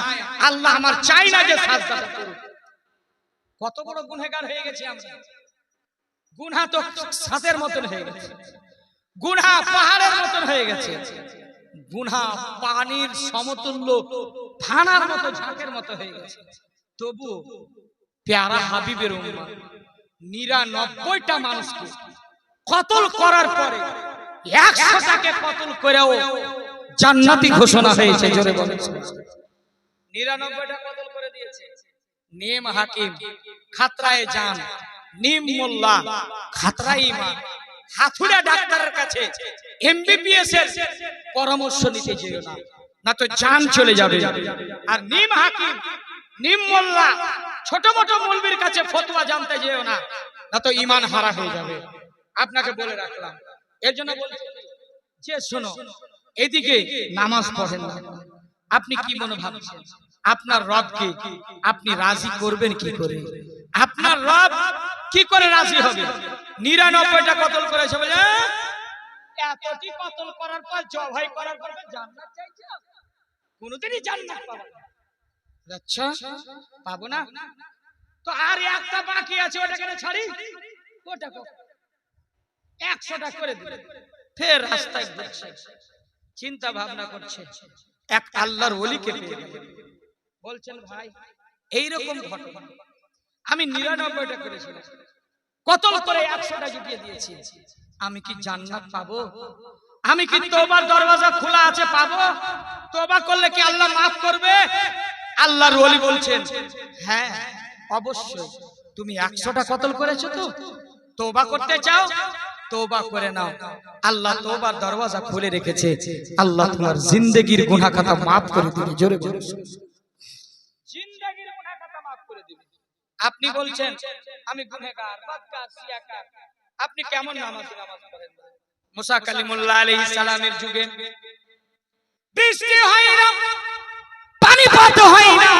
আল্লাহ আমার চাই না যে সাজদাটা করুক। কত বড় গুনাহগার হয়ে গেছি আমরা। গুনাহ তো সাতের মতন হয়ে গেছে, গুনাহ পাহাড়ের মতন হয়ে গেছে, গুনাহ পানির সমতুল্য থানার মতো ঝাঁকের মতো হয়ে গেছে। তবু প্যারা হাবিবের উম্মত 99টা মানুষকে কতল করার পরে 100টাকে কতল করেও জান্নাতি ঘোষণা হয়েছে। জোরে বলেন 99টা কতল করে দিয়েছে। নিম হাকিম খাতরায়ে জান, নিম মোল্লা খাতরায়ে ঈমান। হাতুড়া ডাক্তারের কাছে এমবিবিএস এর পরামর্শ নিতে যেও না, না তো জান চলে যাবে। আর নিম হাকিম, নিম মোল্লা, ছোট মোটো মৌলবীর কাছে ফতোয়া জানতে যেও না, না তো ঈমান হারা হয়ে যাবে। আপনাকে বলে রাখলাম। এর জন্য বলছি যে শোনো, এদিকে নামাজ পড়েন না, আপনি কি মনে ভাবছেন আপনার রবকে আপনি রাজি করবেন কি করে? আপনার রব কি করে রাজি হবে? 99টা কতল করেছে বলে এতটি কতল করার পর জবাই করার পর জান্নাত চাইছো? কোনদিনই জান্নাত পাবো না। আচ্ছা, পাবো না তো আর একটা বাকি আছে, ওটা কেন ছাড়ি? ওটা 100টা করে দিলে ফের রাস্তায় ঘুরছে, চিন্তা ভাবনা করছে, এক আল্লাহর ওলিকে পেয়ে গেল। বলছেন ভাই এইরকম ঘটনা আমি 99টা করেছিলাম, কতল করে 100টা জুটিয়ে দিয়েছি, আমি কি জান্নাত পাবো? আমি কি তওবার দরওয়াজা খোলা আছে পাবো? তওবা করলে কি আল্লাহ মাফ করবে? আল্লাহর ওলি বলছেন, হ্যাঁ অবশ্যই। তুমি 100টা কতল করেছো তো, তওবা করতে চাও, তওবা করে নাও। আল্লাহ তওবার দরওয়াজা খুলে রেখেছে। আল্লাহ তোমার জিন্দেগীর গুনাহ খাতা মাফ করে দিবে। জোরে জোরে জিন্দেগীর গুনাহ খাতা মাফ করে দিবে। আপনি বলছেন আমি গুনাহগার, বদকার, সিয়াকার, আপনি কেমন নামাজ পড়েন? মুসা কালিমুল্লাহ আলাইহিস সালামের যুগে বৃষ্টি হয় না, পানিপাত হয় না,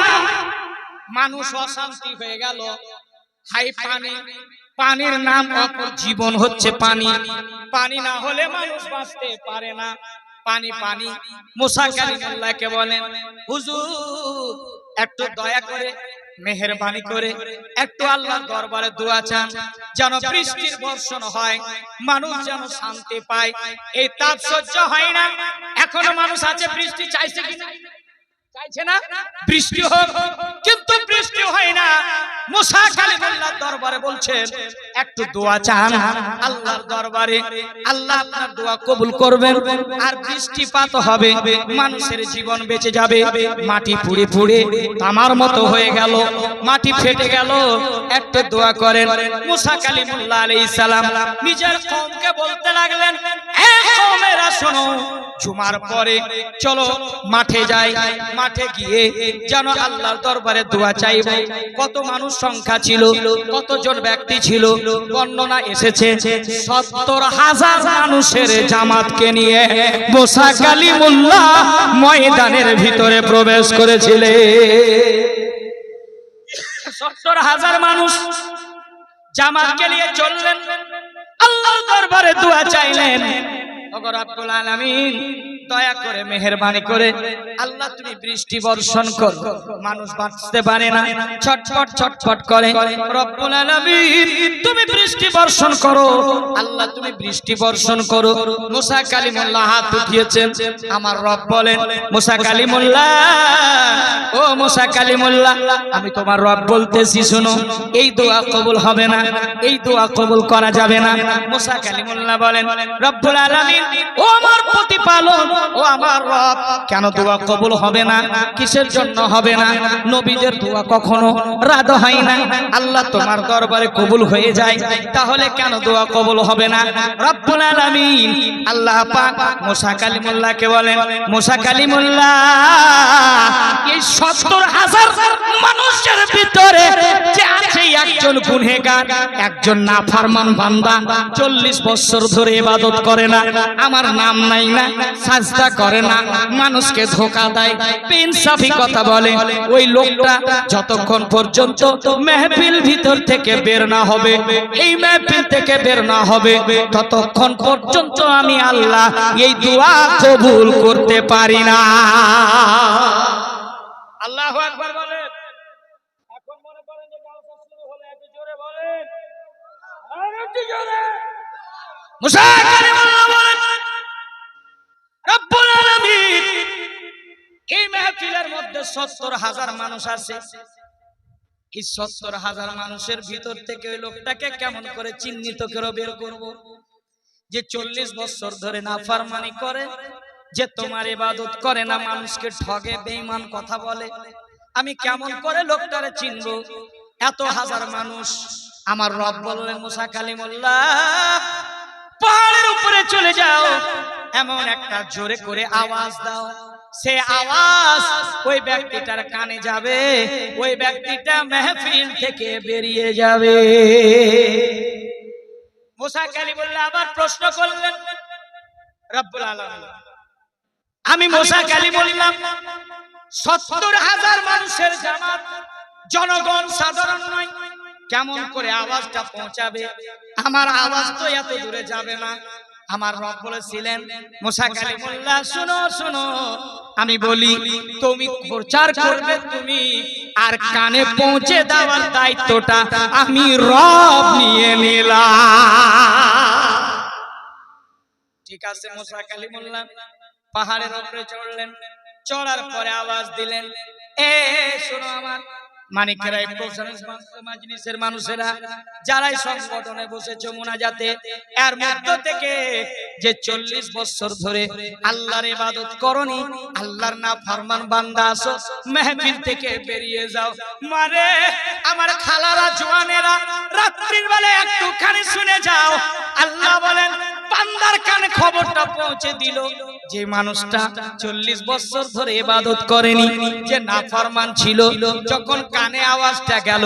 মানুষ অশান্তি হয়ে গেল। হাই পানি, পানির নাম অপর জীবন হচ্ছে পানি। পানি না হলে মানুষ বাঁচতে পারে না। পানি পানি। মুসা কালিমুল্লাহকে বলেন, হুজুর একটু দয়া করে, মেহেরবানি করে একটু আল্লাহর দরবারে দোয়া চান, যেন বৃষ্টির বর্ষণ হয়, মানুষ যেন শান্তি পায়। এই তাপ সহ্য হয় না। এখনো মানুষ আছে বৃষ্টি চাইছে কিনা? চাইছে না বৃষ্টি হোক, কিন্তু বৃষ্টি হয় না। মুসা কালিমুল্লাহর দরবারে বলছেন একটু দোয়া চান আল্লাহর দরবারে, আল্লাহ আপনার দোয়া কবুল করবেন আর বৃষ্টিপাত হবে, মানুষের জীবন বেঁচে যাবে। মাটি পুড়ে পুড়ে তামার মতো হয়ে গেল, মাটি ফেটে গেল, একটু দোয়া করেন। মুসা কালিমুল্লাহ আলাইহিস সালাম নিজের কওমকে বলতে লাগলেন, এ কওমেরা শোনো, জুমার পরে চলো মাঠে যাই, মাঠে গিয়ে যেন আল্লাহর দরবারে দোয়া চাইব। কত মানুষ সংখ্যা ছিল, কতজন ব্যক্তি ছিল? বর্ণনা এসেছে 70,000 মানুষের জামাতকে নিয়ে মুসা কালিমুল্লাহ ময়দানের ভিতরে প্রবেশ করেছিলেন। 70,000 মানুষ জামাতকে নিয়ে চললেন, আল্লাহর দরবারে দোয়া চাইলেন। ওগো রব্বুল আলামিন, দয়া করে মেহেরবানি করে আল্লাহ তুমি বৃষ্টি বর্ষণ করো, মানুষ বাঁচতে পারে না, ছটফট ছটফট করে। রব্বুল আলামিন তুমি বৃষ্টি বর্ষণ করো, আল্লাহ তুমি বৃষ্টি বর্ষণ করো। মুসা কালিমুল্লাহ হাত উঠিয়েছেন, আমার রব বলেন, মুসা কালিমুল্লাহ, ও মুসা কালিমুল্লাহ, আমি তোমার রব বলতেছি শোনো, এই দোয়া কবুল হবে না, এই দোয়া কবুল করা যাবে না। মুসা কালিমুল্লাহ বলেন, রব্বুল আলামিন, ও আমার প্রতিপালক, ও আমার রব, কেন দোয়া কবুল হবে না? কিসের জন্য হবে না? নবীদের দোয়া কখনো রাদ হয় না, আল্লাহ তোমার দরবারে কবুল হয়ে যায়, তাহলে কেন দোয়া কবুল হবে না? রব্বুল আলামিন আল্লাহ পাক মুসা কালিমুল্লাহকে বলেন, মুসা কালিমুল্লাহ, এই 70,000 মানুষের ভিতরে যে আছে একজন গুনাহগার, একজন নাফরমান বান্দা, 40 বছর ধরে ইবাদত করে না, আমার নাম নাই না, সাজদা করে না, মানুষকে ধোঁকা দেয়, বেইনসাফি কথা বলে, ওই লোকটা যতক্ষণ পর্যন্ত মেহফিল ভিতর থেকে বের না হবে, এই মেহফিল থেকে বের না হবে, ততক্ষণ পর্যন্ত আমি আল্লাহ এই দোয়া কবুল করতে পারি না। আল্লাহু আকবার বলেন। এখন মনে করেন যে জালসা শুরু হলো, একটু জোরে বলেন, আর একটু জোরে। মুসা কালিমুল্লাহ বলেন, রব্বুল আলামিন এই মেহফিলের মধ্যে 70,000 মানুষ আছে, এই 70,000 মানুষের ভিতর থেকে ওই লোকটাকে কেমন করে চিহ্নিত করে বের করব, যে 40 বছর ধরে নাফরমানি করে, যে তোমার ইবাদত করে না, মানুষকে ঠগে, বেঈমান কথা বলে, আমি কেমন করে লোকটারে চিনব? এত হাজার মানুষ। আমার রব বললেন, মুসা কালিমুল্লাহ, পাহাড়ের উপরে চলে যাও, এমন একটা জোরে করে আওয়াজ দাও, সে আওয়াজ ওই ব্যক্তিটার কানে যাবে, ওই ব্যক্তিটা মেহফিল থেকে বেরিয়ে যাবে। মুসা কালিমুল্লাহ আবার প্রশ্ন করলেন, রব্বুল আলামিন, আমি মুসা কালিমুল্লাহ 70,000 মানুষের জামাত, জনগণ সাধারণ নয়, কেমন করে আওয়াজটা পৌঁছাবে? আমার আওয়াজ তো এত দূরে যাবে না। আমার রব বলেছিলেন, মুসা কালিমুল্লাহ শোনো শোনো, আমি বলি, তুমি প্রচার করবে তুমি, আর কানে পৌঁছে দেওয়ার দায়িত্বটা আমি রব নিয়ে নিলাম। ঠিক আছে, মুসা কালিমুল্লাহ পাহাড়ের উপরে চড়লেন, চড়ার পরে আওয়াজ দিলেন, এ শোনো আমার মানিকেরা মাজলিসের মানুষেরা যারাই সংগঠনে বসেছে মুনাজাতে, এর মধ্য থেকে যে 40 বছর ধরে আল্লাহর ইবাদত করনি, আল্লাহর নাফরমান বান্দা আছো, মাহফিল থেকে বেরিয়ে যাও। মানে আমার খালারা জওয়ানেরা রাত্রির বেলা একটুখানি শুনে যাও। আল্লাহ বলেন বান্দার কানে খবরটা পৌঁছে দিল যে মানুষটা 40 বছর ধরে ইবাদত করেনি, যে নাফরমান ছিল, যখন কানে আওয়াজটা গেল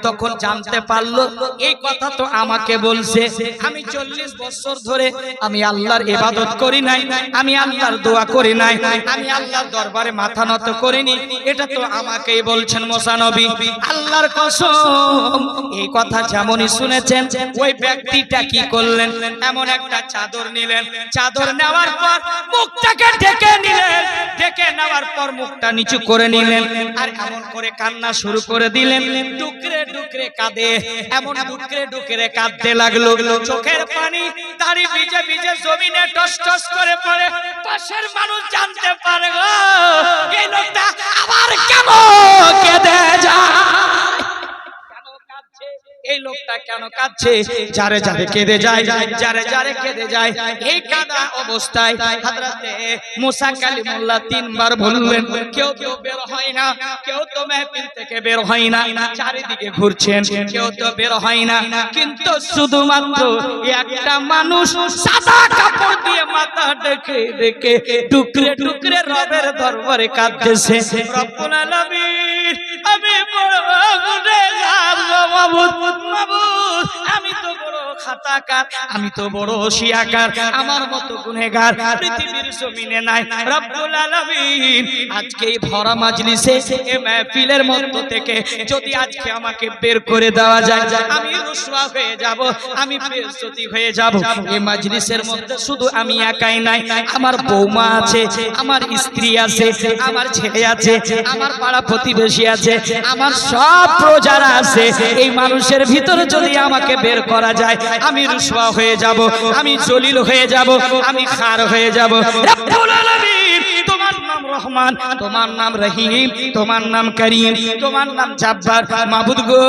তখন জানতে পারলো এই কথা তো আমাকে বলছে। আমি 40 বছর ধরে আমি আল্লাহর ইবাদত করি নাই, আমি আল্লাহর দোয়া করি নাই, আমি আল্লাহর দরবারে মাথা নত করিনি, এটা তো আমাকেই বলছেন মুসা নবী। আল্লাহর কসম, এই কথা যেমনই শুনেছেন ওই ব্যক্তিটা কি করলেন, এমন একটা চাদর নিলেন, চাদর নেওয়ার পর মুখটাকে ঢেকে নিলেন, ঢেকে নেওয়ার পর মুখটা নিচু করে নিলেন, আর এমন করে কান্না শুরু করে দিলেন। ডুকরে ডুকরে কাঁদে, এমন ডুকরে ডুকরে কাঁদতে লাগলো, চোখের পানি দাড়ি ভিজে ভিজে জমিনে টস টস করে পড়ে। পাশের মানুষ জানতে পারে গো এই লোকটা আবার কেন কেঁদে যায়, এই লোকটা কেন কাঁদছে, যারে যারে কেঁদে যায়, যারে যারে কেঁদে যায়। এই কাঁদা অবস্থায় হযরতে মুসা কালিমুল্লাহ 3 বার বললেন, কেউ তো বের হয় না, কেউ তো মাহফিল থেকে বের হয় না, চারিদিকে ঘুরছেন, কেউ তো বের হয় না, কিন্তু শুধুমাত্র একটা মানুষ সাদা কাপড় দিয়ে মাথা ঢেকে ঢেকে টুকরে টুকরে রবের দরবারে কাঁদতেছে। রব্বুল আলামিন, আমি বড় গুনাহগার মাবুদ, আমি তো বড় খাতাকার, আমি তো বড় শিয়াকার, আমার মতো গুনাহগার পৃথিবীর জমিনে নাই। রব্বুল আলামিন, আজকে এই ভরা মাজলিসে এই মাহফিলের মধ্য থেকে যদি আজকে আমাকে বের করে দেওয়া যায়, আমি রুসওয়া হয়ে যাব, আমি বেইজ্জতি হয়ে যাব। এই মাজলিসের মধ্যে শুধু আমি একাই নাই, আমার বৌমা আছে, আমার স্ত্রী আছে, আমার ছেলে আছে, আমার পাড়া প্রতিবেশী আছে, আমার সব প্রজারা আছে। এই মানুষের ভিতরে যদি আমাকে বের করা যায়, আমি রুসওয়া হয়ে যাব, আমি জলিল হয়ে যাব, আমি খার হয়ে যাব। রব্বুল আলামিন, তোমার নাম রহমান, তোমার নাম রহিম, তোমার নাম করিম, তোমার নাম জব্বার। মাবুদ গো,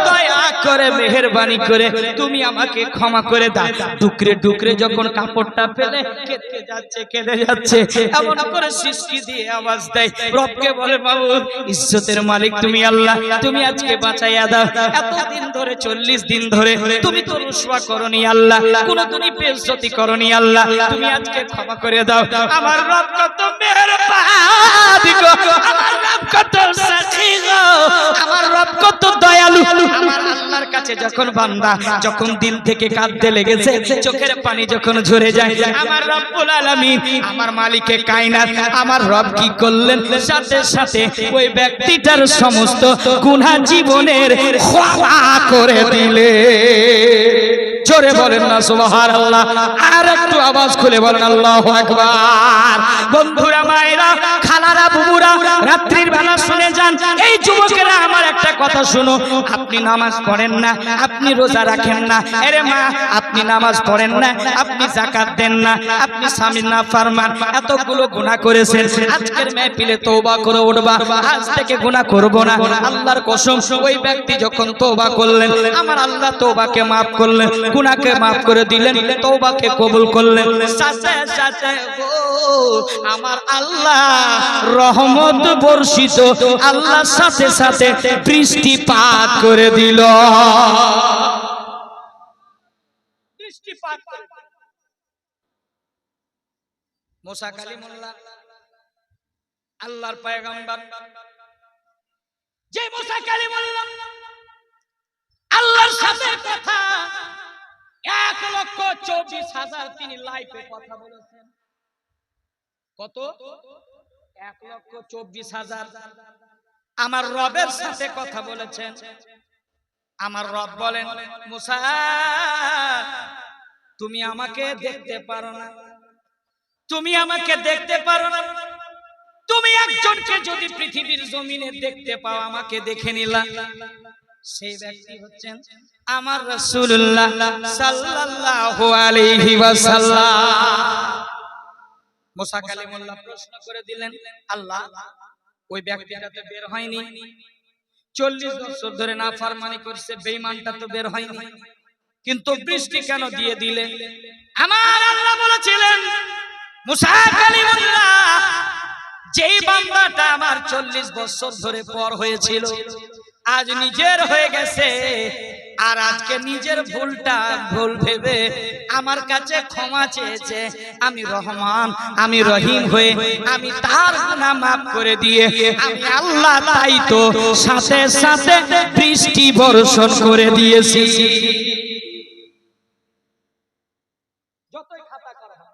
দয়া করে মেহেরবানি করে তুমি আমাকে ক্ষমা করে দাও। টুকরে টুকরে যখন কাপড়টা ফেলে কেঁদে যাচ্ছে, কেঁদে যাচ্ছে, এমন করে সৃষ্টি দিয়ে আওয়াজ দেয়, রবকে বলে মাবুদ, ইজ্জতের মালিক তুমি আল্লাহ, তুমি আজকে বাঁচাইয়া দাও। এতদিন ধরে 40 দিন ধরে তুমি তো রুসওয়া করনি আল্লাহ, কোন তুমি বেইজ্জতি করনি আল্লাহ, তুমি আজকে ক্ষমা করে দাও। আমার রব কত মেহেরবান গো, আমার রব কত সাখী গো, আমার রব কত দয়ালু। আমার আল্লাহর কাছে যখন বান্দা যখন দিল থেকে কাঁদতে লেগেছে, চোখের পানি যখন ঝরে যায়, আমার রব্বুল আলামিন, আমার মালিকে কায়নাত, আমার রব কি করলেন, সাথে সাথে ওই ব্যক্তিটার সমস্ত গুনাহ জীবনের ক্ষমা করে দিলে। জোরে বলেন না সুবহানাল্লাহ, আর একটু আওয়াজ খুলে বলেন আল্লাহু আকবার। বন্ধুরা, মায়েরা, খালারা, বুবুরা, রাত্রির বেলা শুনে যান। এই যুবকেরা, আমার একটা কথা শুনো, আপনি নামাজ পড়েন না, আপনি রোজা রাখেন না, আরে মা আপনি নামাজ পড়েন না, আপনি যাকাত দেন না, আপনি স্বামীর নাফরমান, এতগুলো গুনাহ করেছেন, আজকের মাহফিলে তওবা করে উঠবা, আজ থেকে গুনাহ করব না। আল্লাহর কসম, ওই ব্যক্তি যখন তওবা করলেন, আমার আল্লাহ তওবাকে maaf করলেন, গুনাহকে maaf করে দিলেন, তওবাকে কবুল করলেন। সাথে সাথে আমার আল্লাহ রহমত বর্ষিত, আল্লাহর সাথে সাথে বৃষ্টিপাত করে দিল, বৃষ্টিপাত করে দিল। মুসা কালিমুল্লাহ আল্লাহর পয়গম্বর, যে মুসা কালিমুল্লাহ আল্লাহর সাথে কথা 1,24,000 তিনি লাইভে কথা বলেছেন। কত? 1,24,000 আমার রবের সাথে কথা বলেছেন। আমার রব বলেন, মুসা তুমি আমাকে দেখতে পারো না, তুমি আমাকে দেখতে পারো না, তুমি একজনকে যদি পৃথিবীর জমিনে দেখতে পাও, আমাকে দেখে নিলা, সেই ব্যক্তি হচ্ছেন আমার রাসূলুল্লাহ সাল্লাল্লাহু আলাইহি ওয়াসাল্লাম। মুসা কালিমুল্লাহ প্রশ্ন করে দিলেন, আল্লাহ ওই ব্যক্তিটা তো বের হয়নি। 40 বছর ধরে নাফরমানি করছে, বেঈমানটা তো বের হয়নি। কিন্তু বৃষ্টি কেন দিয়ে দিলে? আমার আল্লাহ বলেছিলেন মুসা কালিমুল্লাহ, যেই বান্দাটা আমার 40 বছর ধরে পর হয়েছিল, আজ নিজের হয়ে গেছে, আর আজকে নিজের ভুলটা ভুল ভেবে আমার কাছে ক্ষমা চেয়েছে। আমি রহমান, আমি রহিম হয়ে আমি তার গুনাহ মাফ করে দিয়ে আমি আল্লাহ তাই তো সাথে সাথে বৃষ্টি বর্ষণ করে দিয়েছি। যতই খাতা করা হয়,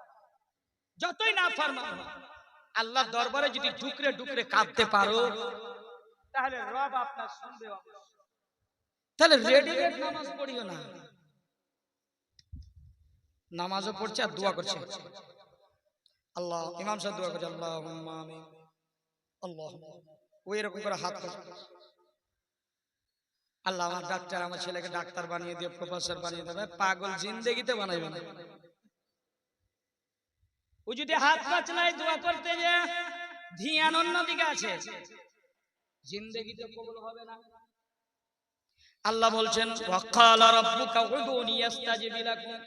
যতই নাফরমান হয়, আল্লাহর দরবারে যদি টুকরে টুকরে কাঁদতে পারো, তাহলে রব আপনার শুনবে। তাহলে রেডিমেড নামাজ পড়িও না। নামাজও পড়ছে আর দোয়া করছে। আল্লাহ, ইমাম সাহেব দোয়া করছে, আল্লাহুম্মা আমিন, আল্লাহ, ওই এরকম করে হাত করে, আল্লাহ আমার ডাক্তার, আমার ছেলেকে ডাক্তার বানিয়ে দিয়ে প্রফেসর বানিয়ে দেবে। পাগল, জিন্দেগিতে বানাইবে না। ও যদি হাত পাচলায় দোয়া করতে যে ধ্যান অন্যদিকে আছে, জিন্দেগিতে কবুল হবে না। আল্লাহ বলছেন ওয়াকালা রাব্বুকা উদুনি ইস্তাজিব লাকুম।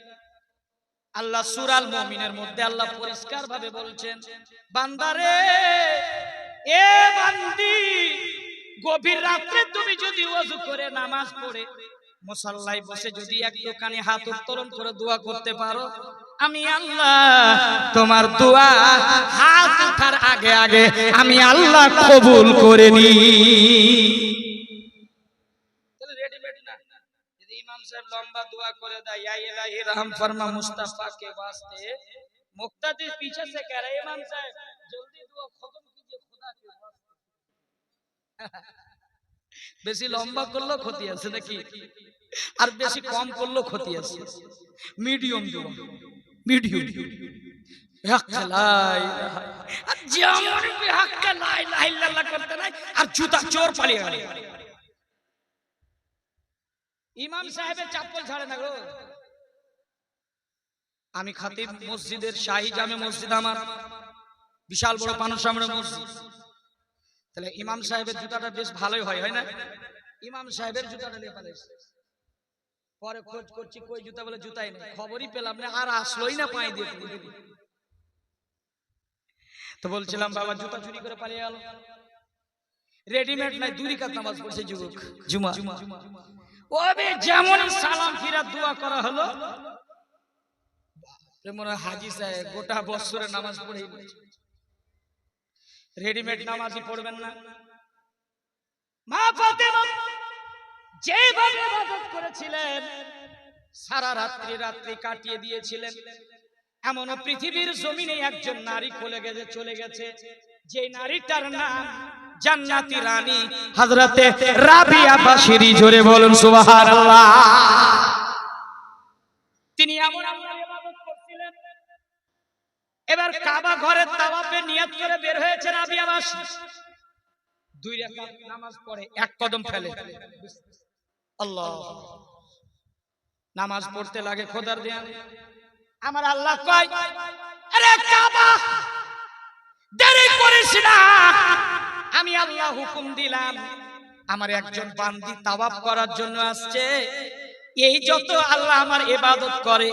আল্লাহ সূরা আল মুমিনের মধ্যে আল্লাহ পরিষ্কার ভাবে বলছেন, বান্দারে, এ বান্দি, গভীর রাতে তুমি যদি ওযু করে নামাজ পড়ে মুসাল্লায় বসে যদি একটুখানি হাত উত্তোলন করে দোয়া করতে পারো, আমি আল্লাহ তোমার দোয়া হাত ওঠার আগে আগে আমি আল্লাহ কবুল করে নি। लंबा दुआ करे दा, या इलाही रहम फरमा मुस्तफा के वास्ते। मुक्तादिर पीछे से कह रहे इमाम साहब, जल्दी दुआ खत्म कीजिए खुदा के वास्ते। বেশি লম্বা করলেও ক্ষতি আছে নাকি, আর বেশি কম করলেও ক্ষতি আছে। মিডিয়াম দুয়া, মিডিয়াম হক লা ইলাহা, আর যেমন भी হক লা ইলাহা ইল্লাল্লাহ করতে নাই, আর জুতা চোর পালিয়ে গেল। ইমাম সাহেবের চাপ্পল ছাড়ে না গো। আমি খাতিব মসজিদের শাহী জামে মসজিদ, আমার বিশাল বড় পানসামনে মসজিদ। তাহলে ইমাম সাহেবের জুতাটা বেশ ভালোই হয়, হয় না? ইমাম সাহেবের জুতাটা নিয়ে পালাইছে। পরে খোঁজ করছি, কই জুতা, বলে জুতাই নেই। খবরই পেলাম না, আর আসলোই না পায়ে দিয়ে। তো বলছিলাম বাবা জুতা চুরি করে পালিয়ে গেল। রেডিমেড নাই, 2 রাকাত নামাজ পড়ছে যুবক, জুমা। ওবে যেমন সালাম ফিরা দোয়া করা হলো, মনে হয় হাজী সাহেব গোটা বছরে নামাজ পড়ে। রেডিমেড নামাজই পড়বেন না। মা ফাতেমা যেভাবে ইবাদত করেছিলেন, সারা রাত্রি কাটিয়ে দিয়েছিলেন, এমন পৃথিবীর জমিনে একজন নারী চলে গেছে, যে নারীটার নাম জান্নাতি রানী হযরতে রাবিয়া বাশরি। জোরে বলুন সুবহানাল্লাহ। তিনি এমন আল্লাহর ইবাদত করছিলেন। এবার কাবা ঘরের তাওয়াফে নিয়ত করে বের হয়েছে রাবিয়া বাশরি। 2 রাকাত নামাজ পড়ে এক কদম ফেলে, আল্লাহ, নামাজ পড়তে লাগে খোদার দেয়া। আমার আল্লাহ কয়, আরে কাবা, দেরি করিস না, আমি আল্লাহ হুকুম দিলাম, আমার একজন বান্দি তাওয়াফ করার জন্য আসছে। এই যত আল্লাহ আমার ইবাদত করে,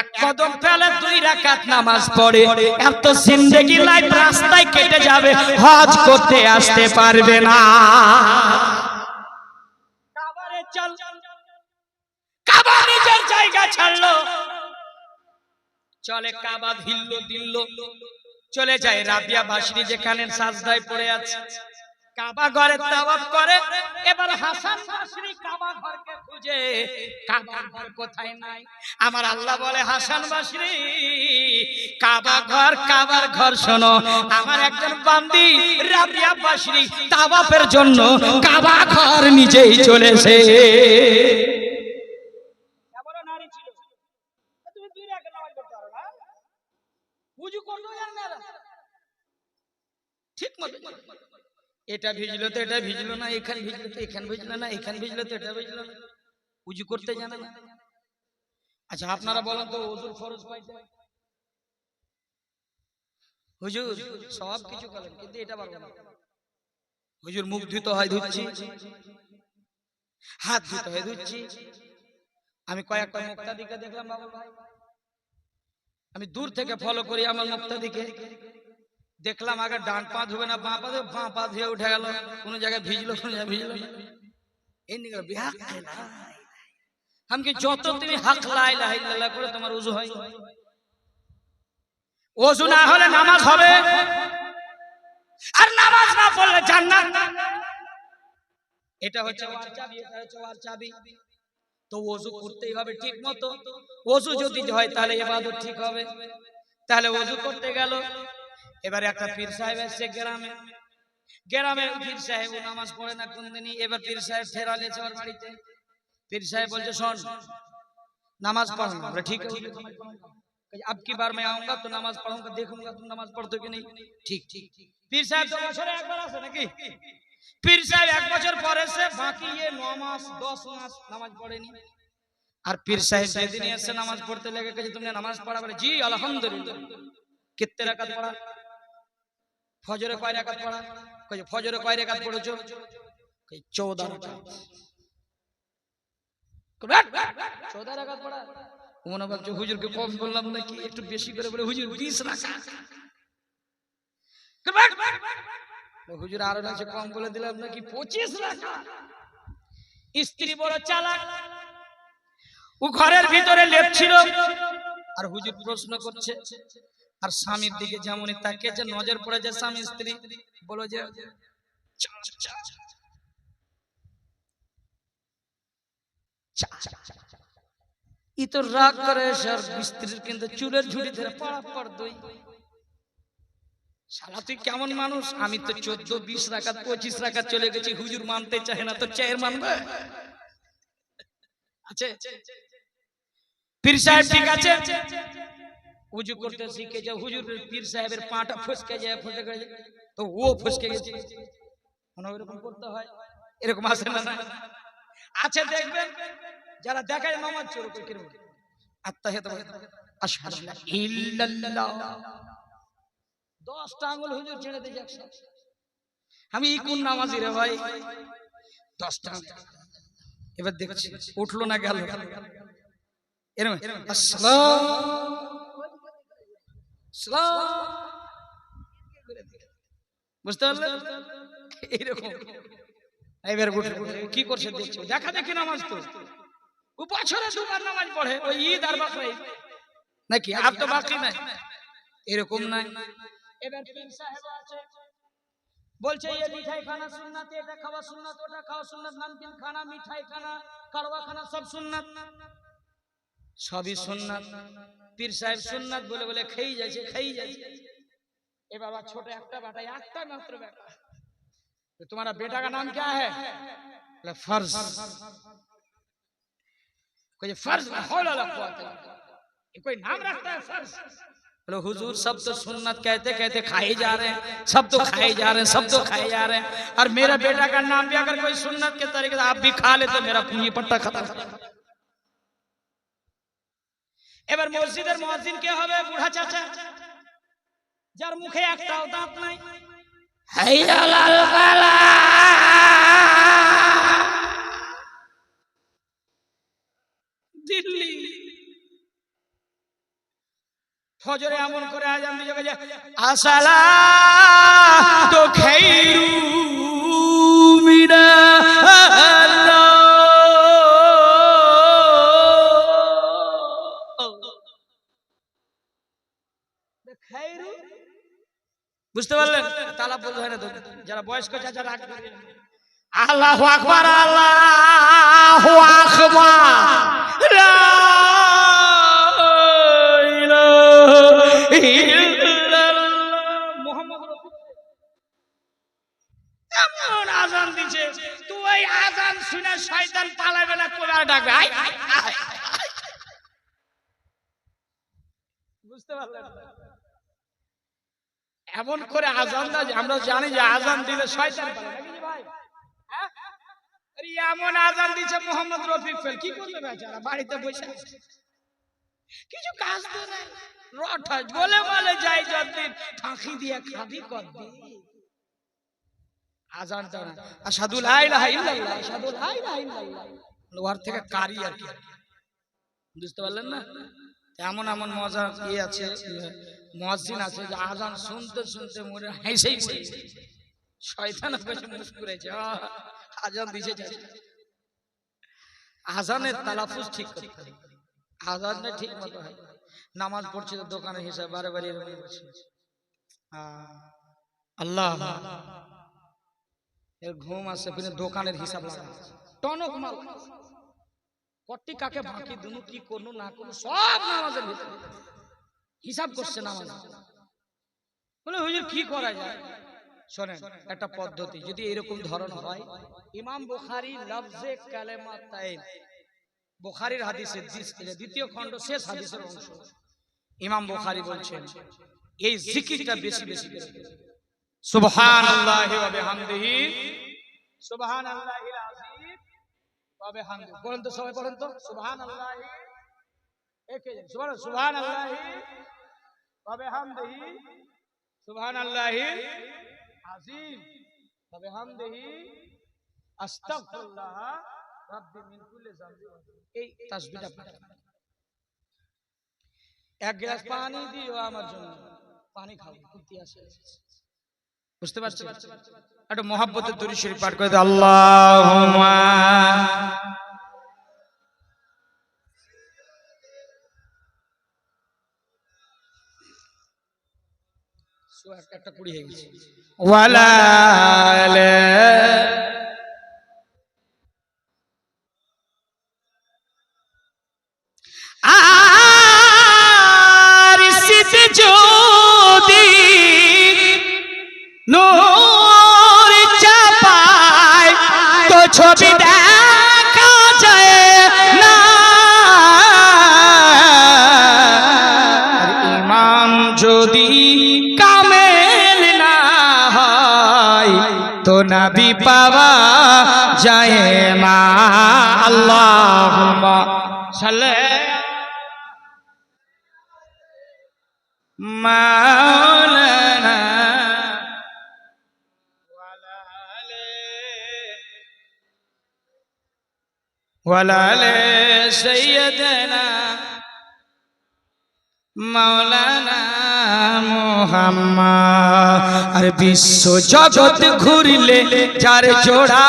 এক কদম ফেলে 2 রাকাত নামাজ পড়ে, এত জিন্দেগি লাইফ রাস্তায় কেটে যাবে, হজ করতে আসতে পারবে না। কাবারে চল, কাবা নিজের জায়গা ছাড়লো, চলে কাবা হিল্ল দিল্ল, চলে যায় রাবিয়া বাশরি যেখানে সাজদায় পড়ে আছে। কাবা ঘরে তাওয়াফ করে। এবার হাসান বাশরি কাবা ঘরকে খুঁজে, কাবা ঘর কোথায় নাই। আমার আল্লাহ বলে, হাসান বাশরি, কাবার ঘর শোনো, আমার একজন বান্দি রাবিয়া বাশরি তাওয়াফের জন্য কাবা ঘর নিজেই চলেছে। কেমন নারী ছিল, তুমি 2 রাকাত নামাজ পড়তে পারো না, ওযু করলো না, ঠিক মতো এটা ভিজলো তো এটা ভিজলো না, এখান ভিজলো তো এখান ভিজলো না, এখান ভিজলো তো এটা ভিজলো না, ওযু করতে জানে না। আচ্ছা আপনারা বলেন তো, ওযুর ফরজ পাইতে হুজুর সব কিছু করেন, কিন্তু এটা পারবো না। হুজুর মুখ ধুতে হয় ধুচ্ছি, হাত ধুতে হয় ধুচ্ছি। আমি কয়েকটা মুক্তাদিকে দেখলাম বাবা ভাই, আমি দূর থেকে ফলো করি আমার মুক্তাদিকে দেখলাম আগে ডান পা ধুবে না বাঁ পা ধুবে, বাঁ পা ধুয়ে উঠে গেল, কোনো জায়গায় ভিজলো কোনো জায়গায় ভিজলো না। এই নিয়ে বিহাক আমি যত তুমি হাক লা ইলাহা ইল্লাল্লাহ করে তোমার ওযু হয়, ওযু না হলে নামাজ হবে, আর নামাজ না পড়লে জান্নাত। এটা হচ্ছে ওয়ার চাবি, এটা হচ্ছে ওয়ার চাবি। তো ওযু করতেই হবে ঠিক মতো। ওযু যদি হয় তাহলে ইবাদত ঠিক হবে। তাহলে ওযু করতে গেল। এবারে একটা পীর সাহেব এসে গ্রামে, গ্রামের পীর সাহেব ও নামাজ পড়ে না কোনদিনই। এবার পীর সাহেব ফেরালেছে ওর বাড়িতে। पीर साहब बोलते सुन नमाज पढ़ना, बोले ठीक है अब की बार मैं आऊंगा तो नमाज पढ़ूंगा, देखूंगा तुम नमाज पढ़ते कि नहीं। ठीक ठीक। पीर साहब 2 বছরে একবার আসে নাকি? पीर साहब 1 বছর পরে से बाकी ये 9 মাস 10 মাস নামাজ পড়েনি। और पीर साहब যেদিন এসে নামাজ পড়তে লেগে গেছে, तुमने नमाज पढ़ा? बोले जी अल्हम्दुलिल्लाह। कितने रकात पढ़ा? फजरे কয় রাকাত পড়া? কই ফজরে কয় রাকাত পড়েছো? কই 14 রাকাত। 14 রাকাত পড়া। মনে ভাবছো হুজুরকে কম বললাম নাকি, একটু বেশি করে বলে হুজুর 20 রাকাত। হুজুর আরো নাকি কম বলে দিলাম নাকি 25 রাকাত। স্ত্রী বড় চালাক, ও ঘরের ভিতরে লেপছিল আর হুজুর প্রশ্ন করছে, আর স্বামীর দিকে যেমনই তাকিয়েছে নজর পড়েছে স্বামী স্ত্রী বলো যে ই তো রাগ করে স্যার স্ত্রীর কিন্তু চুলের ঝুড়ি ধরে পড়াপড় দই। শালা তুই কেমন মানুষ? আমি তো 14 20 রাকাত 25 রাকাত চলে গেছি, হুজুর মানতে চায় না তো চায়ের মানবে? আছে পীর সাহেব ঠিক আছে উজু করতে শিখে যা, হুজুর পীর সাহেবের পাটা ফসকে যায়, ফসকে গেছে তো ও ফসকে গেছে, মনে এরকম করতে হয়। এরকম আছে না? না আছে, দেখবেন যারা দেখায় নামাজ চোর করে কিরকম আত্তাহিয়াত আশহাদু আল্লা ইল্লাল্লাহ 10টা আঙ্গুল হুজুর ছেড়ে দিয়েছে একসাথে। আমি কোন নামাজি রে ভাই? 10টা। এবার দেখছি উঠলো না গেল এরকম বুঝতে পারলেন? এইরকম এবার কি করছে দেখছো, দেখা দেখি নামাজ তো ও বছরে 2 বার নামাজ পড়ে, ওই ঈদ আর বকরা ঈদ নাকি, আর তো বাকি নাই। এরকম নাই। এবার পীর সাহেব আছে বলছে ये মিঠাই খানা সুন্নাত, এটা খাওয়া সুন্নাত, ওটা খাওয়া সুন্নাত, নামকিন খানা, মিঠাই খানা, কারওয়া খানা সব সুন্নাত, সবই সুন্নাত। পীর সাহেব সুন্নাত বলে বলে খেই যাচ্ছে খেই যাচ্ছে। এ বাবা ছোট একটা বেটা, একটা মাত্র বেটা, तो तुम्हारा बेटा का नाम क्या है? फर्ज। कोई फर्ज कोई नाम रखता है फर्ज? बोलो हुजूर सब तो सुन्नत कहते कहते खाए जा रहे हैं, सब तो खाए जा रहे हैं, सब तो खाए जा रहे हैं, और मेरा बेटा का नाम भी अगर कोई सुन्नत के तरीके से आप भी खा ले तो मेरा पूंजी पट्टा खत्म। এবার মসজিদের মুয়াজ্জিন কে হবে? বুড়া চাচা, যার মুখে একটাও দাঁত নাই। হাইয়ালাল ফালা, দিল্লি ফজরে এমন করে আজান দিয়ে যে আসলা তো খাইরু মিনা খাইরু, বুঝতে পারলেন? তালা বলতে হয় না তো, যারা বয়স্ক চাচা রাগ করে আল্লাহু আকবার আল্লাহু আকবার লা ইলাহা ইল্লাল্লাহ মুহাম্মাদুর রাসূলুল্লাহ। এমন আযান দিছে তুই ওই আযান শুনে শয়তান পালাবে না, কোলা ডাকবে আয় আয় আয়। বুঝতে পারলেন? এমন করে আযান না, আমরা জানি যে আযান দিলে শয়তান পালাবে নাকি ভাই? হ্যাঁ, আরে এমন আযান দিছে মোহাম্মদ রফিক ফেল, কি করবে বেচারা বাড়িতে বসে আছে, কিছু কাজ তো নাই, রটা গলে বলে যাই যতদিন ফাঁকি দিয়ে খাবি কতদিন। আজান দাও না, আশহাদু লা ইলাহা ইল্লাল্লাহ, আশহাদু লা ইলাহা ইল্লাল্লাহ, লোহার থেকে কারি আর কি, বুঝতে পারলেন না? এমন এমন মজা কি আছে, মুয়াজ্জিন আছে যে আজান শুনতে শুনতে মনে হেসেই শয়তান পেছনে মুস্কুরাইছে, আজান দিছে যাচ্ছে। আজানের তালাফুজ ঠিক করতে হবে, আজানটা ঠিক মতো হয়। নামাজ পড়ছে তো দোকানের হিসাব বারে বারে এরকম করছে, আল্লাহ এর ঘুম আসে, ফিরে দোকানের হিসাব লাগা টনক মাল কটি কাকে বাকি দুনু কি করলো না করলো সব নামাজের ভিতরে হিসাব করছে নামাজ। বলে হুজুর কি করা যায়? শোনেন একটা পদ্ধতি, যদি এরকম ধরন হয়, ইমাম বুখারী লফজে কালেমাতাইন, বুখারীর হাদিসে দ্বিতীয় খণ্ড শেষ হাদিসের অংশ, ইমাম বুখারী বলছেন এই জিকিরটা বেশি বেশি করে সুবহানাল্লাহি ওয়া বিহামদিহি, সুবহানাল্লাহিল আযীম ওয়া বিহামদিহি। বলেন তো সবাই, বলেন তো সুবহানাল্লাহি, একে সুবহানাল্লাহি ওয়া বিহামদিহি, সুবহানাল্লাহিল আযীম ওয়া বিহামদিহি, আস্তাগফিরুল্লাহ রাব্বি মিন কুল্লি যামবি। এই তাসবিহটা পড়েন। এক গ্লাস পানি দিও আমার জন্য, পানি খাও, খুব পিয়াসা। বুঝতে পারছেন? একটা মহব্বতের দুরূদ শরীফ পাঠ করে দাও, আল্লাহুম্মা একটা কুড়ি হয়ে গেছে, ওয়ালা আর সিতে যদি নূর চাপায় তো ছবি দেখা যায় না, ইমাম যদি কামেল না হয় তো নবী পাওয়া যায় না। আল্লাহুম্মা সাল্লি মাওলানা ওয়ালা আলি সাইয়্যিদানা মাওলানা মুহাম্মদ। আর বিশ্ব জগৎ ঘুরলে যার জোড়া